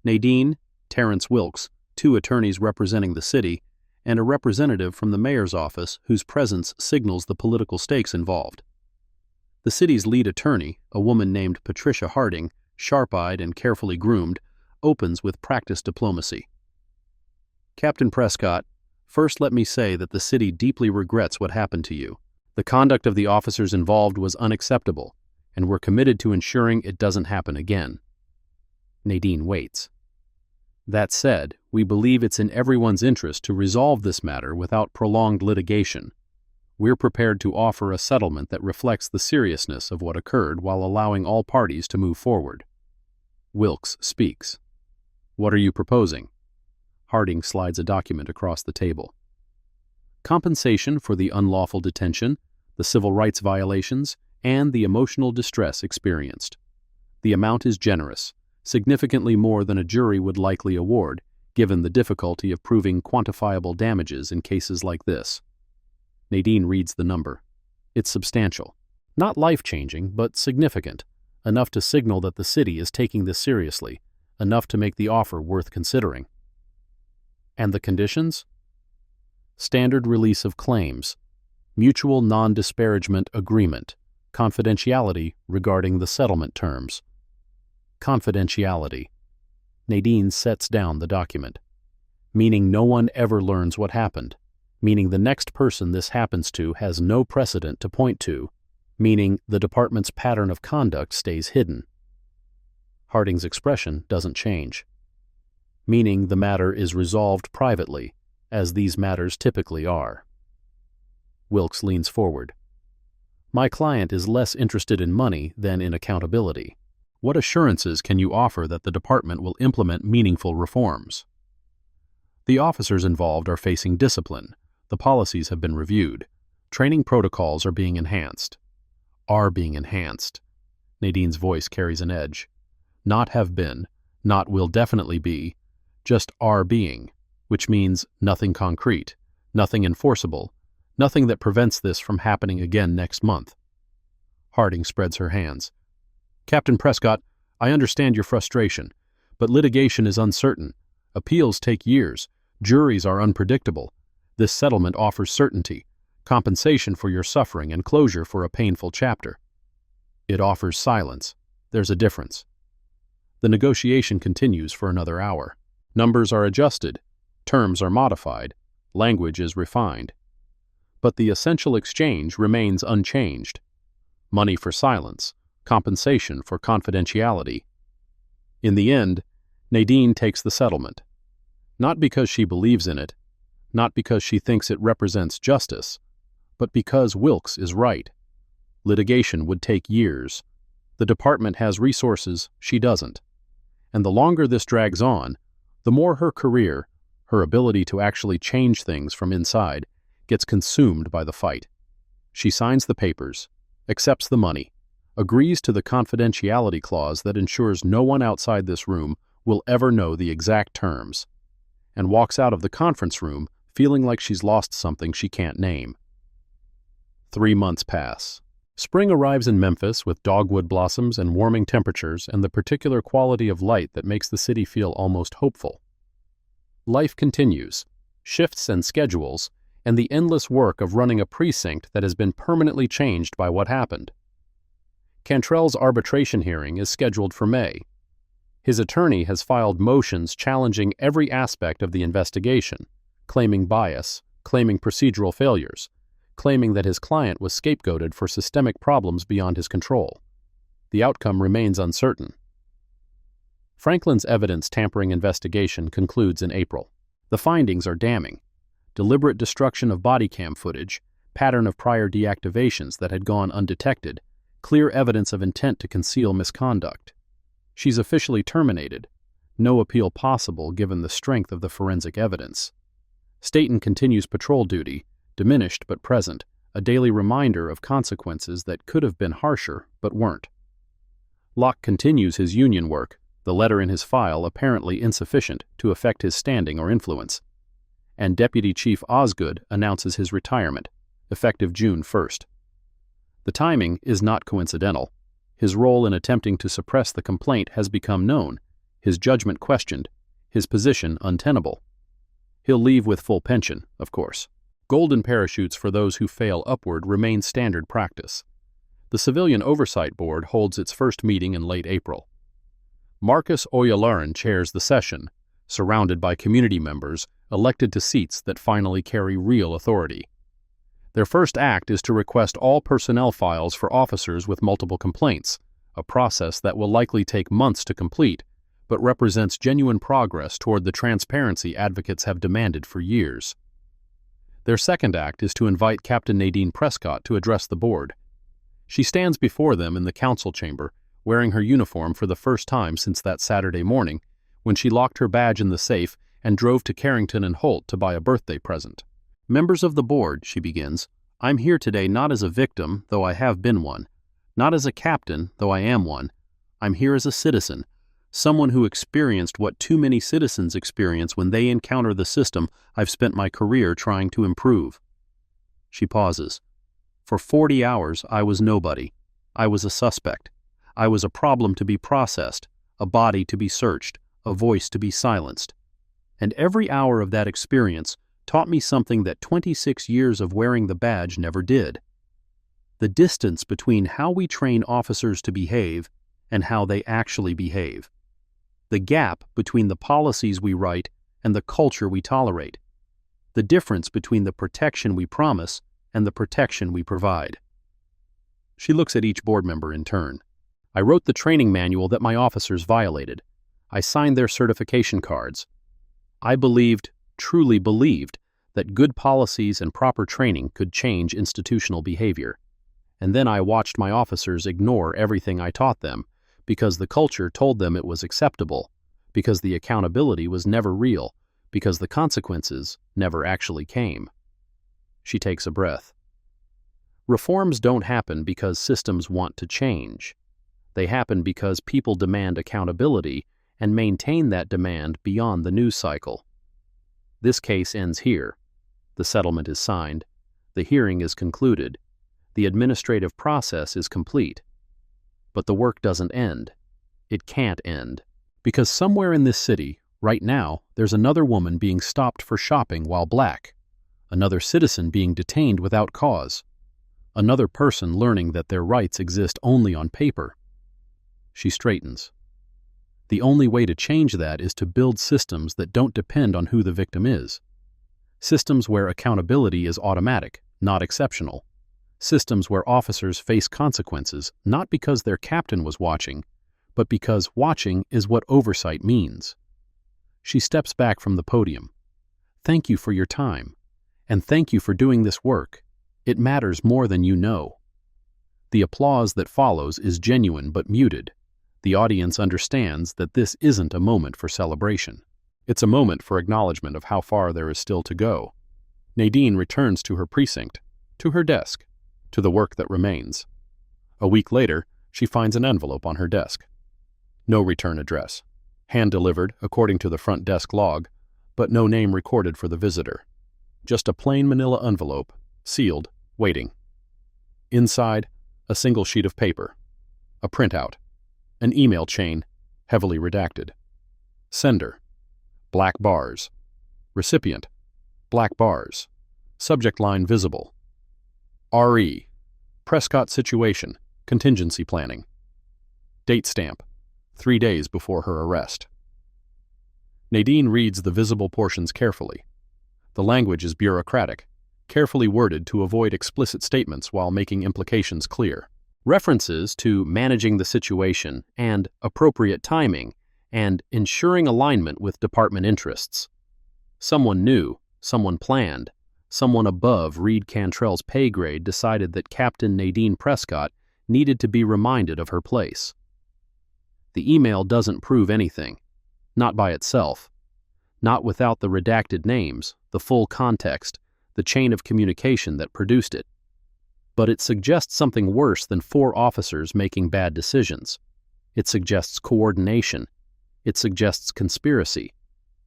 Nadine, Terrence Wilkes, 2 attorneys representing the city, and a representative from the mayor's office whose presence signals the political stakes involved. The city's lead attorney, a woman named Patricia Harding, sharp-eyed and carefully groomed, opens with practiced diplomacy. Captain Prescott, first let me say that the city deeply regrets what happened to you. The conduct of the officers involved was unacceptable, and we're committed to ensuring it doesn't happen again. Nadine waits. That said, we believe it's in everyone's interest to resolve this matter without prolonged litigation. We're prepared to offer a settlement that reflects the seriousness of what occurred while allowing all parties to move forward. Wilkes speaks. What are you proposing? Harding slides a document across the table. Compensation for the unlawful detention, the civil rights violations, and the emotional distress experienced. The amount is generous, significantly more than a jury would likely award, given the difficulty of proving quantifiable damages in cases like this. Nadine reads the number. It's substantial. Not life-changing, but significant, enough to signal that the city is taking this seriously, enough to make the offer worth considering. And the conditions? Standard release of claims, mutual non-disparagement agreement, confidentiality regarding the settlement terms. Confidentiality. Nadine sets down the document. Meaning no one ever learns what happened. Meaning the next person this happens to has no precedent to point to. Meaning the department's pattern of conduct stays hidden. Harding's expression doesn't change. Meaning the matter is resolved privately, as these matters typically are. Wilkes leans forward. My client is less interested in money than in accountability. What assurances can you offer that the department will implement meaningful reforms? The officers involved are facing discipline. The policies have been reviewed. Training protocols are being enhanced. Are being enhanced. Nadine's voice carries an edge. Not have been, not will definitely be, just are being, which means nothing concrete, nothing enforceable, nothing that prevents this from happening again next month. Harding spreads her hands. Captain Prescott, I understand your frustration, but litigation is uncertain. Appeals take years. Juries are unpredictable. This settlement offers certainty, compensation for your suffering and closure for a painful chapter. It offers silence. There's a difference. The negotiation continues for another hour. Numbers are adjusted. Terms are modified. Language is refined. But the essential exchange remains unchanged. Money for silence. Compensation for confidentiality. In the end, Nadine takes the settlement. Not because she believes in it, not because she thinks it represents justice, but because Wilkes is right. Litigation would take years. The department has resources she doesn't. And the longer this drags on, the more her career, her ability to actually change things from inside, gets consumed by the fight. She signs the papers, accepts the money, agrees to the confidentiality clause that ensures no one outside this room will ever know the exact terms, and walks out of the conference room feeling like she's lost something she can't name. 3 months pass. Spring arrives in Memphis with dogwood blossoms and warming temperatures and the particular quality of light that makes the city feel almost hopeful. Life continues, shifts and schedules, and the endless work of running a precinct that has been permanently changed by what happened. Cantrell's arbitration hearing is scheduled for May. His attorney has filed motions challenging every aspect of the investigation, claiming bias, claiming procedural failures, claiming that his client was scapegoated for systemic problems beyond his control. The outcome remains uncertain. Franklin's evidence tampering investigation concludes in April. The findings are damning. Deliberate destruction of body cam footage, pattern of prior deactivations that had gone undetected, clear evidence of intent to conceal misconduct. She's officially terminated. No appeal possible given the strength of the forensic evidence. Staten continues patrol duty, diminished but present, a daily reminder of consequences that could have been harsher but weren't. Locke continues his union work, the letter in his file apparently insufficient to affect his standing or influence. And Deputy Chief Osgood announces his retirement, effective June 1st. The timing is not coincidental. His role in attempting to suppress the complaint has become known, his judgment questioned, his position untenable. He'll leave with full pension, of course. Golden parachutes for those who fail upward remain standard practice. The Civilian Oversight Board holds its first meeting in late April. Marcus Oyalaran chairs the session, surrounded by community members elected to seats that finally carry real authority. Their first act is to request all personnel files for officers with multiple complaints, a process that will likely take months to complete, but represents genuine progress toward the transparency advocates have demanded for years. Their second act is to invite Captain Nadine Prescott to address the board. She stands before them in the council chamber, wearing her uniform for the first time since that Saturday morning, when she locked her badge in the safe and drove to Carrington and Holt to buy a birthday present. "Members of the board," she begins, "I'm here today not as a victim, though I have been one, not as a captain, though I am one. I'm here as a citizen, someone who experienced what too many citizens experience when they encounter the system I've spent my career trying to improve." She pauses. "For 40 hours, I was nobody. I was a suspect. I was a problem to be processed, a body to be searched, a voice to be silenced. And every hour of that experience taught me something that 26 years of wearing the badge never did. The distance between how we train officers to behave and how they actually behave. The gap between the policies we write and the culture we tolerate. The difference between the protection we promise and the protection we provide." She looks at each board member in turn. "I wrote the training manual that my officers violated. I signed their certification cards. I believed, truly believed, that good policies and proper training could change institutional behavior. And then I watched my officers ignore everything I taught them, because the culture told them it was acceptable, because the accountability was never real, because the consequences never actually came." She takes a breath. Reforms don't happen because systems want to change. They happen because people demand accountability and maintain that demand beyond the news cycle. This case ends here. The settlement is signed. The hearing is concluded. The administrative process is complete. But the work doesn't end. It can't end. Because somewhere in this city, right now, there's another woman being stopped for shopping while black. Another citizen being detained without cause. Another person learning that their rights exist only on paper. She straightens. The only way to change that is to build systems that don't depend on who the victim is. Systems where accountability is automatic, not exceptional. Systems where officers face consequences not because their captain was watching, but because watching is what oversight means. She steps back from the podium. "Thank you for your time, and thank you for doing this work. It matters more than you know." The applause that follows is genuine but muted. The audience understands that this isn't a moment for celebration. It's a moment for acknowledgement of how far there is still to go. Nadine returns to her precinct, to her desk, to the work that remains. A week later, she finds an envelope on her desk. No return address. Hand-delivered, according to the front desk log, but no name recorded for the visitor. Just a plain manila envelope, sealed, waiting. Inside, a single sheet of paper, a printout, an email chain, heavily redacted. Sender, black bars. Recipient, black bars. Subject line visible. R.E. Prescott situation, contingency planning. Date stamp, 3 days before her arrest. Nadine reads the visible portions carefully. The language is bureaucratic, carefully worded to avoid explicit statements while making implications clear. References to managing the situation and appropriate timing and ensuring alignment with department interests. Someone new, someone planned, someone above Reed Cantrell's pay grade decided that Captain Nadine Prescott needed to be reminded of her place. The email doesn't prove anything, not by itself, not without the redacted names, the full context, the chain of communication that produced it. But it suggests something worse than 4 officers making bad decisions. It suggests coordination. It suggests conspiracy.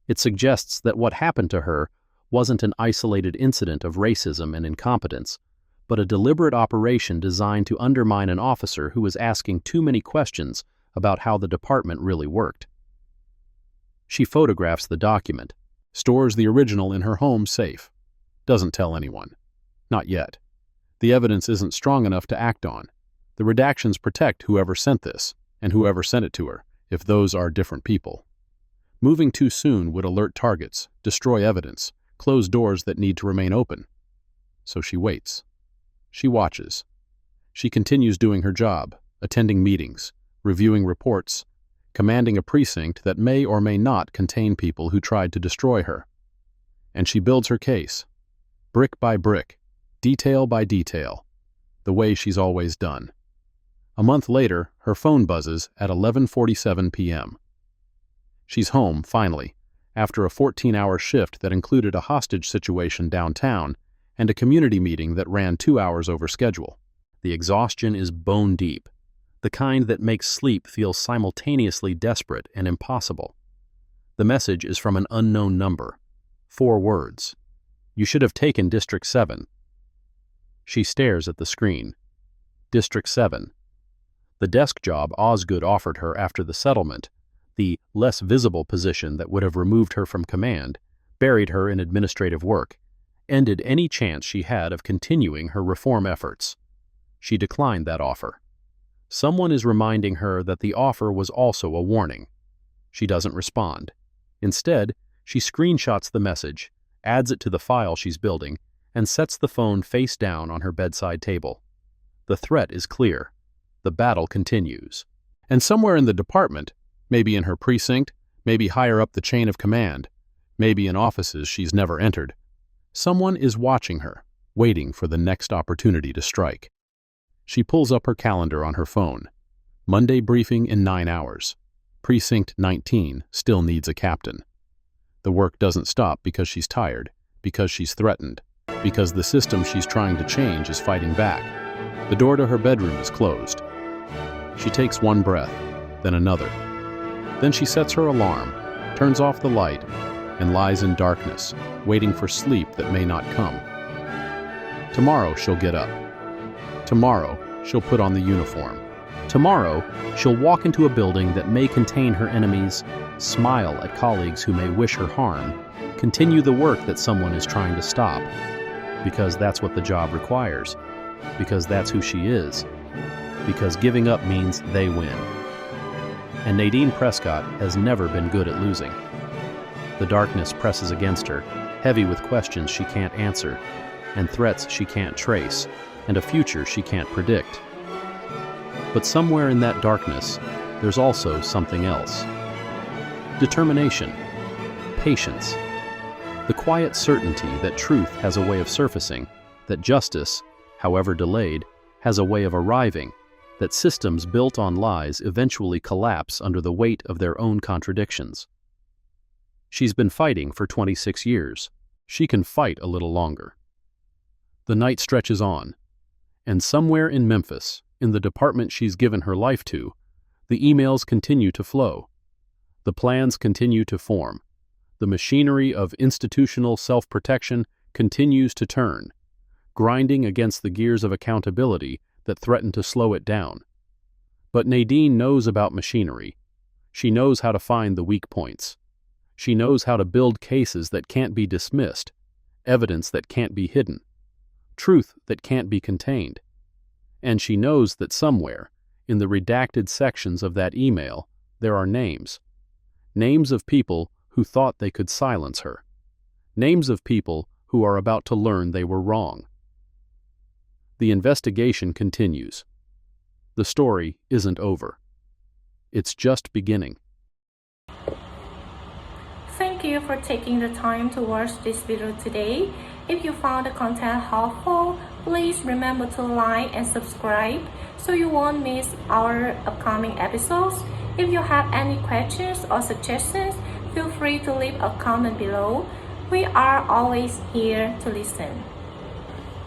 It suggests that what happened to her wasn't an isolated incident of racism and incompetence, but a deliberate operation designed to undermine an officer who was asking too many questions about how the department really worked. She photographs the document, stores the original in her home safe. Doesn't tell anyone. Not yet. The evidence isn't strong enough to act on. The redactions protect whoever sent this, and whoever sent it to her, if those are different people. Moving too soon would alert targets, destroy evidence, close doors that need to remain open. So she waits. She watches. She continues doing her job, attending meetings, reviewing reports, commanding a precinct that may or may not contain people who tried to destroy her. And she builds her case, brick by brick, detail by detail, the way she's always done. A month later, her phone buzzes at 11:47 p.m. She's home, finally, after a 14-hour shift that included a hostage situation downtown and a community meeting that ran 2 hours over schedule. The exhaustion is bone deep, the kind that makes sleep feel simultaneously desperate and impossible. The message is from an unknown number. 4 words. You should have taken District 7. She stares at the screen. District 7. The desk job Osgood offered her after the settlement, the less visible position that would have removed her from command, buried her in administrative work, ended any chance she had of continuing her reform efforts. She declined that offer. Someone is reminding her that the offer was also a warning. She doesn't respond. Instead, she screenshots the message, adds it to the file she's building, and sets the phone face down on her bedside table. The threat is clear. The battle continues. And somewhere in the department, maybe in her precinct, maybe higher up the chain of command, maybe in offices she's never entered, someone is watching her, waiting for the next opportunity to strike. She pulls up her calendar on her phone. Monday briefing in 9 hours. Precinct 19 still needs a captain. The work doesn't stop because she's tired, because she's threatened, because the system she's trying to change is fighting back. The door to her bedroom is closed. She takes one breath, then another. Then she sets her alarm, turns off the light, and lies in darkness, waiting for sleep that may not come. Tomorrow she'll get up. Tomorrow she'll put on the uniform. Tomorrow she'll walk into a building that may contain her enemies, smile at colleagues who may wish her harm, continue the work that someone is trying to stop, because that's what the job requires, because that's who she is, because giving up means they win. And Nadine Prescott has never been good at losing. The darkness presses against her, heavy with questions she can't answer, and threats she can't trace, and a future she can't predict. But somewhere in that darkness, there's also something else. Determination, patience, the quiet certainty that truth has a way of surfacing, that justice, however delayed, has a way of arriving, that systems built on lies eventually collapse under the weight of their own contradictions. She's been fighting for 26 years. She can fight a little longer. The night stretches on, and somewhere in Memphis, in the department she's given her life to, the emails continue to flow. The plans continue to form. The machinery of institutional self-protection continues to turn, grinding against the gears of accountability that threaten to slow it down. But Nadine knows about machinery. She knows how to find the weak points. She knows how to build cases that can't be dismissed, evidence that can't be hidden, truth that can't be contained. And she knows that somewhere, in the redacted sections of that email, there are names. Names of people who thought they could silence her. Names of people who are about to learn they were wrong. The investigation continues. The story isn't over. It's just beginning. Thank you for taking the time to watch this video today. If you found the content helpful, please remember to like and subscribe so you won't miss our upcoming episodes. If you have any questions or suggestions, feel free to leave a comment below. We are always here to listen.